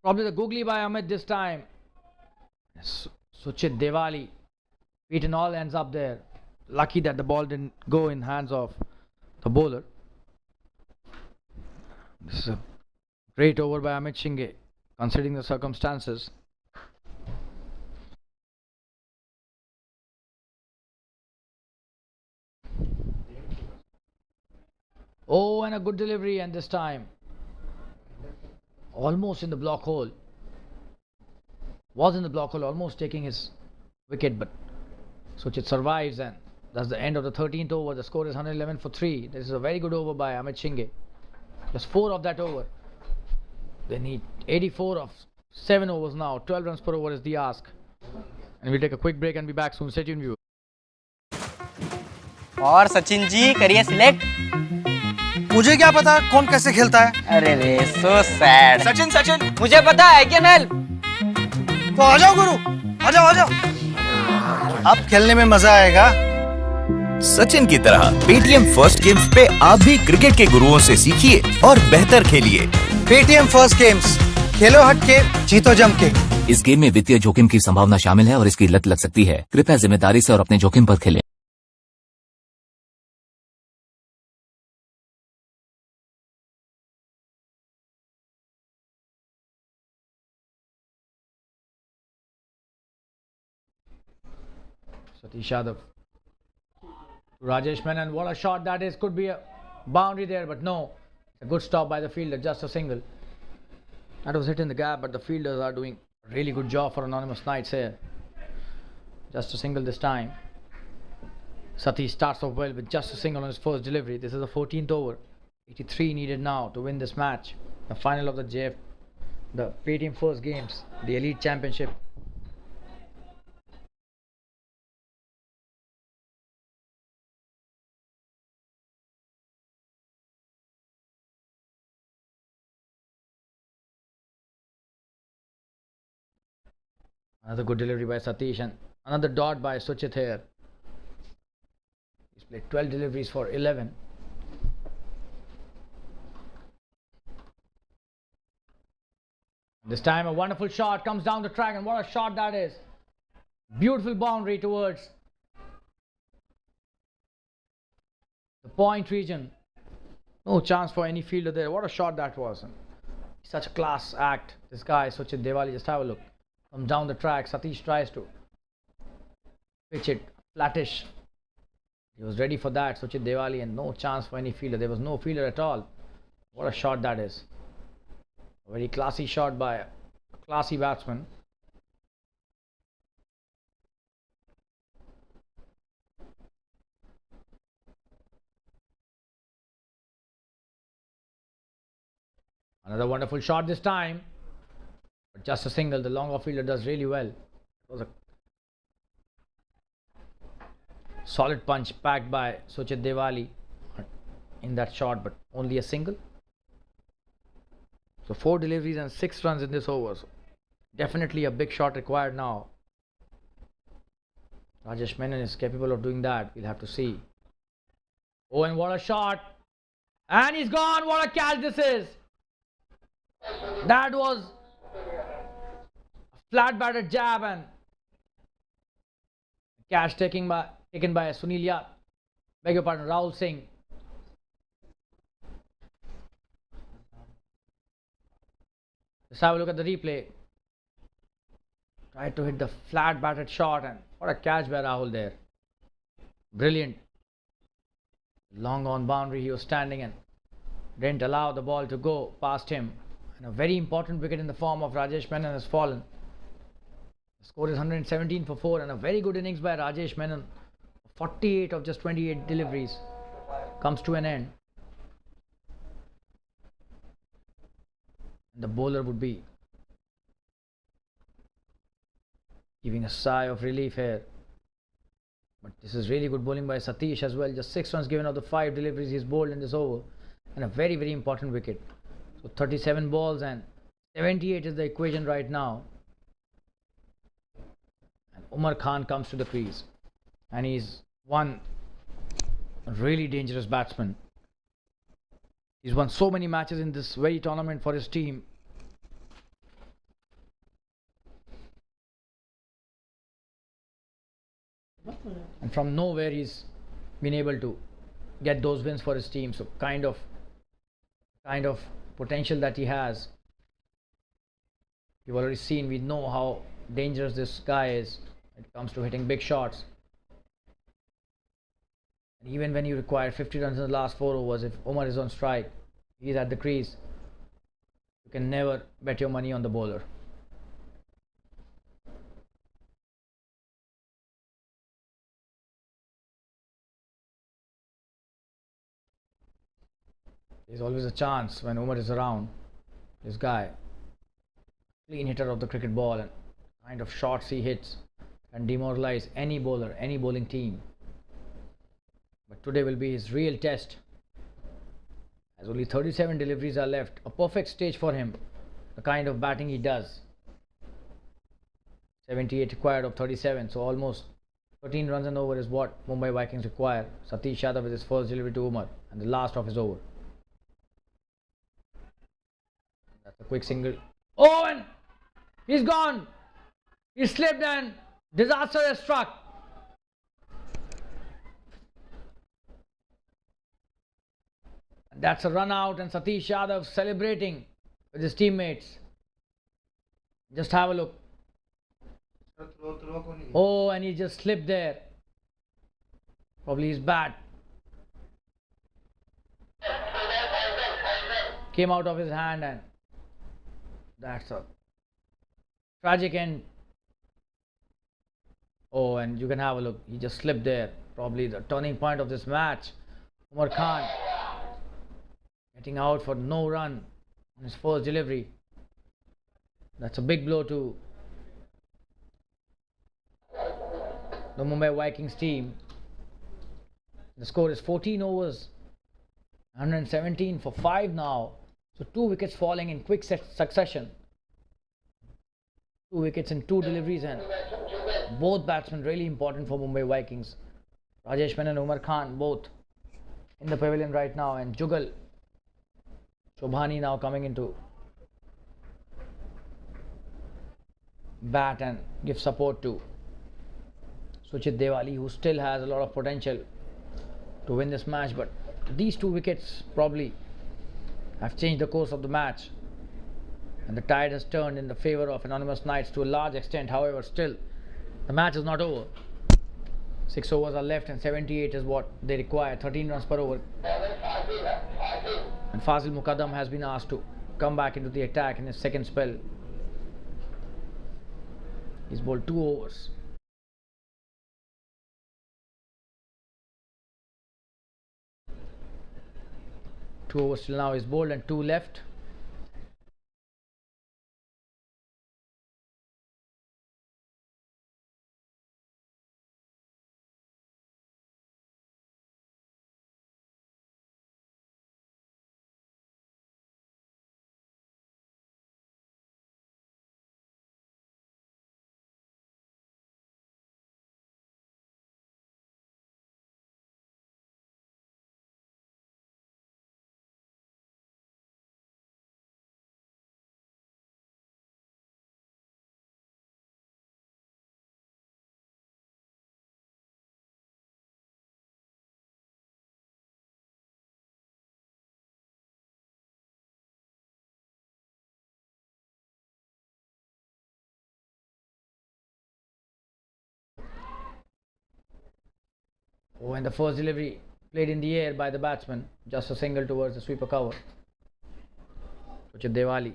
Probably the googly by Amit this time. Suchit Devali. Feet and all ends up there. Lucky that the ball didn't go in hands of the bowler. This is a great over by Amit Singh, considering the circumstances. Oh, and a good delivery, and this time almost in the block hole. Was in the block hole, almost taking his wicket, but Suchit survives, and that's the end of the 13th over. The score is 111 for 3. This is a very good over by Amit Singh. Just 4 of that over. They need 84 of 7 overs now. 12 runs per over is the ask. And we'll take a quick break and be back soon. Stay tuned, viewers. और सचिन जी करिए select. मुझे क्या पता कौन कैसे खेलता है। अरे रे सो सैड। सचिन मुझे पता है, कैन हेल्प। तो आ जाओ गुरु, आ जाओ आ जाओ। अब खेलने में मजा आएगा। सचिन की तरह पेटीएम फर्स्ट गेम्स पे आप भी क्रिकेट के गुरुओं से सीखिए और बेहतर खेलिए। पेटीएम फर्स्ट गेम्स, खेलो हट के, जीतो जम के। इस गेम में वित्तीय जोखिम की संभावना शामिल है और इसकी लत लग सकती है। कृपया जिम्मेदारी से और अपने जोखिम पर खेलें। Satish Yadav to Rajesh Menon. What a shot that is. Could be a boundary there, but no. A good stop by the fielder. Just a single. That was hit in the gap, but the fielders are doing Really good job for Anonymous Knights here. Just a single this time. Satish starts off well with just a single on his first delivery. This is the 14th over. 83 needed now to win this match. The final of the Paytm First Games, the Elite Championship. Another good delivery by Satish and another dot by Suchit here. He's played 12 deliveries for 11. This time a wonderful shot comes down the track, and what a shot that is. Beautiful boundary towards the point region. No chance for any fielder there. What a shot that was. Such a class act. This guy, Suchit Devali, just have a look. Comes down the track. Satish tries to pitch it flattish. He was ready for that, Suchit Devali, and no chance for any fielder. There was no fielder at all. What a shot that is. A very classy shot by a classy batsman. Another wonderful shot this time. But just a single. The long off fielder does really well. It was a solid punch packed by Suchit Devali in that shot, but only a single. So 4 deliveries and 6 runs in this over. So definitely a big shot required now. Rajesh Menon is capable of doing that. We'll have to see. Oh, and what a shot. And he's gone. What a catch this is. That was a flat batted jab and catch taken by Sunil Yadav. Beg your pardon, Rahul Singh. Let's have a look at the replay. Tried to hit the flat batted shot, and what a catch by Rahul there. Brilliant. Long on boundary he was standing and didn't allow the ball to go past him. And a very important wicket in the form of Rajesh Menon has fallen. The score is 117 for 4, and a very good innings by Rajesh Menon. 48 of just 28 deliveries comes to an end. And the bowler would be giving a sigh of relief here. But this is really good bowling by Satish as well. Just 6 runs given out of the 5 deliveries he's bowled in this over. And a very, very important wicket. So 37 balls and 78 is the equation right now. And Umar Khan comes to the crease. And he's one really dangerous batsman. He's won so many matches in this very tournament for his team. And from nowhere he's been able to get those wins for his team. So kind of potential that he has. You've already seen, we know how dangerous this guy is when it comes to hitting big shots. And even when you require 50 runs in the last 4 overs, if Umar is on strike, he's at the crease, you can never bet your money on the bowler. There's always a chance when Umar is around. This guy, clean hitter of the cricket ball, and kind of shots he hits can demoralize any bowler, any bowling team. But today will be his real test, as only 37 deliveries are left. A perfect stage for him, the kind of batting he does. 78 required of 37, so almost 13 runs an over is what Mumbai Vikings require. Satish Yadav with his first delivery to Umar and the last of his over. That's a quick single. Oh, and he's gone. He slipped and disaster has struck. That's a run out, and Satish Yadav celebrating with his teammates. Just have a look. Oh, and he just slipped there. Probably his bat came out of his hand, and that's a tragic end. Oh, and you can have a look. He just slipped there. Probably the turning point of this match. Umar Khan getting out for no run on his first delivery. That's a big blow to the Mumbai Vikings team. The score is 14 overs, 117 for 5 now. So 2 wickets falling in quick succession. 2 wickets and 2 deliveries, and both batsmen really important for Mumbai Vikings. Rajesh Menon and Umar Khan both in the pavilion right now, and Jugal Shobhani now coming into bat and give support to Suchit Diwali, who still has a lot of potential to win this match, but these 2 wickets probably have changed the course of the match, and the tide has turned in the favor of Anonymous Knights to a large extent. However, still the match is not over. 6 overs are left and 78 is what they require, 13 runs per over. And Fazil Muqaddam has been asked to come back into the attack in his second spell. He's bowled 2 overs. Two overs till now is bowled and 2 left. Oh, and the first delivery played in the air by the batsman, just a single towards the sweeper cover. Suchit Diwali.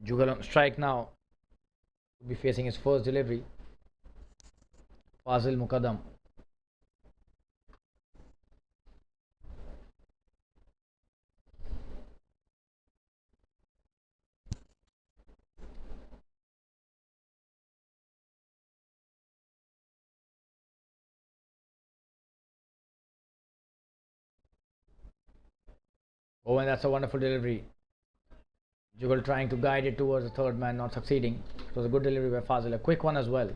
Jugal on strike now. Will be facing his first delivery. Fazil Muqaddam. Oh, and that's a wonderful delivery. Jugal trying to guide it towards the third man, not succeeding. It was a good delivery by Fazil, a quick one as well.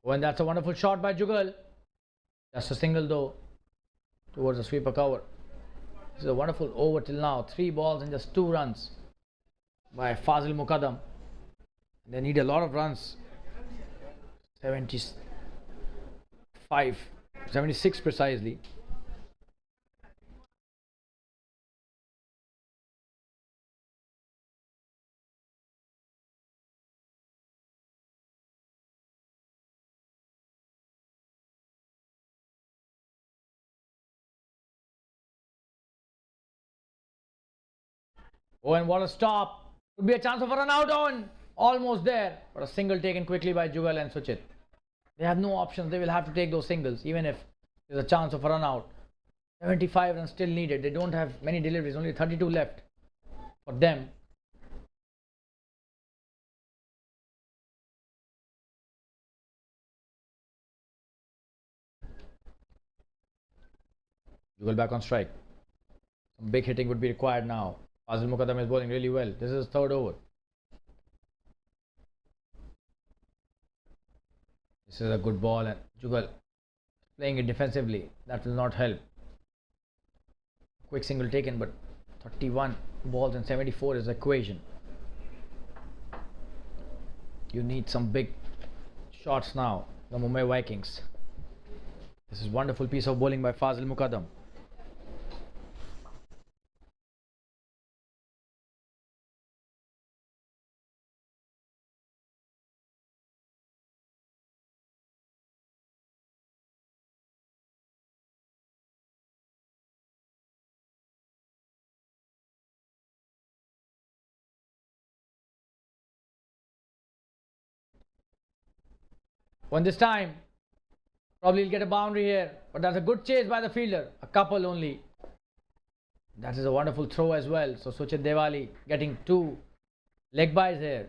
Oh, and that's a wonderful shot by Jugal. Just a single though towards the sweeper cover. This is a wonderful over till now. 3 balls and just 2 runs by Fazil Muqaddam. They need a lot of runs. 76 precisely. Oh, and what a stop. Could be a chance of a run out on. Almost there. But a single taken quickly by Jugal and Suchit. They have no options. They will have to take those singles even if there's a chance of a run out. 75 runs still needed. They don't have many deliveries. Only 32 left for them. Jugal back on strike. Some big hitting would be required now. Fazil Muqaddam is bowling really well. This is his 3rd over. This is a good ball and Jugal playing it defensively. That will not help. Quick single taken, but 31 balls and 74 is the equation. You need some big shots now, the Mumbai Vikings. This is wonderful piece of bowling by Fazil Muqaddam. Won this time. Probably he'll get a boundary here, but that's a good chase by the fielder. A couple only. That is a wonderful throw as well. So Suchit Diwali getting 2 leg byes here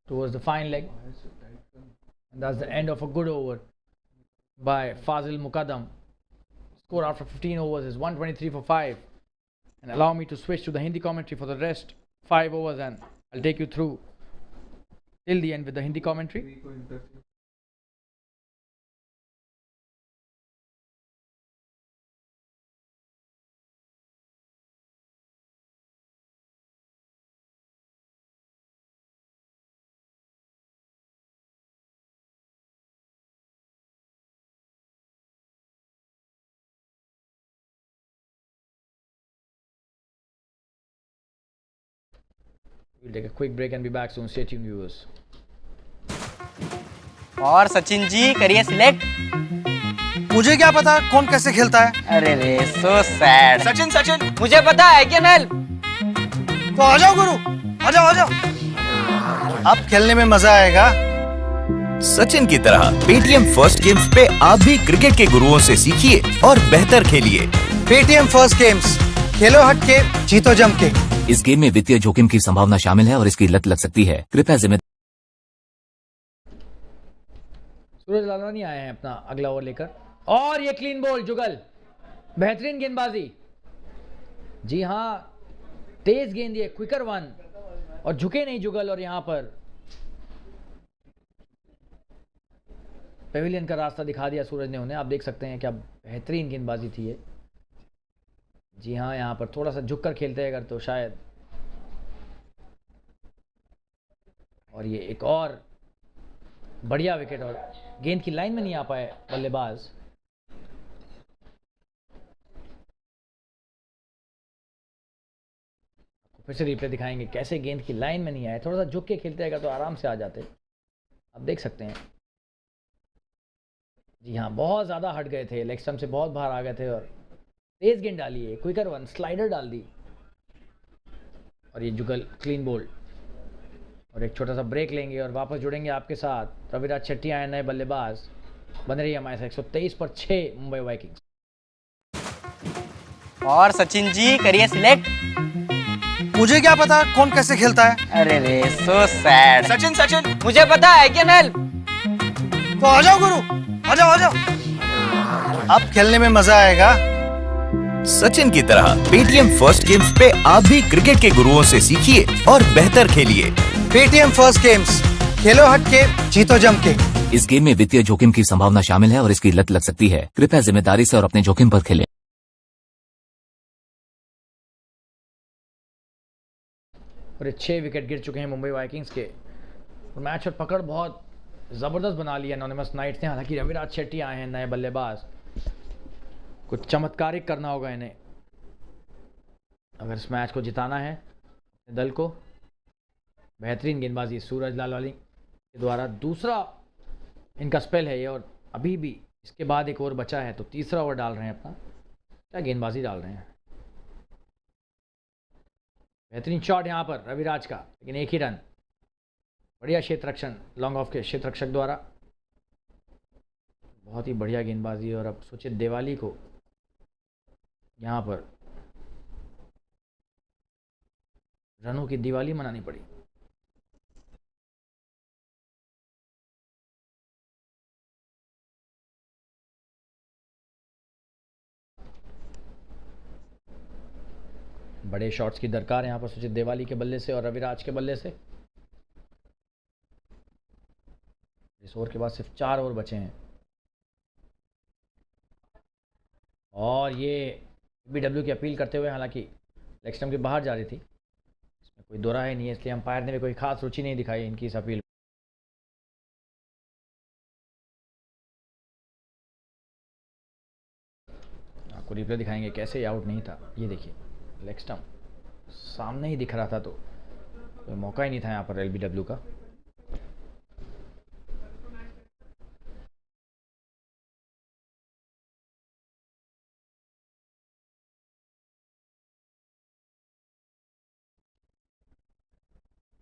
towards the fine leg. And that's the end of a good over by Fazil Muqaddam. Score after 15 overs is 123 for 5. And allow me to switch to the Hindi commentary for the rest 5 overs, and I'll take you through till the end with the Hindi commentary. We'll take a quick break and be back soon. Stay tuned, viewers. और सचिन जी करिए select. मुझे क्या पता कौन कैसे खेलता है। अरे रे सो सैड। सचिन सचिन मुझे पता है कैन हेल्प। तो आ जाओ गुरु, आ जाओ आ जाओ। अब खेलने में मजा आएगा। सचिन की तरह पेटीएम फर्स्ट गेम्स पे आप भी क्रिकेट के गुरुओं से सीखिए और बेहतर खेलिए। पेटीएम फर्स्ट गेम्स, खेलो हट के, जीतो जम के। इस गेम में वित्तीय जोखिम की संभावना शामिल है और इसकी लत लग सकती है। कृपया जिम्मेदारी। सूरज लालवानी आए हैं अपना अगला ओवर लेकर, और ये क्लीन बॉल जुगल, बेहतरीन गेंदबाजी। जी हां, तेज गेंद, ये क्विकर वन, और झुके नहीं जुगल। और यहां पर पेविलियन का रास्ता दिखा दिया सूरज ने उन्हें। आप देख सकते हैं क्या बेहतरीन गेंदबाजी थी ये। जी हाँ, यहाँ पर थोड़ा सा झुककर खेलते अगर तो शायद। और ये एक और बढ़िया विकेट, और गेंद की लाइन में नहीं आ पाए बल्लेबाज। फिर से रिप्ले दिखाएंगे कैसे गेंद की लाइन में नहीं आए। थोड़ा सा झुक के खेलते अगर तो आराम से आ जाते। आप देख सकते हैं। जी हाँ, बहुत ज़्यादा हट गए थे, लेग स्टंप से बहुत बाहर आ गए थे, और तेज गेंद डाली है, क्विकर वन, स्लाइडर डाल दी। और ये जुगल क्लीन बोल्ड। और एक छोटा सा ब्रेक लेंगे और वापस जुड़ेंगे आपके साथ। रविराज शेट्टी आए नए बल्लेबाज। बन रही है हमारे साथ 123 पर 6 मुंबई वाइकिंग्स। और सचिन जी करिए सिलेक्ट। मुझे क्या पता कौन कैसे खेलता है। अरे रे सो सैड। सचिन सचिन मुझे पता है कैन हेल्प। तो आ जाओ गुरु, आ जाओ आ जाओ। अब खेलने में मजा आएगा। सचिन की तरह पेटीएम फर्स्ट गेम्स पे आप भी क्रिकेट के गुरुओं से सीखिए और बेहतर खेलिए। पेटीएम फर्स्ट गेम्स, खेलो हट के, जीतो जम के। इस गेम में वित्तीय जोखिम की संभावना शामिल है और इसकी लत लग सकती है। कृपया जिम्मेदारी से और अपने जोखिम पर खेलें। और ये 6 विकेट गिर चुके हैं मुंबई वाइकिंग्स के। और मैच और पकड़ बहुत ज़बरदस्त बना लिया एनोनिमस नाइट्स ने। हालांकि रविराज शेट्टी आए हैं नए बल्लेबाज। कुछ चमत्कारिक करना होगा इन्हें अगर इस मैच को जिताना है दल को। बेहतरीन गेंदबाजी सूरज लालवानी के द्वारा। दूसरा इनका स्पेल है ये, और अभी भी इसके बाद एक ओवर बचा है, तो तीसरा ओवर डाल रहे हैं अपना। क्या गेंदबाजी डाल रहे हैं। बेहतरीन शॉट यहाँ पर रविराज का, लेकिन एक ही रन। बढ़िया क्षेत्र रक्षण लॉन्ग ऑफ के क्षेत्र रक्षक द्वारा। बहुत ही बढ़िया गेंदबाजी। और अब सुचित दिवाली को यहाँ पर रनों की दिवाली मनानी पड़ी। बड़े शॉट्स की दरकार है यहाँ पर सुचित दिवाली के बल्ले से और रविराज के बल्ले से। इस ओवर के बाद सिर्फ 4 ओवर बचे हैं। और ये बीडब्ल्यू की अपील करते हुए, हालांकि लेग स्टंप के बाहर जा रही थी, इसमें कोई दो राय नहीं है, इसलिए अंपायर ने भी कोई खास रुचि नहीं दिखाई इनकी इस अपील। आपको रिप्ले दिखाएंगे कैसे आउट नहीं था। ये देखिए लेग स्टंप सामने ही दिख रहा था, तो कोई मौका ही नहीं था यहाँ पर एलबीडब्ल्यू का।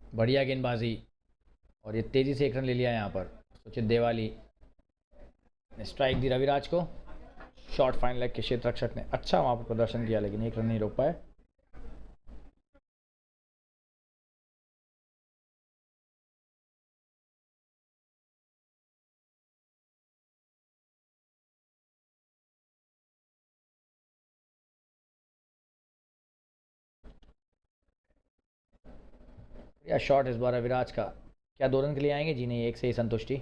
बढ़िया गेंदबाजी, और ये तेज़ी से एक रन ले लिया यहाँ पर। सुचित देवाली ने स्ट्राइक दी रविराज को। शॉर्ट फाइन लेग के क्षेत्र रक्षक ने अच्छा वहाँ पर प्रदर्शन किया, लेकिन एक रन नहीं रोक पाए। या शॉट इस बार रविराज का। क्या 2 रन के लिए आएंगे? जी नहीं, एक से ही संतुष्टि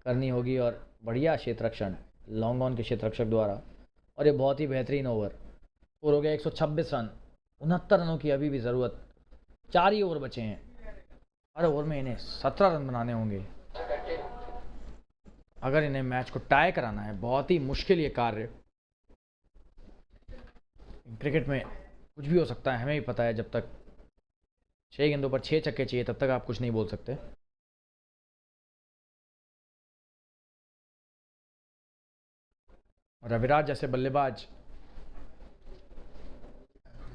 करनी होगी। और बढ़िया क्षेत्र रक्षण लॉन्ग ऑन के क्षेत्र रक्षक द्वारा, और ये बहुत ही बेहतरीन ओवर। स्कोर हो गया 126 रन। 69 रनों की अभी भी ज़रूरत, 4 ही ओवर बचे हैं। हर ओवर में इन्हें 17 रन बनाने होंगे अगर इन्हें मैच को टाई कराना है। बहुत ही मुश्किल ये कार्य। क्रिकेट में कुछ भी हो सकता है, हमें भी पता है। जब तक 6 गेंदों पर 6 छक्के चाहिए, तब तक आप कुछ नहीं बोल सकते। रविराज जैसे बल्लेबाज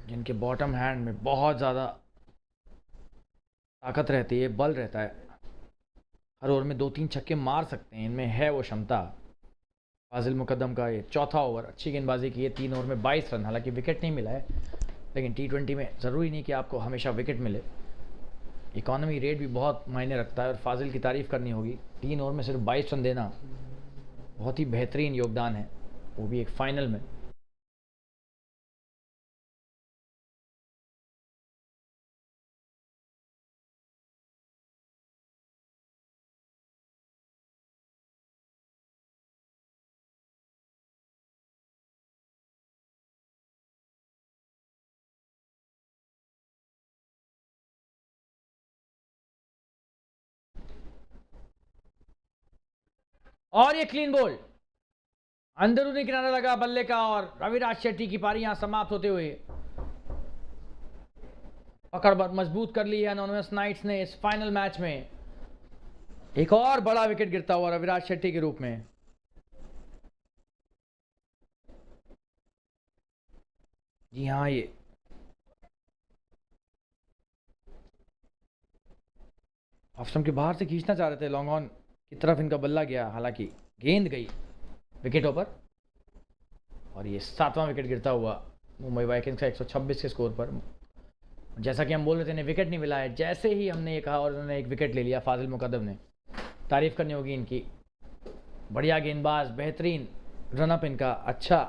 जिनके बॉटम हैंड में बहुत ज़्यादा ताकत रहती है, बल रहता है, हर ओवर में 2-3 छक्के मार सकते हैं, इनमें है वो क्षमता। फाजिल मुकद्दम का ये चौथा ओवर, अच्छी गेंदबाजी की है। 3 ओवर में 22 रन, हालांकि विकेट नहीं मिला है, लेकिन T20 में ज़रूरी नहीं कि आपको हमेशा विकेट मिले। इकॉनमी रेट भी बहुत मायने रखता है, और फाजिल की तारीफ़ करनी होगी। 3 ओवर में सिर्फ 22 रन देना बहुत ही बेहतरीन योगदान है, वो भी एक फाइनल में। और ये क्लीन बोल्ड, अंदरूनी किनारा लगा बल्ले का, और रविराज शेट्टी की पारी यहां समाप्त होते हुए। पकड़ मजबूत कर ली है एनोनिमस नाइट्स ने इस फाइनल मैच में। एक और बड़ा विकेट गिरता हुआ रविराज शेट्टी के रूप में। जी हाँ, ये ऑफ स्टंप के बाहर से खींचना चाह रहे थे, लॉन्ग ऑन की तरफ इनका बल्ला गया, हालांकि गेंद गई विकेटों पर। और ये 7वां विकेट गिरता हुआ मुंबई वाइकिंग्स का 126 के स्कोर पर। जैसा कि हम बोल रहे थे, इन्हें विकेट नहीं मिला है। जैसे ही हमने ये कहा और उन्होंने एक विकेट ले लिया फाजिल मुकद्दम ने, तारीफ़ करनी होगी इनकी। बढ़िया गेंदबाज, बेहतरीन रनअप इनका, अच्छा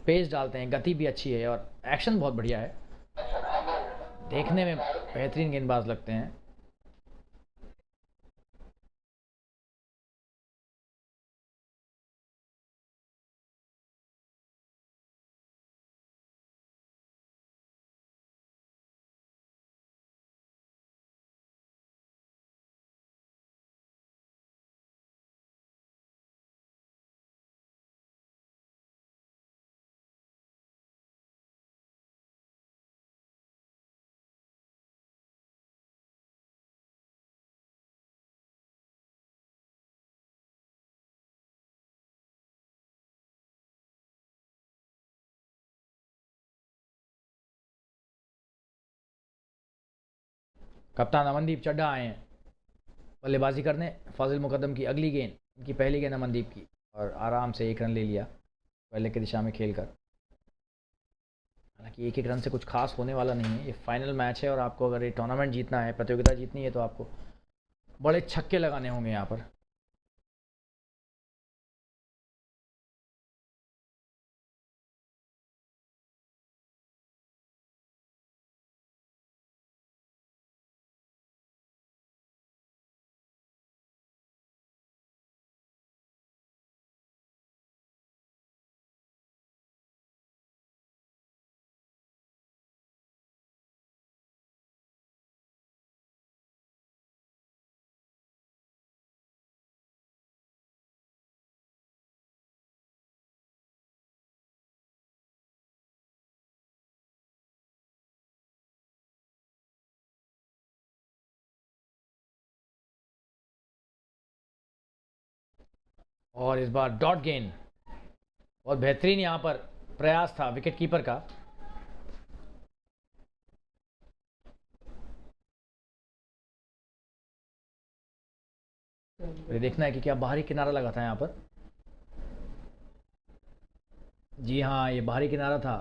पेस डालते हैं, गति भी अच्छी है, और एक्शन बहुत बढ़िया है। देखने में बेहतरीन गेंदबाज लगते हैं। कप्तान अमनदीप चड्ढा आए हैं बल्लेबाजी करने। फाजिल मुकद्दम की अगली गेंद, इनकी पहली गेंद अमनदीप की, और आराम से एक रन ले लिया पहले की दिशा में खेलकर। हालांकि एक एक रन से कुछ खास होने वाला नहीं है, ये फाइनल मैच है, और आपको अगर ये टूर्नामेंट जीतना है, प्रतियोगिता जीतनी है, तो आपको बड़े छक्के लगाने होंगे यहाँ पर। और इस बार डॉट गेंद, बहुत बेहतरीन यहाँ पर प्रयास था विकेट कीपर का। ये देखना है कि क्या बाहरी किनारा लगा था यहाँ पर। जी हाँ, ये बाहरी किनारा था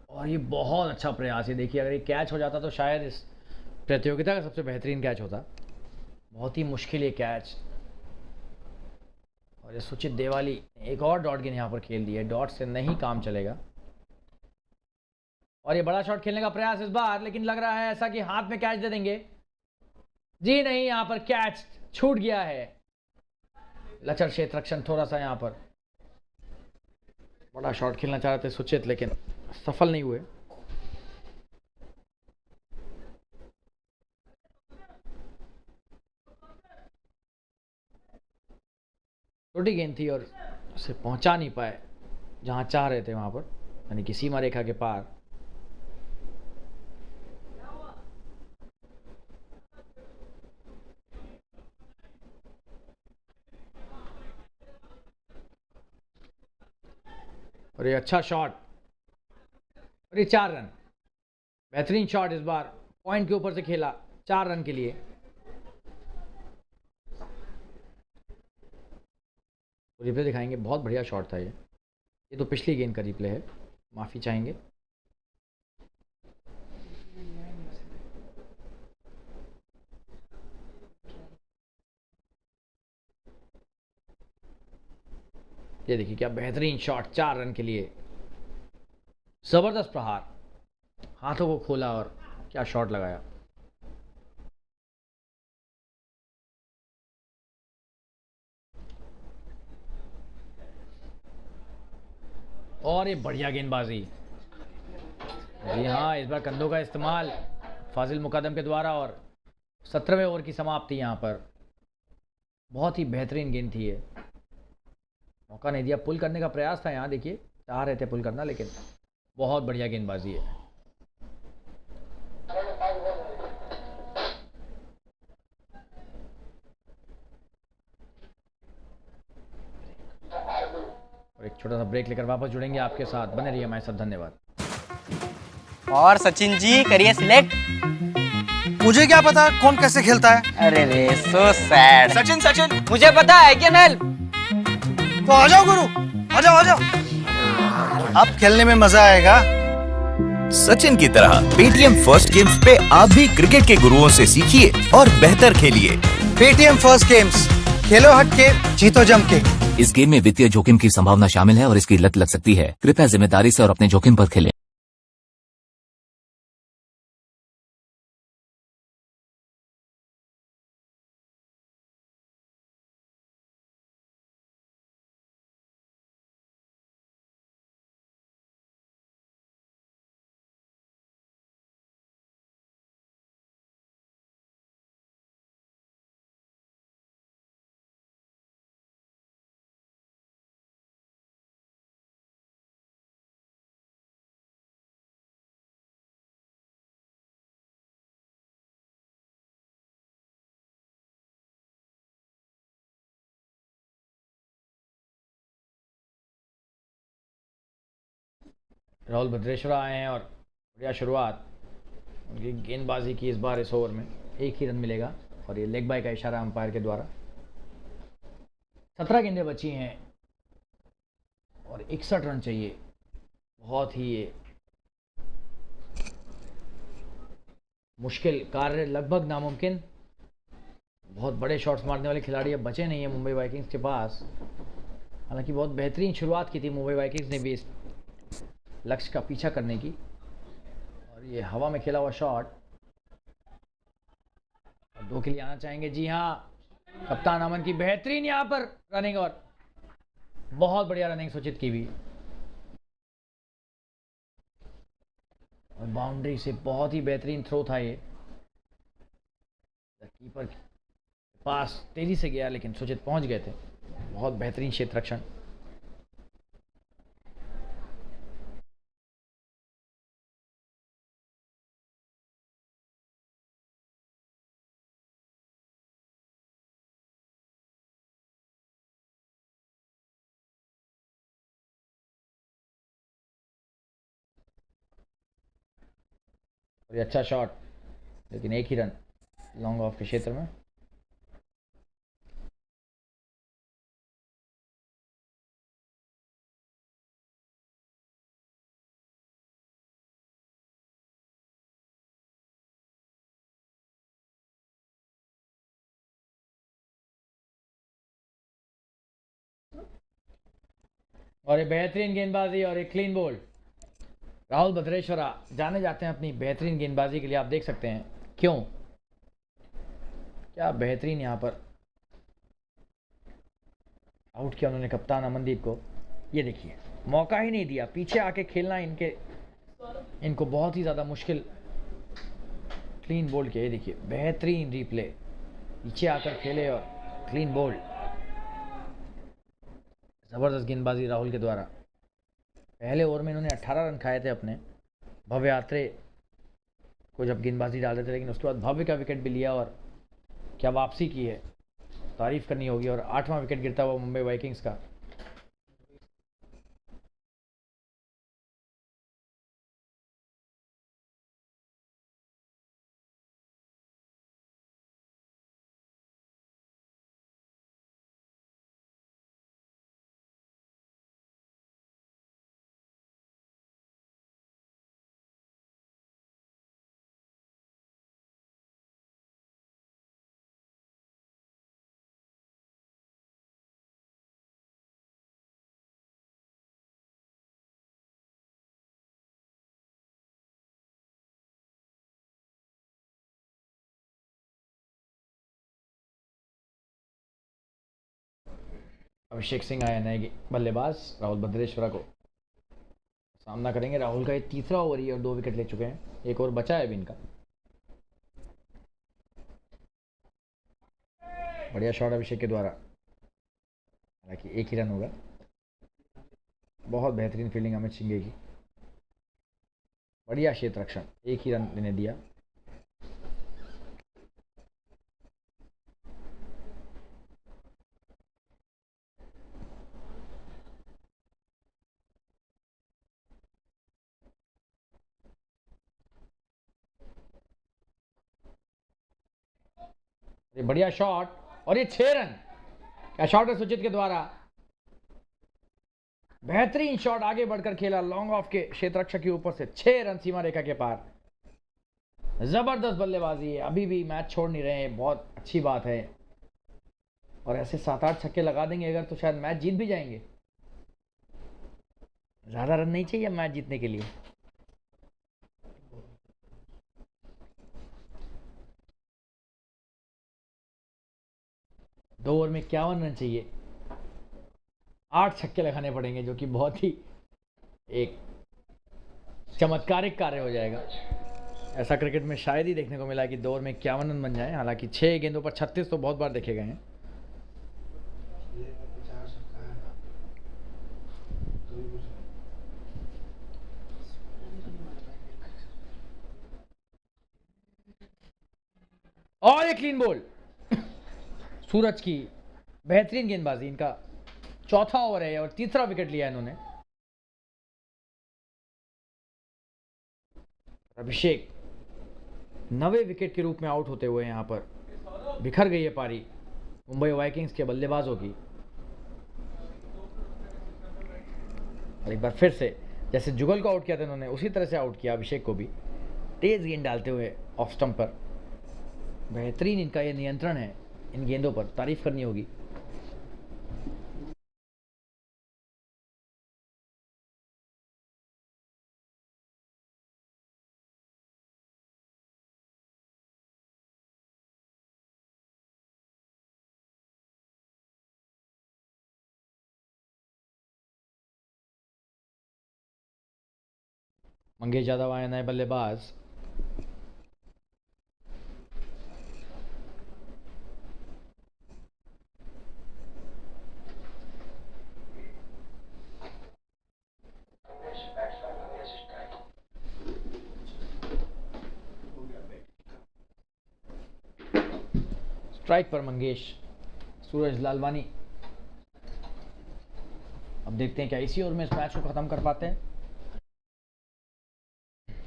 और ये बहुत अच्छा प्रयास है। देखिए, अगर ये कैच हो जाता तो शायद इस प्रतियोगिता का सबसे बेहतरीन कैच होता। बहुत ही मुश्किल ये कैच। और ये सुचित देवाली एक और डॉट गेंद यहाँ पर खेल दी है। डॉट से नहीं काम चलेगा और ये बड़ा शॉट खेलने का प्रयास इस बार, लेकिन लग रहा है ऐसा कि हाथ में कैच दे देंगे। जी नहीं, यहाँ पर कैच छूट गया है। लचर क्षेत्र रक्षण थोड़ा सा यहाँ पर बड़ा शॉट खेलना चाह रहे थे सुचित, लेकिन सफल नहीं हुए। छोटी गेंद थी और उसे पहुंचा नहीं पाए जहां चाह रहे थे वहां पर, यानी कि सीमा रेखा के पार। और ये अच्छा शॉट और ये 4 रन। बेहतरीन शॉट इस बार, पॉइंट के ऊपर से खेला 4 रन के लिए। रिप्ले दिखाएंगे, बहुत बढ़िया शॉट था ये तो पिछली गेंद का रिप्ले है, माफ़ी चाहेंगे। ये देखिए क्या बेहतरीन शॉट, 4 रन के लिए। जबरदस्त प्रहार, हाथों को खोला और क्या शॉट लगाया। और ये बढ़िया गेंदबाजी। जी हाँ, इस बार कंधों का इस्तेमाल फाजिल मुकदम के द्वारा और 17वें ओवर की समाप्ति यहाँ पर। बहुत ही बेहतरीन गेंद थी ये, मौका नहीं दिया। पुल करने का प्रयास था यहाँ, देखिए चाह रहे थे पुल करना, लेकिन बहुत बढ़िया गेंदबाजी है। और एक छोटा सा ब्रेक लेकर वापस जुड़ेंगे आपके साथ, बने रहिए हमारे साथ। धन्यवाद। और सचिन जी करिए सिलेक्ट। मुझे क्या पता कौन कैसे खेलता है। अरे रे सो सैड। सचिन सचिन मुझे पता है क्या हेल्प। तो आ जाओ गुरु, आ जाओ आ जाओ। अब खेलने में मजा आएगा। सचिन की तरह पेटीएम फर्स्ट गेम्स पे आप भी क्रिकेट के गुरुओं से सीखिए और बेहतर खेलिए। पेटीएम फर्स्ट गेम्स, खेलो हटके जीतो जम के। इस गेम में वित्तीय जोखिम की संभावना शामिल है और इसकी लत लग सकती है। कृपया जिम्मेदारी से और अपने जोखिम पर खेलें। राहुल भद्रेश्वरा आए हैं और बढ़िया शुरुआत उनकी गेंदबाजी की। इस बार इस ओवर में एक ही रन मिलेगा और ये लेग बाय का इशारा अंपायर के द्वारा। 17 गेंदें बची हैं और 61 रन चाहिए। बहुत ही ये मुश्किल कार्य, लगभग नामुमकिन। बहुत बड़े शॉट्स मारने वाले खिलाड़ी अब बचे नहीं है मुंबई वाइकिंग्स के पास। हालांकि बहुत बेहतरीन शुरुआत की थी मुंबई वाइकिंग्स ने भी इस लक्ष्य का पीछा करने की। और ये हवा में खेला हुआ शॉट, और 2 के लिए आना चाहेंगे। जी हाँ, कप्तान अमन की बेहतरीन यहाँ पर रनिंग और बहुत बढ़िया रनिंग सूचित की भी। और बाउंड्री से बहुत ही बेहतरीन थ्रो था ये। कीपर के पास तेजी से गया लेकिन सूचित पहुंच गए थे। बहुत बेहतरीन क्षेत्र रक्षण। और ये अच्छा शॉट, लेकिन एक ही रन लॉन्ग ऑफ के क्षेत्र में। और ये बेहतरीन गेंदबाजी और एक क्लीन बोल्ड। राहुल भद्रेश्वरा जाने जाते हैं अपनी बेहतरीन गेंदबाजी के लिए, आप देख सकते हैं क्यों, क्या बेहतरीन यहाँ पर आउट किया उन्होंने कप्तान अमनदीप को। ये देखिए मौका ही नहीं दिया, पीछे आके खेलना इनको बहुत ही ज़्यादा मुश्किल। क्लीन बोल्ड किया, ये देखिए बेहतरीन रिप्ले, पीछे आकर खेले और क्लीन बोल्ड। ज़बरदस्त गेंदबाजी राहुल के द्वारा। पहले ओवर में इन्होंने 18 रन खाए थे अपने भव्य आत्रे को जब गेंदबाजी डाल रहे थे, लेकिन उसके बाद भव्य का विकेट भी लिया और क्या वापसी की है, तारीफ करनी होगी। और 8वां विकेट गिरता हुआ मुंबई वाइकिंग्स का। अभिषेक सिंह आया नए बल्लेबाज, राहुल भद्रेश्वरा को सामना करेंगे। राहुल का ये तीसरा ओवर ही और 2 विकेट ले चुके हैं, एक ओवर बचा है अभी इनका। बढ़िया शॉट अभिषेक के द्वारा, हालांकि एक ही रन होगा। बहुत बेहतरीन फील्डिंग अमित सिंघे की, बढ़िया क्षेत्र रक्षण, एक ही रन इन्हें दिया। ये बढ़िया शॉट और ये 6 रन। क्या शॉट है सुचित के द्वारा, बेहतरीन शॉट, आगे बढ़कर खेला लॉन्ग ऑफ के क्षेत्र रक्षक के ऊपर से, 6 रन सीमा रेखा के पार। जबरदस्त बल्लेबाजी है, अभी भी मैच छोड़ नहीं रहे हैं, बहुत अच्छी बात है। और ऐसे 7-8 छक्के लगा देंगे अगर तो शायद मैच जीत भी जाएंगे। ज्यादा रन नहीं चाहिए मैच जीतने के लिए। दो ओवर में 51 रन चाहिए, 8 छक्के लगाने पड़ेंगे, जो कि बहुत ही एक चमत्कारिक कार्य हो जाएगा। ऐसा क्रिकेट में शायद ही देखने को मिला कि 2 ओवर में 51 रन बन जाए। हालांकि 6 गेंदों पर 36 तो बहुत बार देखे गए हैं। और एक क्लीन बॉल सूरज की बेहतरीन गेंदबाजी, इनका चौथा ओवर है और तीसरा विकेट लिया इन्होंने। अभिषेक 9वें विकेट के रूप में आउट होते हुए यहां पर बिखर गई है पारी मुंबई वाइकिंग्स के बल्लेबाजों की। और एक बार फिर से जैसे जुगल को आउट किया था इन्होंने, उसी तरह से आउट किया अभिषेक को भी, तेज गेंद डालते हुए ऑफ स्टंप पर। बेहतरीन इनका ये नियंत्रण है इन गेंदों पर, तारीफ करनी होगी। मंगेश यादव आए नए बल्लेबाज। स्ट्राइक पर मंगेश, सूरज लालवानी। अब देखते हैं क्या इसी ओवर में इस मैच को खत्म कर पाते हैं।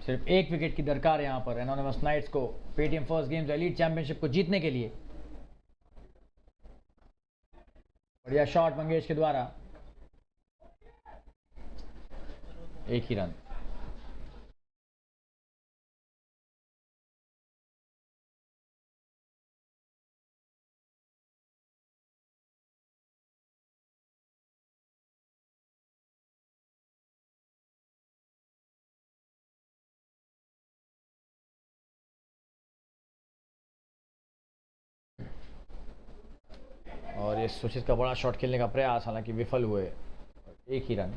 सिर्फ एक विकेट की दरकार है यहाँ पर एनोनिमस नाइट्स को Paytm first games elite championship को जीतने के लिए। बढ़िया शॉट मंगेश के द्वारा, एक ही रन। और ये सुचित का बड़ा शॉट खेलने का प्रयास हालांकि विफल हुए, एक ही रन।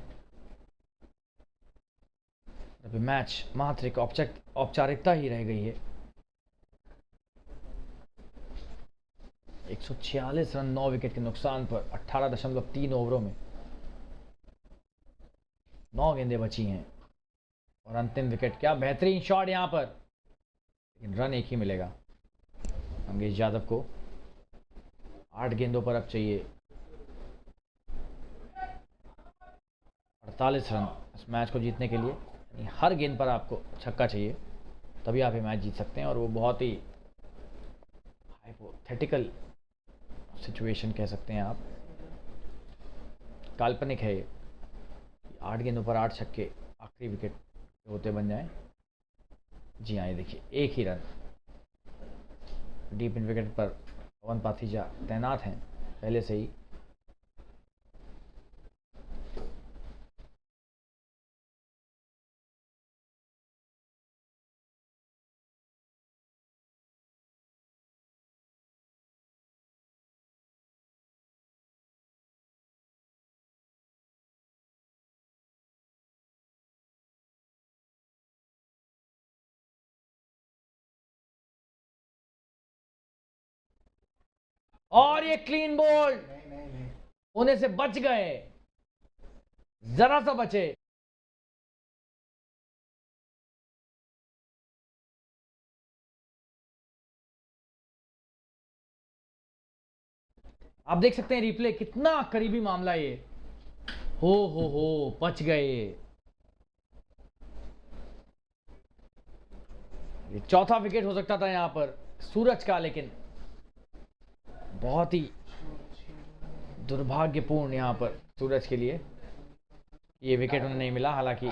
अभी मैच मात्र एक औपचारिकता ही रह गई है। 146 रन 9 विकेट के नुकसान पर 18.3 ओवरों में 9 गेंदें बची हैं और अंतिम विकेट। क्या बेहतरीन शॉट यहां पर, लेकिन रन एक ही मिलेगा मंगेश यादव को। 8 गेंदों पर अब चाहिए 48 रन इस मैच को जीतने के लिए। यानी हर गेंद पर आपको छक्का चाहिए, तभी आप ये मैच जीत सकते हैं। और वो बहुत ही हाइपोथेटिकल सिचुएशन कह सकते हैं आप, काल्पनिक है ये। 8 गेंदों पर 8 छक्के आखिरी विकेट होते बन जाएं। जी हाँ, ये देखिए एक ही रन। डीप इन विकेट पर पवन पाथीजा तैनात हैं पहले से ही। और ये क्लीन बोल्ड होने से बच गए, जरा सा बचे। आप देख सकते हैं रिप्ले, कितना करीबी मामला ये। हो बच गए। ये चौथा विकेट हो सकता था यहां पर सूरज का, लेकिन बहुत ही दुर्भाग्यपूर्ण यहां पर सूरज के लिए ये विकेट उन्हें नहीं मिला। हालांकि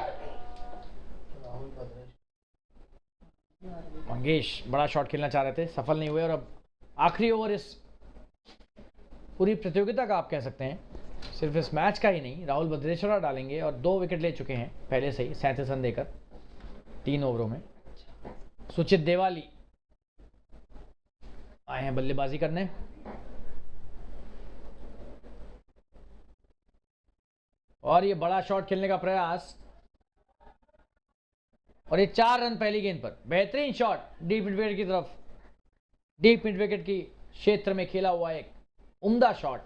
मंगेश बड़ा शॉट खेलना चाह रहे थे, सफल नहीं हुए। और अब आखिरी ओवर इस पूरी प्रतियोगिता का आप कह सकते हैं, सिर्फ इस मैच का ही नहीं, राहुल भद्रेश्वरा डालेंगे और 2 विकेट ले चुके हैं पहले से ही 37 रन देकर 3 ओवरों में। सुचित देवाली आए हैं बल्लेबाजी करने। और ये बड़ा शॉट खेलने का प्रयास, और ये 4 रन पहली गेंद पर। बेहतरीन शॉट डीप मिड विकेट की तरफ, डीप मिड विकेट की क्षेत्र में खेला हुआ एक उम्दा शॉट।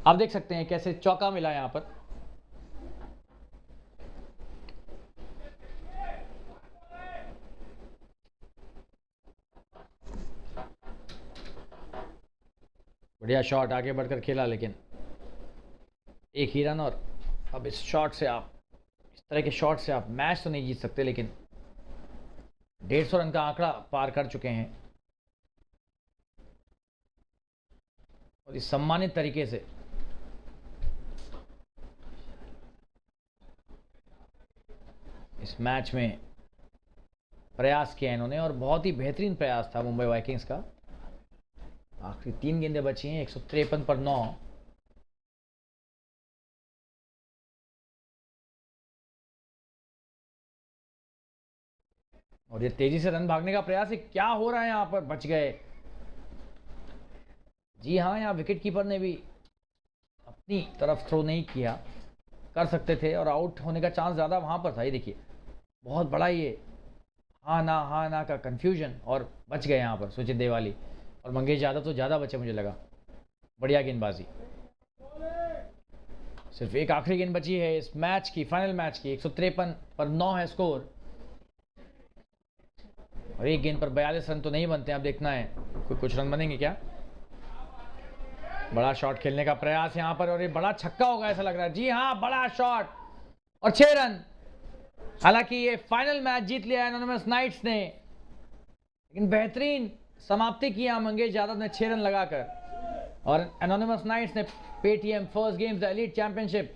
आप देख सकते हैं कैसे चौका मिला यहां पर। बढ़िया शॉट, आगे बढ़कर खेला, लेकिन एक ही रन। और अब इस शॉट से आप, इस तरह के शॉट से आप मैच तो नहीं जीत सकते, लेकिन 150 रन का आंकड़ा पार कर चुके हैं। और इस सम्मानित तरीके से इस मैच में प्रयास किया इन्होंने, और बहुत ही बेहतरीन प्रयास था मुंबई वाइकिंग्स का। आखिरी 3 गेंदें बची हैं, 153 पर 9। और ये तेजी से रन भागने का प्रयास है, क्या हो रहा है यहां पर, बच गए। जी हाँ, यहाँ विकेट कीपर ने भी अपनी तरफ थ्रो नहीं किया, कर सकते थे और आउट होने का चांस ज़्यादा वहाँ पर था। ये देखिए बहुत बड़ा ये हाँ ना का कंफ्यूजन, और बच गए यहाँ पर सुचित देवाली। और मंगेश यादव तो ज़्यादा बचे मुझे लगा। बढ़िया गेंदबाजी। सिर्फ एक आखिरी गेंद बची है इस मैच की, फाइनल मैच की। 153 पर 9 है स्कोर, और एक गेंद पर 42 रन तो नहीं बनते। अब देखना है कुछ रन बनेंगे क्या। बड़ा शॉट खेलने का प्रयास यहां पर, और ये बड़ा छक्का होगा ऐसा लग रहा है। जी हाँ, बड़ा शॉट और 6 रन। हालांकि ये फाइनल मैच जीत लिया एनोनिमस नाइट्स ने, लेकिन बेहतरीन समाप्ति किया मंगेश यादव ने 6 रन लगाकर, और एनोनिमस नाइट्स ने Paytm first games the elite championship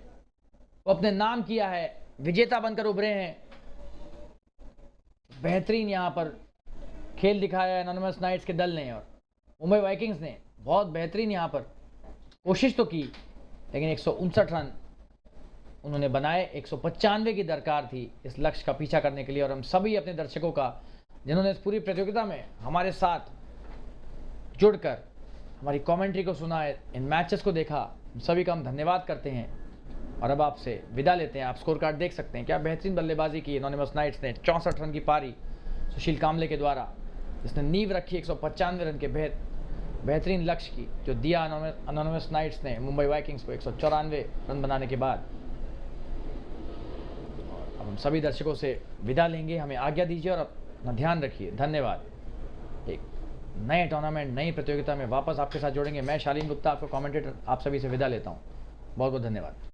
को अपने नाम किया है, विजेता बनकर उभरे हैं। बेहतरीन यहां पर खेल दिखाया एनोनिमस नाइट्स के दल ने, और मुंबई वाइकिंग्स ने बहुत बेहतरीन यहां पर कोशिश तो की, लेकिन 159 रन उन्होंने बनाए। 195 की दरकार थी इस लक्ष्य का पीछा करने के लिए, और हम सभी अपने दर्शकों का, जिन्होंने इस पूरी प्रतियोगिता में हमारे साथ जुड़कर हमारी कमेंट्री को सुना है, इन मैचेस को देखा, हम सभी का हम धन्यवाद करते हैं। और अब आपसे विदा लेते हैं। आप स्कोर कार्ड देख सकते हैं, क्या बेहतरीन बल्लेबाजी की एनोनिमस नाइट्स ने। 64 रन की पारी सुशील कामले के द्वारा, जिसने नींव रखी 195 रन के बेहतरीन लक्ष्य की, जो दिया एनोनिमस नाइट्स ने मुंबई वाइकिंग्स को 194 रन बनाने के बाद। अब हम सभी दर्शकों से विदा लेंगे, हमें आज्ञा दीजिए और अपना ध्यान रखिए। धन्यवाद। एक नए टूर्नामेंट, नई प्रतियोगिता में वापस आपके साथ जोड़ेंगे। मैं शालीन गुप्ता, आपको कमेंटेटर, आप सभी से विदा लेता हूँ। बहुत बहुत धन्यवाद।